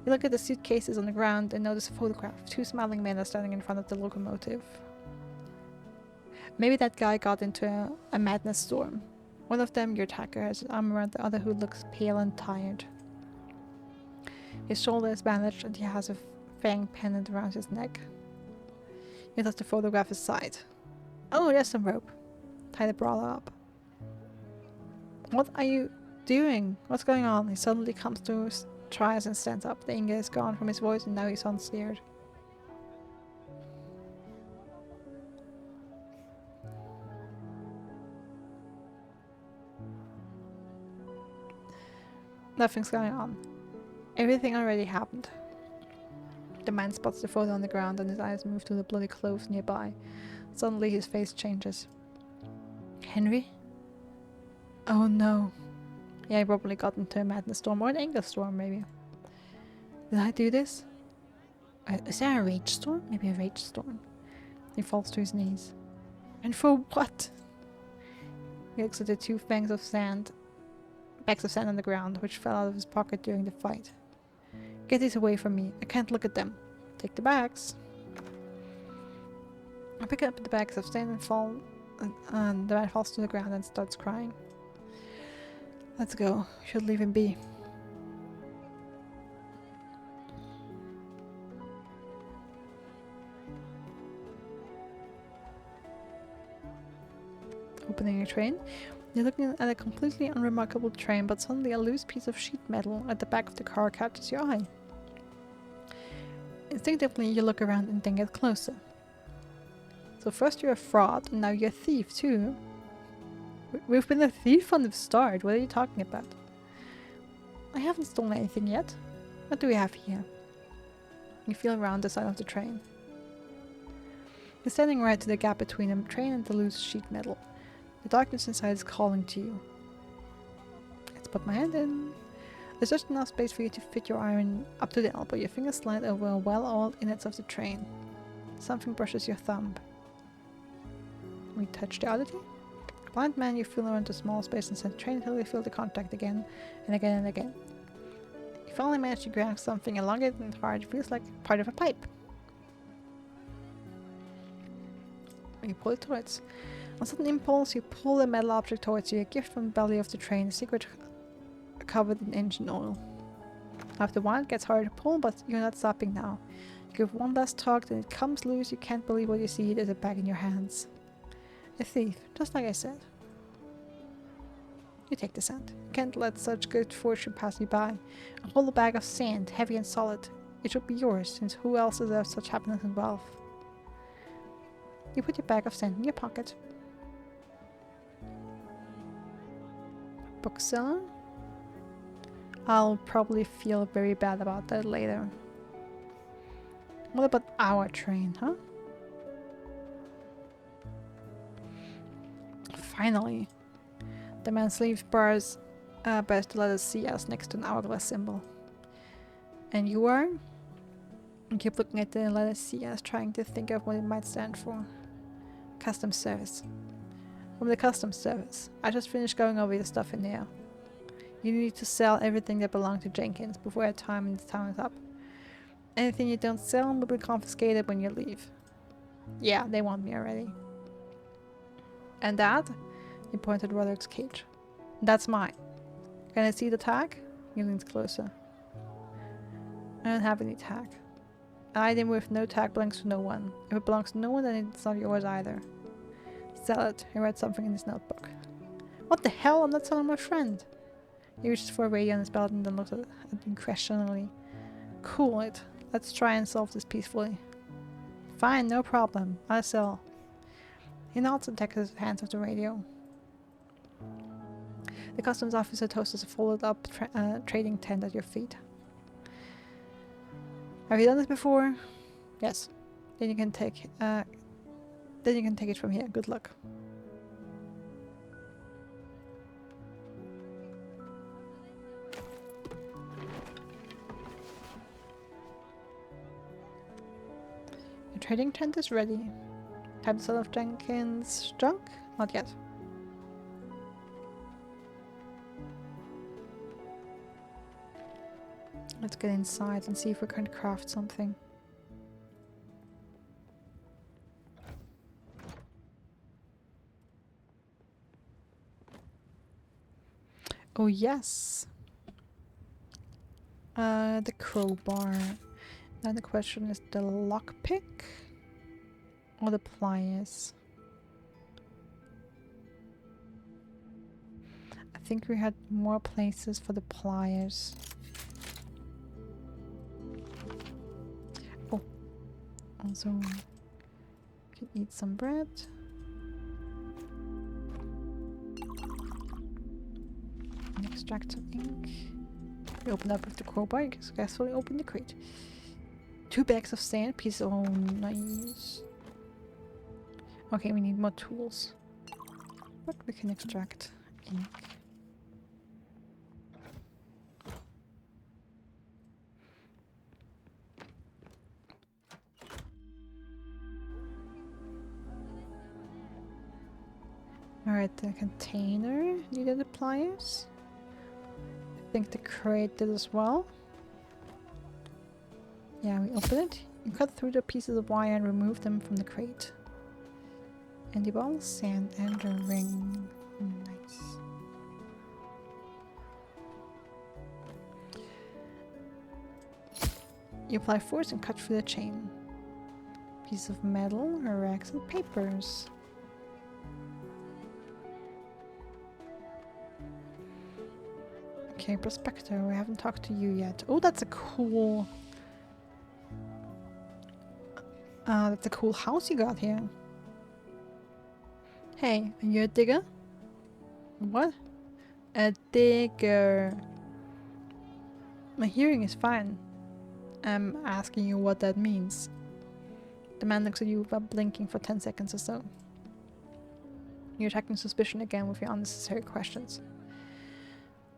You look at the suitcases on the ground and notice a photograph. 2 smiling men are standing in front of the locomotive. Maybe that guy got into a madness storm. One of them, your attacker, has his arm around the other who looks pale and tired. His shoulder is bandaged and he has a fang pendant around his neck. He does the photograph aside. Oh, there's some rope. Tie the brawler up. What are you doing? What's going on? He suddenly comes to his tries and stands up. The anger is gone from his voice and now he's unscared. Nothing's going on. Everything already happened. The man spots the photo on the ground and his eyes move to the bloody clothes nearby. Suddenly his face changes. Henry? Oh no. Yeah, he probably got into a madness storm or an anger storm maybe. Did I do this? Is there a rage storm? Maybe a rage storm. He falls to his knees. And for what? He looks at the 2 bags of sand on the ground, which fell out of his pocket during the fight. Get these away from me. I can't look at them. Take the bags. I pick up the bags of sand and the man falls to the ground and starts crying. Let's go. We should leave him be. Opening a train. You're looking at a completely unremarkable train, but suddenly a loose piece of sheet metal at the back of the car catches your eye. Instinctively, you look around and then get closer. So first you're a fraud, and now you're a thief too. We've been a thief from the start. What are you talking about? I haven't stolen anything yet. What do we have here? You feel around the side of the train. You're standing right to the gap between the train and the loose sheet metal. The darkness inside is calling to you. Let's put my hand in. There's just enough space for you to fit your iron up to the elbow. Your fingers slide over a well-oiled innards of the train. Something brushes your thumb. We touch the oddity. Blind man, you feel around the small space inside the train until you feel the contact again and again and again. You finally manage to grab something elongated and hard. It feels like part of a pipe. You pull it towards. On sudden impulse, you pull the metal object towards you, a gift from the belly of the train, a secret covered in engine oil. After a while, it gets harder to pull, but you're not stopping now. You give one last tug, then it comes loose. You can't believe what you see. There's a bag in your hands. A thief, just like I said. You take the sand. You can't let such good fortune pass you by. A whole bag of sand, heavy and solid. It should be yours, since who else deserves such happiness and wealth? You put your bag of sand in your pocket. Bookseller? I'll probably feel very bad about that later. What about our train, huh? Finally. The man's sleeve bears the letter CS next to an hourglass symbol. And you are? I keep looking at the letter CS, trying to think of what it might stand for. Customs service. From the customs service. I just finished going over your stuff in there. You need to sell everything that belonged to Jenkins before your time in the town is up. Anything you don't sell will be confiscated when you leave. Yeah, they want me already. And that? He pointed to Roderick's cage. That's mine. Can I see the tag? He leans closer. I don't have any tag. An item with no tag belongs to no one. If it belongs to no one, then it's not yours either. Sell it. He read something in his notebook. What the hell? I'm not selling my friend. He reaches for a radio on his belt and then looks at it questioningly. Cool it. Let's try and solve this peacefully. Fine, no problem. I'll sell. He nods and takes his hands off the radio. The customs officer tosses a folded up trading tent at your feet. Have you done this before? Yes. Then you can take it from here. Good luck. trading tent is ready. Time to sell off Jenkins' junk? Not yet. Let's get inside and see if we can craft something. Oh yes! The crowbar. Now the question is the lockpick or the pliers? I think we had more places for the pliers. Oh, also can eat some bread. And extract some ink. We open up with the crowbar, you can successfully open the crate. 2 bags of sand, piece of nice. Okay, we need more tools. But we can extract ink. Alright, the container needed the pliers. I think the crate did as well. Yeah, we open it. You cut through the pieces of wire and remove them from the crate. And the ball, sand, and a ring. Nice. You apply force and cut through the chain. Piece of metal, rags, and papers. Okay, Prospector, we haven't talked to you yet. Oh, that's a cool... that's a cool house you got here. Hey, are you a digger? What? A digger. My hearing is fine. I'm asking you what that means. The man looks at you without blinking for 10 seconds or so. You're attacking suspicion again with your unnecessary questions.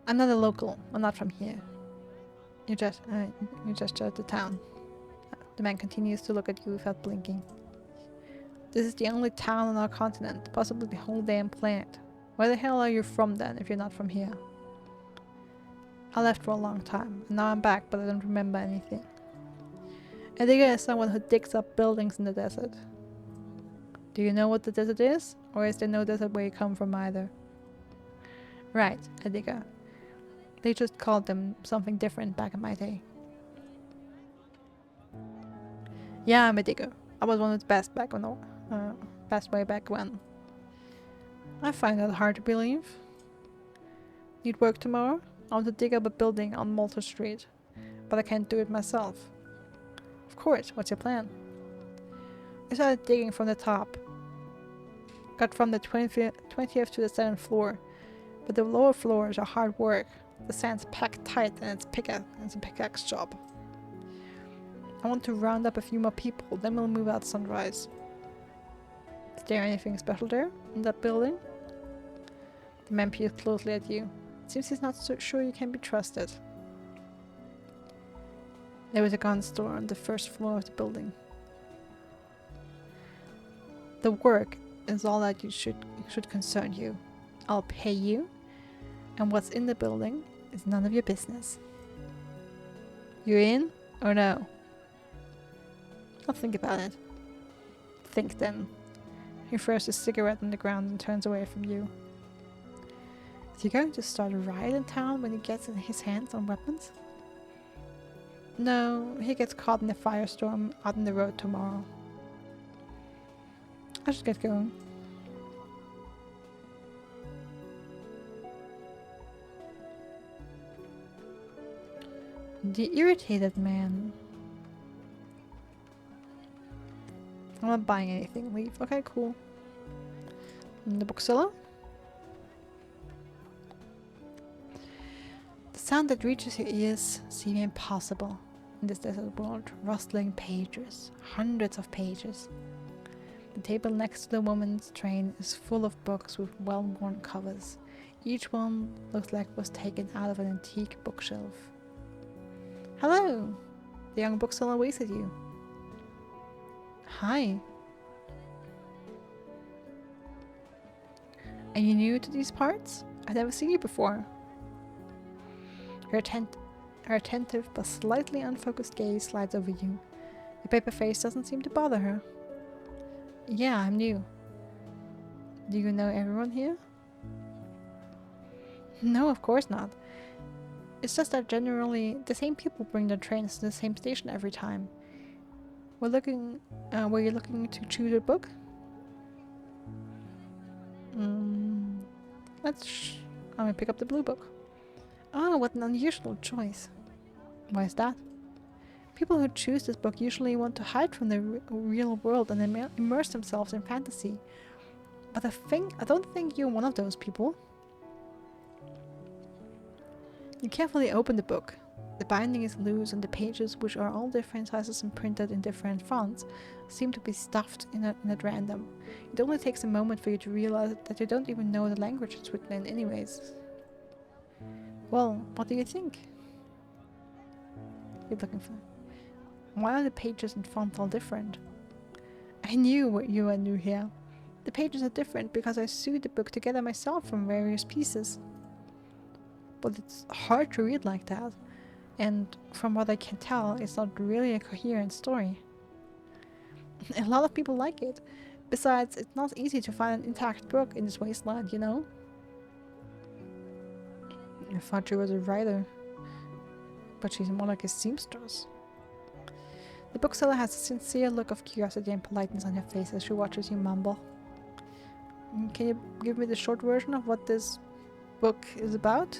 I'm not a local. I'm not from here. You just at the town. The man continues to look at you without blinking. This is the only town on our continent, possibly the whole damn planet. Where the hell are you from then, if you're not from here? I left for a long time, and now I'm back, but I don't remember anything. A digger is someone who digs up buildings in the desert. Do you know what the desert is? Or is there no desert where you come from either? Right, a digger. They just called them something different back in my day. Yeah, I'm a digger. I was one of the best back when, best way back when. I find that hard to believe. Need work tomorrow? I want to dig up a building on Malta Street, but I can't do it myself. Of course, what's your plan? I started digging from the top. Got from the 20th to the 7th floor, but the lower floors are hard work. The sand's packed tight and it's a pickaxe job. I want to round up a few more people, then we'll move out sunrise. Is there anything special there, in that building? The man peers closely at you. Seems he's not so sure you can be trusted. There was a gun store on the 1st floor of the building. The work is all that should concern you. I'll pay you, and what's in the building is none of your business. You in or no? I'll think about it. Think then. He throws his cigarette on the ground and turns away from you. Is he going to start a riot in town when he gets his hands on weapons? No, he gets caught in a firestorm out on the road tomorrow. I should get going. The irritated man. I'm not buying anything. Leave. Okay, cool. And the bookseller? The sound that reaches your ears seems impossible in this desert world. Rustling pages. Hundreds of pages. The table next to the woman's train is full of books with well-worn covers. Each one looks like it was taken out of an antique bookshelf. Hello! The young bookseller waves at you. Hi. Are you new to these parts? I've never seen you before. Her attentive but slightly unfocused gaze slides over you. Your paper face doesn't seem to bother her. Yeah, I'm new. Do you know everyone here? No, of course not. It's just that generally the same people bring their trains to the same station every time. Were you looking to choose a book? I'm gonna pick up the blue book. Oh, what an unusual choice. Why is that? People who choose this book usually want to hide from the real world and immerse themselves in fantasy. But I don't think you're one of those people. You carefully open the book. The binding is loose and the pages, which are all different sizes and printed in different fonts, seem to be stuffed in at random. It only takes a moment for you to realize that you don't even know the language it's written in anyways. Well, what do you think? You're looking for... Why are the pages and font all different? I knew you were new here. The pages are different because I sewed the book together myself from various pieces. But it's hard to read like that. And from what I can tell, it's not really a coherent story. A lot of people like it. Besides, it's not easy to find an intact book in this wasteland, you know? I thought she was a writer. But she's more like a seamstress. The bookseller has a sincere look of curiosity and politeness on her face as she watches you mumble. Can you give me the short version of what this book is about?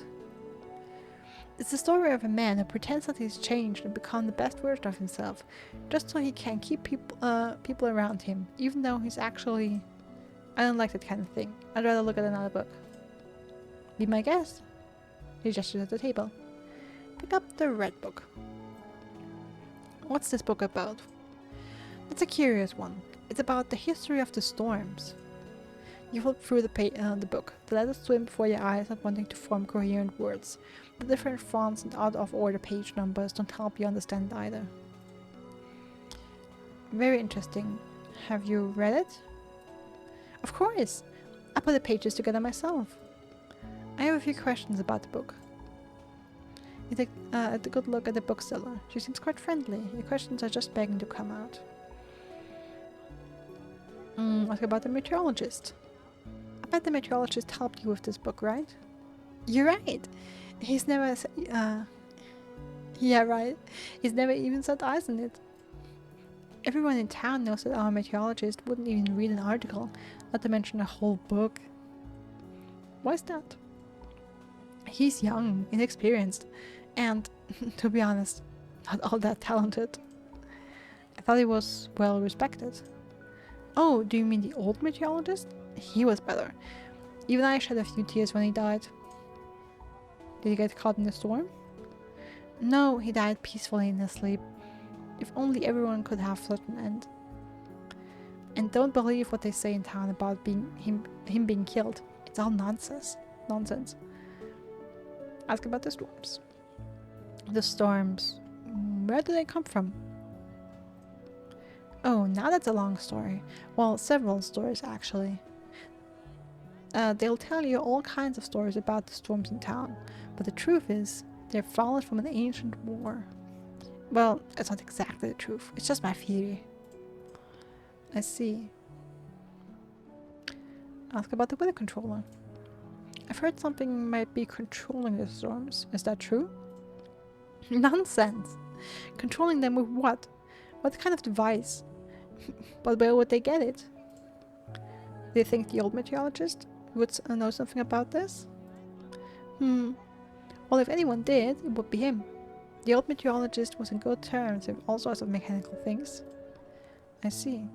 It's the story of a man who pretends that he's changed and become the best version of himself, just so he can keep people around him, even though he's actually... I don't like that kind of thing. I'd rather look at another book. Be my guest. He gestures at the table. Pick up the red book. What's this book about? It's a curious one. It's about the history of the storms. You flip through the book. The letters swim before your eyes, not wanting to form coherent words. The different fonts and out-of-order page numbers don't help you understand either. Very interesting. Have you read it? Of course! I put the pages together myself. I have a few questions about the book. You take a good look at the bookseller. She seems quite friendly. The questions are just begging to come out. Ask about the meteorologist. I bet the meteorologist helped you with this book, right? You're right! He's never... yeah, right. He's never even set eyes on it. Everyone in town knows that our meteorologist wouldn't even read an article, not to mention a whole book. Why's that? He's young, inexperienced, and, to be honest, not all that talented. I thought he was well respected. Oh, do you mean the old meteorologist? He was better. Even I shed a few tears when he died. Did he get caught in the storm? No, he died peacefully in his sleep. If only everyone could have such an end. And don't believe what they say in town about him being killed. It's all nonsense. Ask about the storms. The storms. Where do they come from? Oh, now that's a long story. Well, several stories actually. They'll tell you all kinds of stories about the storms in town, but the truth is, they're followed from an ancient war. Well, it's not exactly the truth, it's just my theory. I see. Ask about the weather controller. I've heard something might be controlling the storms. Is that true? Nonsense! Controlling them with what? What kind of device? But where would they get it? Do you think the old meteorologist would know something about this? Well, if anyone did, it would be him. The old meteorologist was in good terms with all sorts of mechanical things. I see.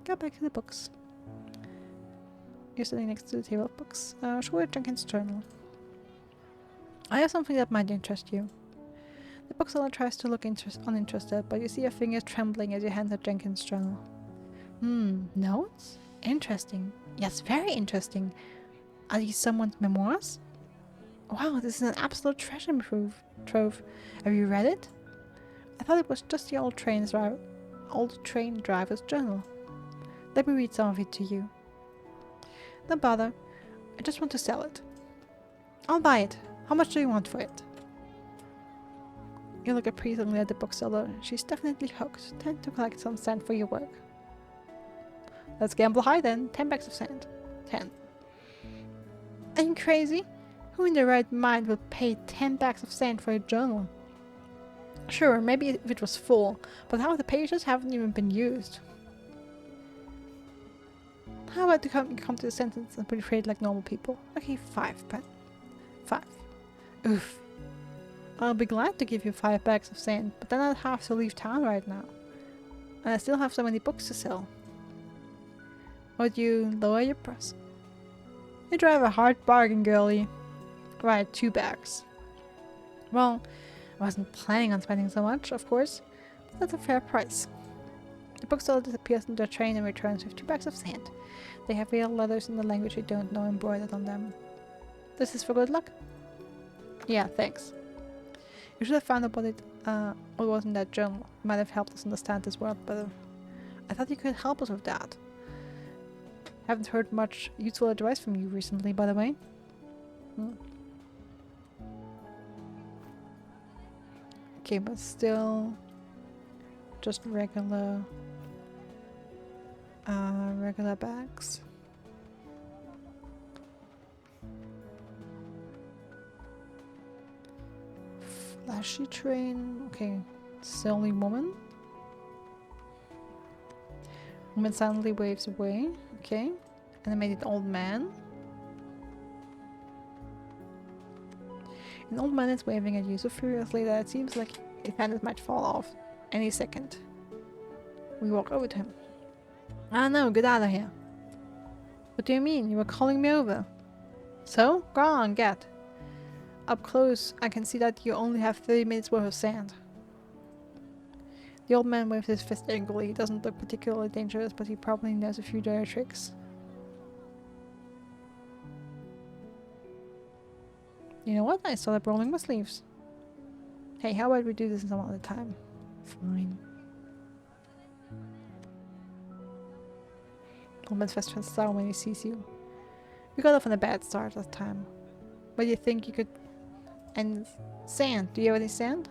Go back to the books. You're sitting next to the table of books. Show me Jenkins' journal. I have something that might interest you. The bookseller tries to look uninterested, but you see your fingers trembling as you hand her Jenkins' journal. Notes? Interesting. Yes, very interesting. Are these someone's memoirs? Wow, this is an absolute treasure trove. Have you read it? I thought it was just the old trains old train driver's journal. Let me read some of it to you. Don't bother. I just want to sell it. I'll buy it. How much do you want for it? You look appraisingly at the bookseller. She's definitely hooked. Tend to collect some sand for your work. Let's gamble high then. 10 bags of sand. 10. Are you crazy? Who in their right mind would pay 10 bags of sand for a journal? Sure, maybe if it was full, but half the pages haven't even been used. How about you come to the sentence and portray it like normal people? Okay, 5, but 5. Oof. I'll be glad to give you 5 bags of sand, but then I'd have to leave town right now. And I still have so many books to sell. Would you lower your price? You drive a hard bargain, girlie. Right, 2 bags. Well, I wasn't planning on spending so much, of course, but that's a fair price. The bookseller disappears into the train and returns with 2 bags of sand. They have real letters in the language you don't know embroidered on them. This is for good luck? Yeah, thanks. You should have found out what was in that journal. It might have helped us understand this world better. I thought you could help us with that. Haven't heard much useful advice from you recently, by the way. Okay, but still just regular bags. Flashy train. Okay, silly woman. Woman suddenly waves away. Okay, animated old man. An old man is waving at you so furiously that it seems like his hand might fall off any second. We walk over to him. Ah no, get out of here. What do you mean? You were calling me over. So? Go on, get. Up close, I can see that you only have 30 minutes worth of sand. The old man waves his fist angrily. He doesn't look particularly dangerous, but he probably knows a few dirty tricks. You know what? I started rolling my sleeves. Hey, how about we do this some other time? Fine. Old man's face turns sour when he sees you. We got off on a bad start that time. What do you think you could... And sand. Do you have any sand?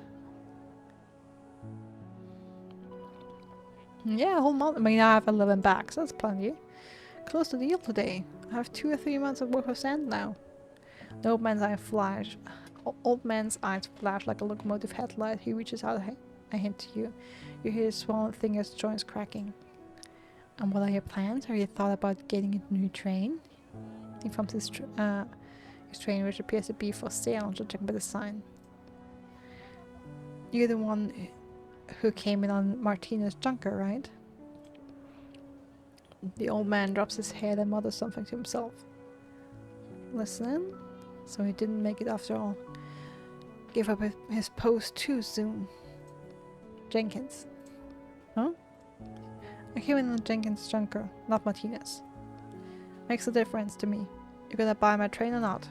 Yeah, a whole month. I mean, I have 11 bags. That's plenty. Close to the deal today. I have 2 or 3 months of worth of sand now. The old man's eyes flash. Old man's eyes flash like a locomotive headlight. He reaches out a hand to you. You hear his swollen fingers, joints cracking. And what are your plans? Have you thought about getting a new train? He from his train, which appears to be for sale, judging by the sign. You're the one who came in on Martina's junker, right? The old man drops his head and mutters something to himself. Listen, so he didn't make it after all. Gave up his post too soon. Jenkins. Huh? I came in on Jenkins' junker, not Martina's. Makes a difference to me. You gonna buy my train or not?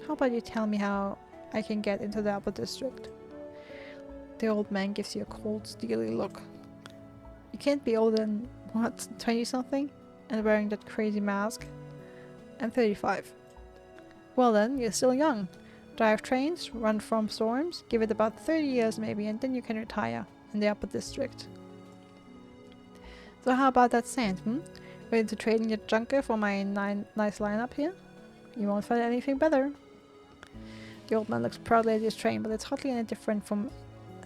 How about you tell me how I can get into the upper district? The old man gives you a cold, steely look. You can't be older than, what, 20-something? And wearing that crazy mask? I'm 35. Well then, you're still young. Drive trains, run from storms, give it about 30 years maybe, and then you can retire in the upper district. So how about that sand, Ready to trade in your junker for my nice lineup here? You won't find anything better. The old man looks proudly at his train, but it's hardly any different from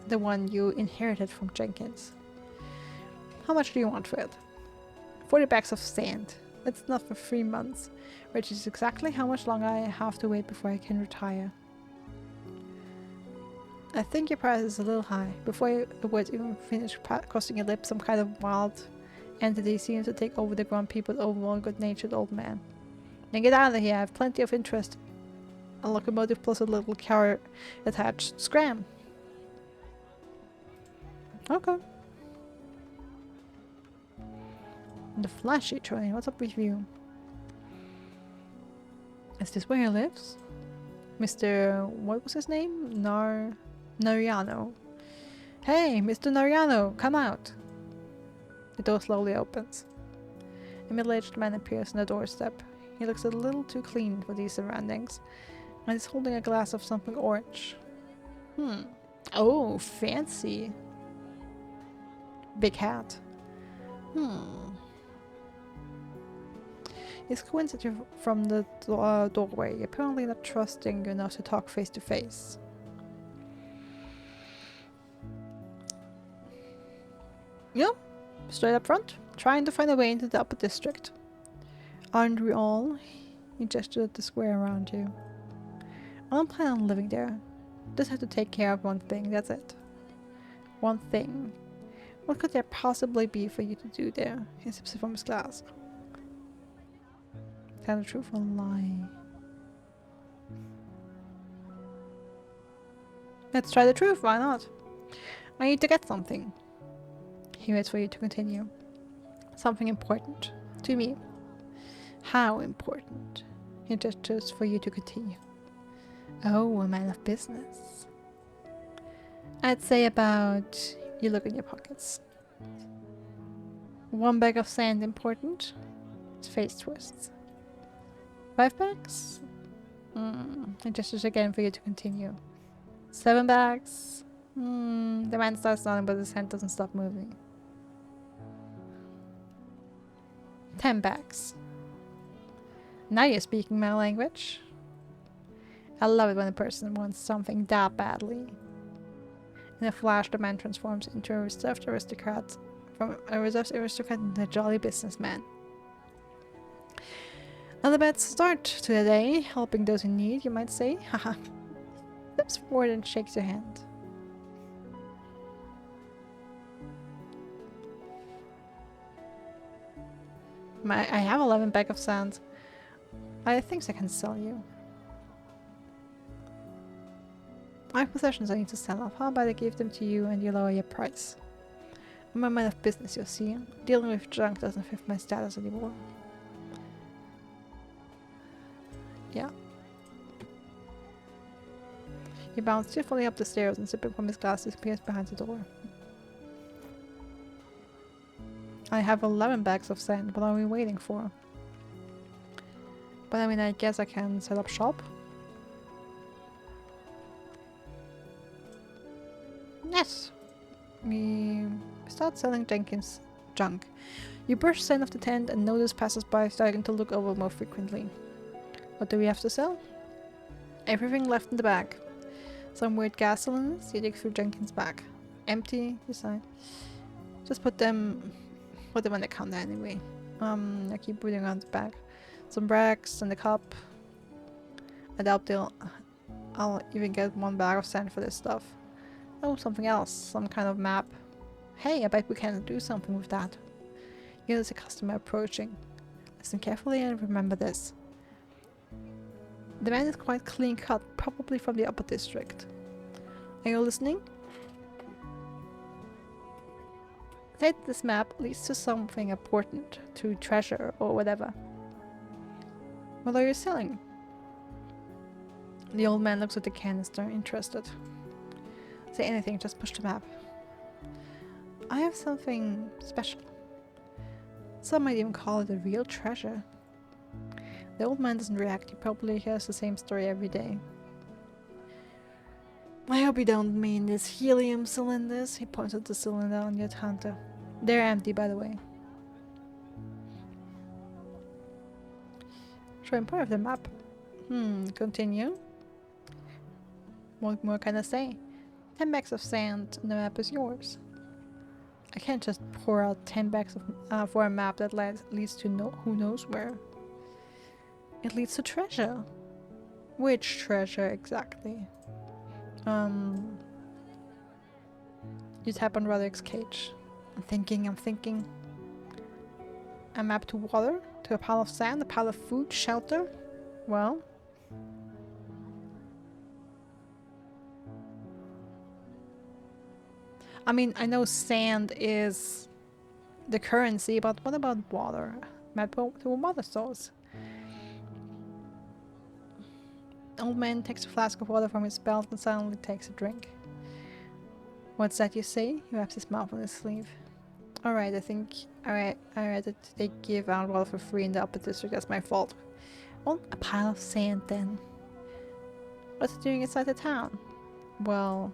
the one you inherited from Jenkins. How much do you want for it? 40 bags of sand. That's not for 3 months, which is exactly how much longer I have to wait before I can retire. I think your price is a little high. Before the words even finish crossing your lips, some kind of wild entity seems to take over the grumpy but overall good-natured old man. Then get out of here, I have plenty of interest. A locomotive plus a little car attached. Scram! Okay. The flashy train, what's up with you? Is this where he lives? Mr. what was his name? Nariano. Hey, Mr. Nariano, come out! The door slowly opens. A middle-aged man appears on the doorstep. He looks a little too clean for these surroundings, and is holding a glass of something orange. Oh, fancy. Big hat. He squints at you from the doorway, apparently not trusting you enough to talk face to face. Yep, straight up front, trying to find a way into the upper district. Aren't we all? He gestured at the square around you. I don't plan on living there. Just have to take care of one thing, that's it. One thing. What could there possibly be for you to do there? He sips from his glass. Tell the truth or lie? Let's try the truth, why not? I need to get something. He waits for you to continue. Something important. To me. How important? He gestures for you to continue. Oh, a man of business. I'd say about... You look in your pockets. 1 bag of sand important? His face twists. 5 bags? He gestures again for you to continue. 7 bags? The man starts nodding, but his hand doesn't stop moving. 10 bags. Now you're speaking my language. I love it when a person wants something that badly. In a flash, the man transforms into a reserved aristocrat, from a reserved aristocrat into a jolly businessman. Not a bad start to the day, helping those in need, you might say. Haha. Steps forward and shakes your hand. I have 11 bags of sand. I have things I can sell you. I have possessions I need to sell off. How about I give them to you and you lower your price? I'm a man of business, you see. Dealing with junk doesn't fit my status anymore. Yeah. He bounds cheerfully up the stairs and sipping from his glass disappears behind the door. I have 11 bags of sand. What are we waiting for? But I mean, I guess I can set up shop. Yes. We start selling Jenkins' junk. You brush sand off the tent and notice passers-by starting to look over more frequently. What do we have to sell? Everything left in the bag. Some weird gas cylinders. You dig through Jenkins' bag. Empty, decide. Just put them on the counter anyway. I keep reading around the bag. Some bracks and a cup. I doubt I'll even get 1 bag of sand for this stuff. Oh, something else. Some kind of map. Hey, I bet we can do something with that. You notice a customer approaching. Listen carefully and remember this. The man is quite clean cut, probably from the upper district. Are you listening? Say this map leads to something important, to treasure or whatever. What are you selling? The old man looks at the canister, interested. Say anything, just push the map. I have something special. Some might even call it a real treasure. The old man doesn't react, he probably hears the same story every day. I hope you don't mean these helium cylinders. He points at the cylinder on your counter. They're empty, by the way. Show him part of the map. Continue. What more can I say? 10 bags of sand and the map is yours. I can't just pour out 10 bags of, for a map that leads to who knows where. It leads to treasure. Which treasure exactly? You tap on Roderick's cage. I'm thinking. A map to water? To a pile of sand? A pile of food? Shelter? Well... I mean, I know sand is the currency, but what about water? Map to a water source. The old man takes a flask of water from his belt and silently takes a drink. What's that you say? He wraps his mouth on his sleeve. Alright, I think I read that they give out water for free in the upper district. That's my fault. Well, a pile of sand then. What's it doing inside the town? Well,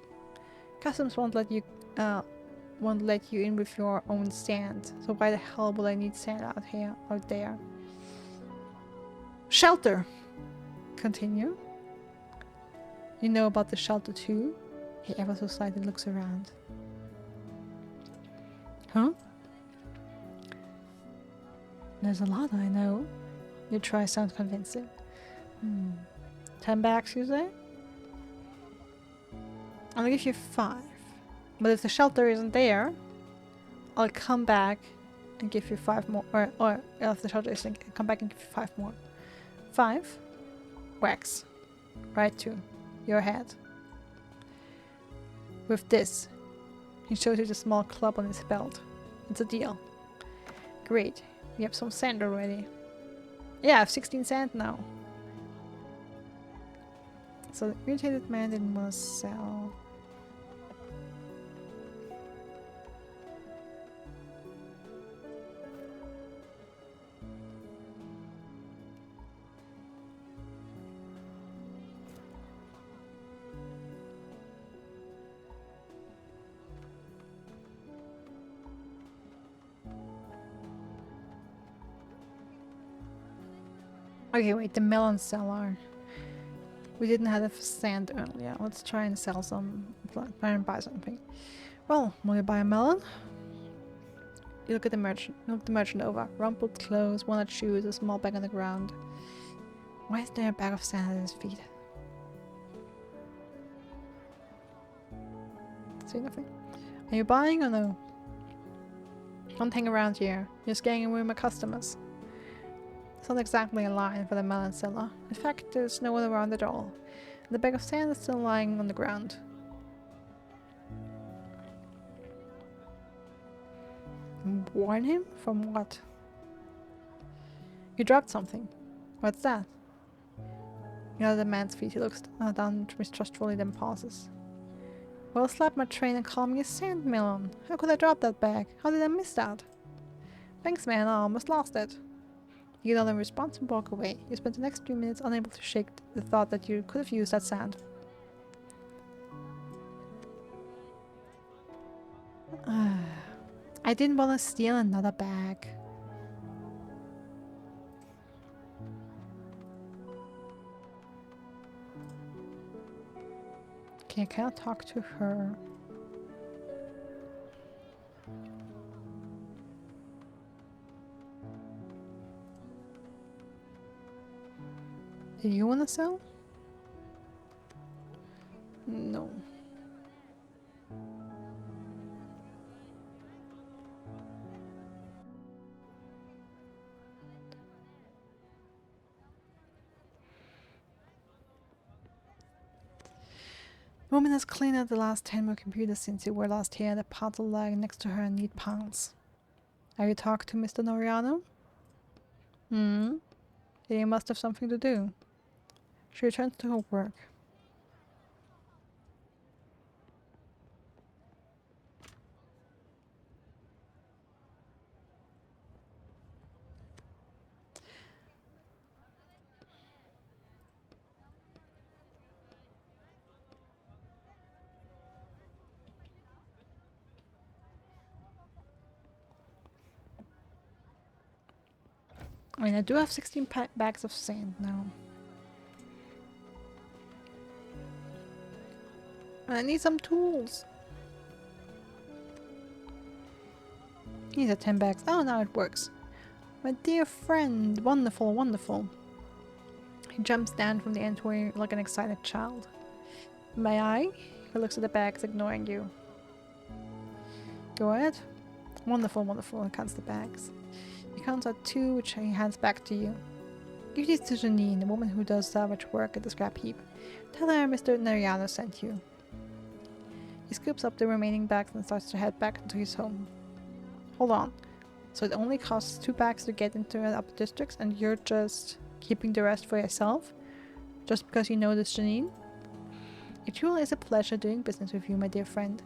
customs won't let you in with your own sand. So why the hell will I need sand out there? Shelter! Continue. You know about the shelter too? He ever so slightly looks around. Huh? There's a lot I know. Your try sounds convincing. 10 bags, you say? I'll give you 5. But if the shelter isn't there, I'll come back and give you 5 more. Or if the shelter isn't, I'll come back and give you 5 more. 5 wax. Right to your head. With this, he shows you the small club on his belt. It's a deal. Great. We have some sand already. Yeah, I have 16 sand now. So the irritated man didn't want to sell. Okay, wait, the melon seller. We didn't have the sand earlier. Let's try and sell some. Try and buy something. Well, will you buy a melon? You look at the merchant. You look the merchant over. Rumpled clothes, walnut shoes, a small bag on the ground. Why is there a bag of sand at his feet? See nothing. Are you buying or no? Don't hang around here. You're scaring away my customers. It's not exactly a line for the melon seller. In fact, there's no one around at all. The bag of sand is still lying on the ground. Warn him? From what? You dropped something. What's that? You know the man's feet. He looks down mistrustfully, then pauses. Well, slap my train and call me a sand melon. How could I drop that bag? How did I miss that? Thanks, man. I almost lost it. You get on a response and walk away. You spend the next few minutes unable to shake the thought that you could have used that sand. I didn't want to steal another bag. Okay, I cannot talk to her. Do you want to sell? No. The woman has cleaned out the last 10 more computers since you were last here. The pots are lying next to her in neat piles. Have you talked to Mr. Noriano? Then you must have something to do. She returns to her work. I mean, I do have 16 bags of sand now. And I need some tools. These are 10 bags. Oh, now it works. My dear friend. Wonderful, wonderful. He jumps down from the entry like an excited child. May I? He looks at the bags, ignoring you. Go ahead. Wonderful, wonderful. He counts the bags. He counts out 2, which he hands back to you. Give these to Janine, the woman who does salvage work at the scrap heap. Tell her Mr. Nariano sent you. He scoops up the remaining bags and starts to head back into his home. Hold on. So it only costs 2 bags to get into the upper districts and you're just keeping the rest for yourself? Just because you know this Janine? It truly is a pleasure doing business with you, my dear friend.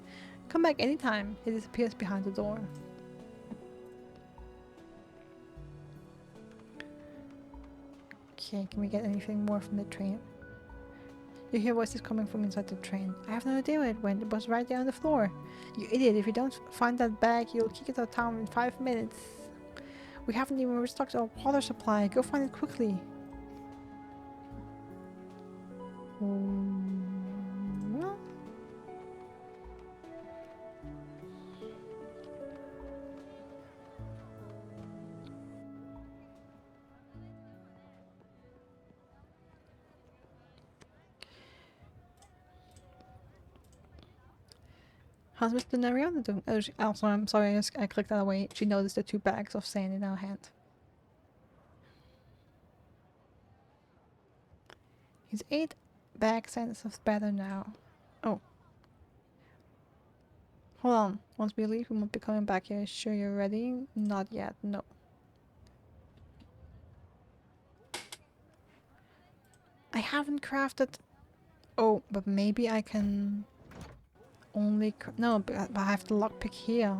Come back anytime. He disappears behind the door. Okay, can we get anything more from the train? You hear voices coming from inside the train. I have no idea where it went. It was right there on the floor. You idiot, if you don't find that bag, you'll kick it out of town in 5 minutes. We haven't even restocked our water supply. Go find it quickly. Well. How's Mr. Nariana doing? Oh, sorry, I'm sorry, I clicked that away. She noticed the 2 bags of sand in our hand. His 8 bag sense of better now. Oh. Hold on. Once we leave, we won't be coming back here. Sure you're ready? Not yet, no. I haven't crafted... Oh, but maybe I can... only... No, but I have the lockpick here.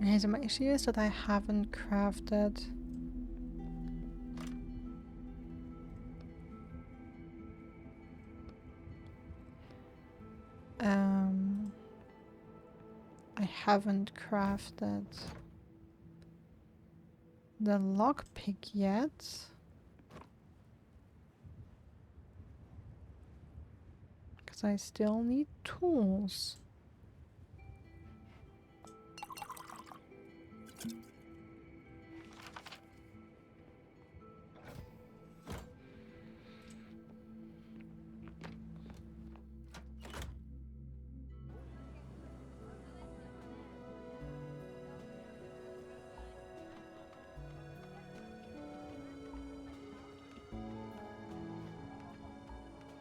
Okay, so my issue is that I haven't crafted... I haven't crafted the lockpick yet. Because I still need tools.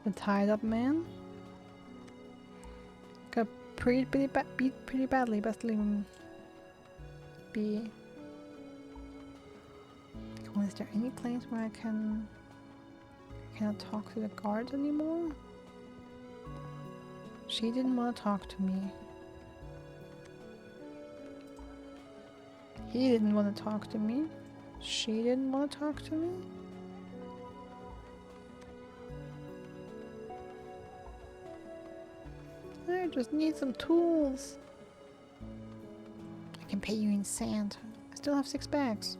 The tied up man got beat pretty badly, but leave him be. Oh, is there any place where I cannot talk to the guard anymore? She didn't want to talk to me. He didn't want to talk to me. She didn't want to talk to me. I just need some tools. I can pay you in sand. I still have 6 bags.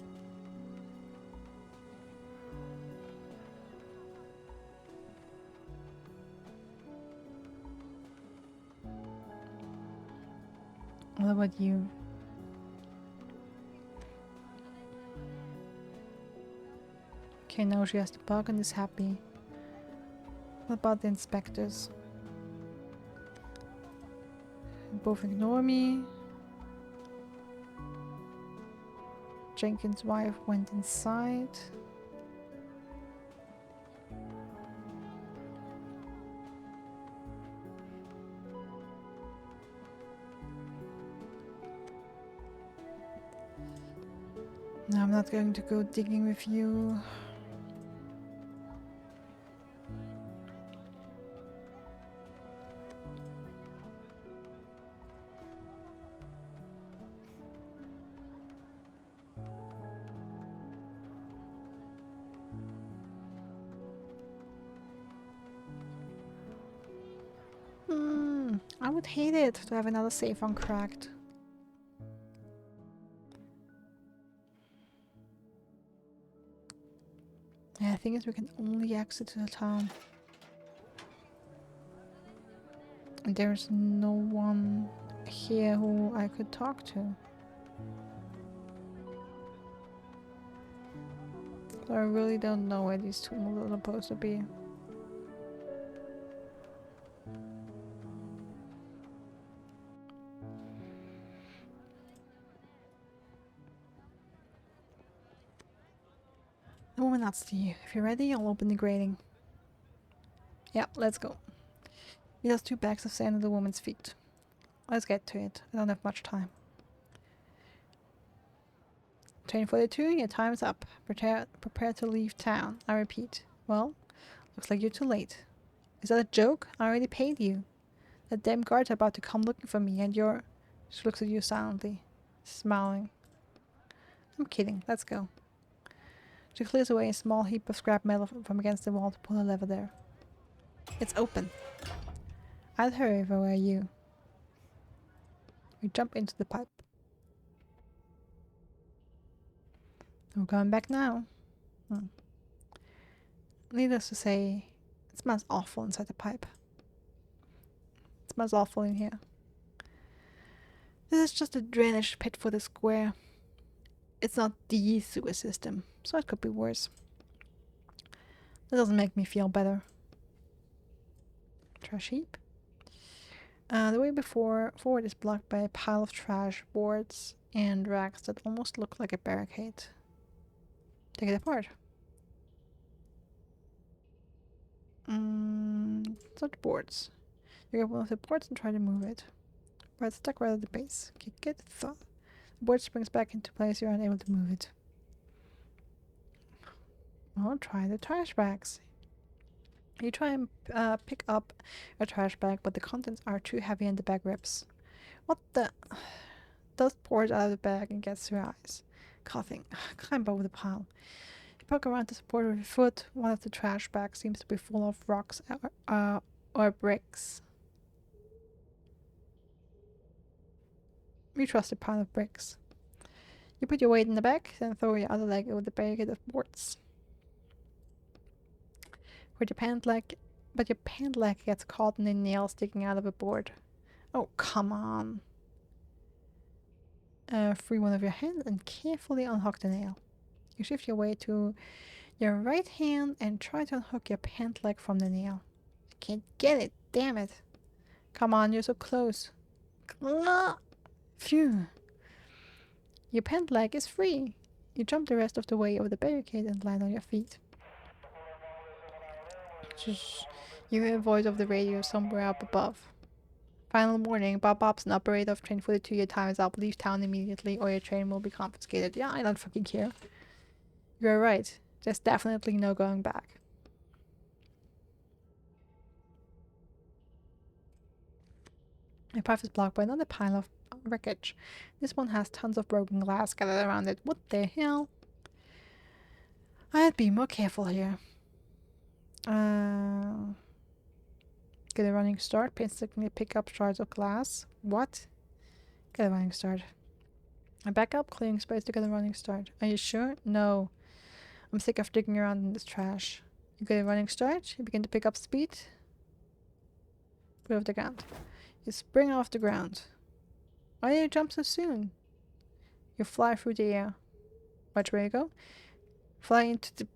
What about you? Okay, now she has the bug and is happy. What about the inspectors? Both ignore me. Jenkins' wife went inside. No, I'm not going to go digging with you. I would hate it to have another safe uncracked. Yeah, the thing is we can only exit to the town. And there's no one here who I could talk to. So I really don't know where these 2 are supposed to be. The woman nods to you. If you're ready, I'll open the grating. Yeah, let's go. He has 2 bags of sand at the woman's feet. Let's get to it. I don't have much time. Train 42, your time's up. Prepare to leave town. I repeat. Well, looks like you're too late. Is that a joke? I already paid you. The damn guards are about to come looking for me and you're... She looks at you silently, smiling. I'm kidding. Let's go. She clears away a small heap of scrap metal from against the wall to pull a lever there. It's open. I'd hurry if I were you. We jump into the pipe. We're going back now. Needless to say, it smells awful inside the pipe. It smells awful in here. This is just a drainage pit for the square. It's not the sewer system, so it could be worse. That doesn't make me feel better. Trash heap. The way forward is blocked by a pile of trash, boards, and racks that almost look like a barricade. Take it apart. Such boards. You grab one of the boards and try to move it. But it's stuck right at the base. Kick it. Thud. The board springs back into place. You're unable to move it. Well, try the trash bags. You try and pick up a trash bag, but the contents are too heavy and the bag rips. What the? Dust pours out of the bag and gets to your eyes. Coughing. Climb over the pile. You poke around the support with your foot. One of the trash bags seems to be full of rocks or bricks. You trust a pile of bricks. You put your weight in the bag, then throw your other leg over the barricade of boards. With your pant leg, but your pant leg gets caught in a nail sticking out of a board. Oh, come on. Free one of your hands and carefully unhook the nail. You shift your weight to your right hand and try to unhook your pant leg from the nail. You can't get it, damn it. Come on, you're so close. Phew. Your pant leg is free. You jump the rest of the way over the barricade and land on your feet. You hear a voice of the radio somewhere up above. Final warning, Bob Bob's an operator of train 42. Your time is up. Leave town immediately or your train will be confiscated. Yeah, I don't fucking care. You're right. There's definitely no going back. My path is blocked by another pile of wreckage. This one has tons of broken glass gathered around it. What the hell? I'd be more careful here. Get a running start. Painstakingly pick up shards of glass. What? Get a running start. I back up, clearing space to get a running start. Are you sure? No. I'm sick of digging around in this trash. You get a running start. You begin to pick up speed. Put off the ground. You spring off the ground. Why did you jump so soon? You fly through the air. Which way you go? Fly into the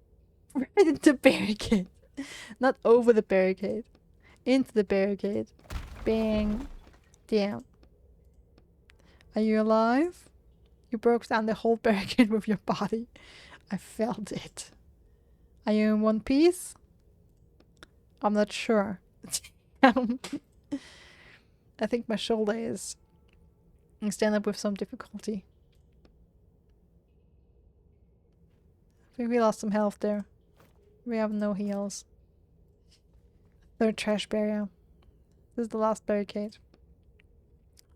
right into the barricade. Not over the barricade. Into the barricade. Bang. Damn. Are you alive? You broke down the whole barricade with your body. I felt it. Are you in one piece? I'm not sure. Damn. I think my shoulder is. I stand up with some difficulty. I think we lost some health there. We have no heals. Third trash barrier. This is the last barricade.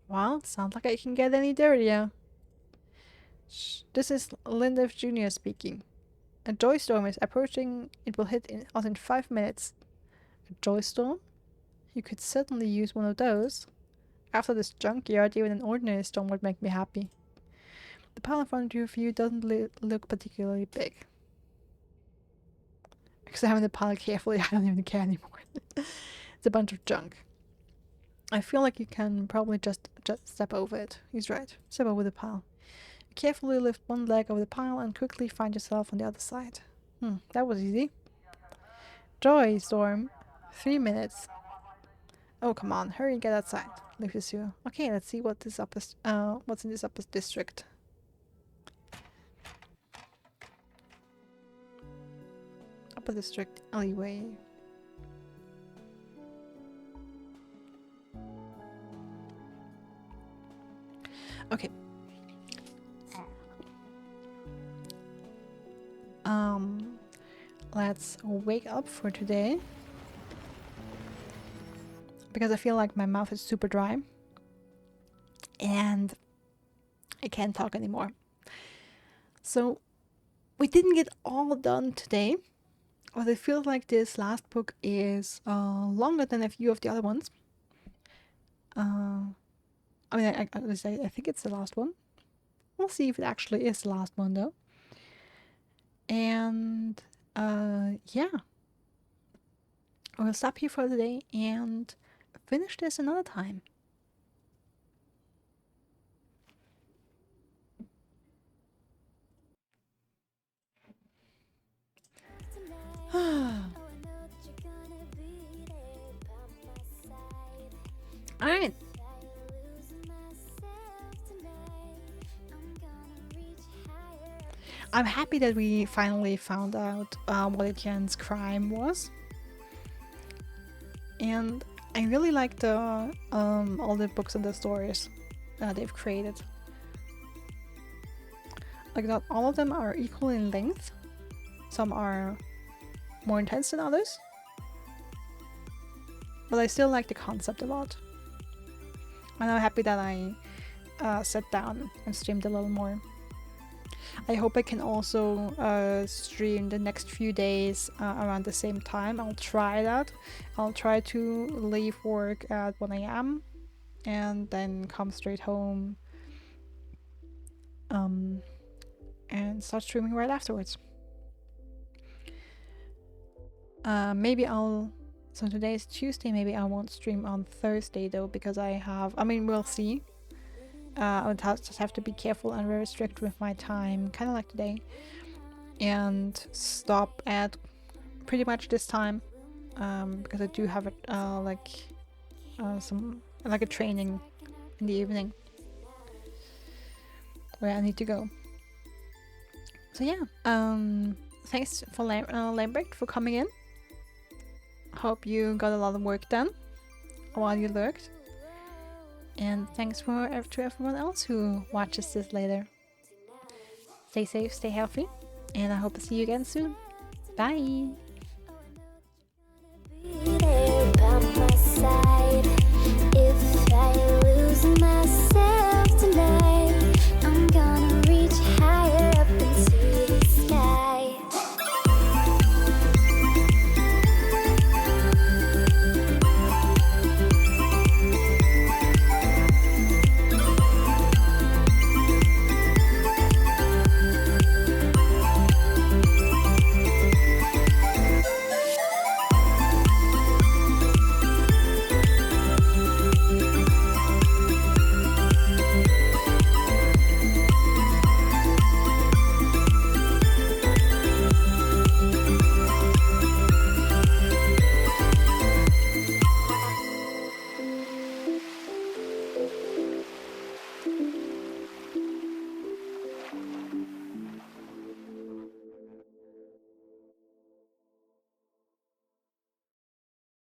Well, it sounds like I can get any dirtier. Shh. This is Lindef Jr. speaking. A joy storm is approaching. It will hit us in 5 minutes. A joy storm? You could certainly use one of those. After this junkyard, even an ordinary storm would make me happy. The pile in front of you doesn't look particularly big. Examine the pile carefully. I don't even care anymore. It's a bunch of junk. I feel like you can probably just step over it. He's right. Step over the pile. You carefully lift one leg over the pile and quickly find yourself on the other side. That was easy. Joy storm. 3 minutes. Oh, come on. Hurry and get outside. Lucius. Okay, let's see what's in this upper district. Upper district alleyway. Okay. Let's wake up for today. Because I feel like my mouth is super dry. And I can't talk anymore. So we didn't get all done today. But it feels like this last book is longer than a few of the other ones. I mean, I think it's the last one. We'll see if it actually is the last one, though. And yeah, we'll stop here for the day and finish this another time. All right. I'm happy that we finally found out what Etienne's crime was. And I really like the all the books and the stories that they've created. Like, not all of them are equal in length. Some are more intense than others. But I still like the concept a lot. And I'm happy that I sat down and streamed a little more. I hope I can also stream the next few days around the same time. I'll try that. I'll try to leave work at 1 a.m. and then come straight home and start streaming right afterwards. Maybe I'll... So today is Tuesday, maybe I won't stream on Thursday though, because we'll see. I would just have to be careful and very strict with my time, kind of like today, and stop at pretty much this time, because I do have a training in the evening where I need to go. So yeah, thanks for Lambert for coming in. Hope you got a lot of work done while you lurked. And thanks to everyone else who watches this later. Stay safe, stay healthy, and I hope to see you again soon. Bye!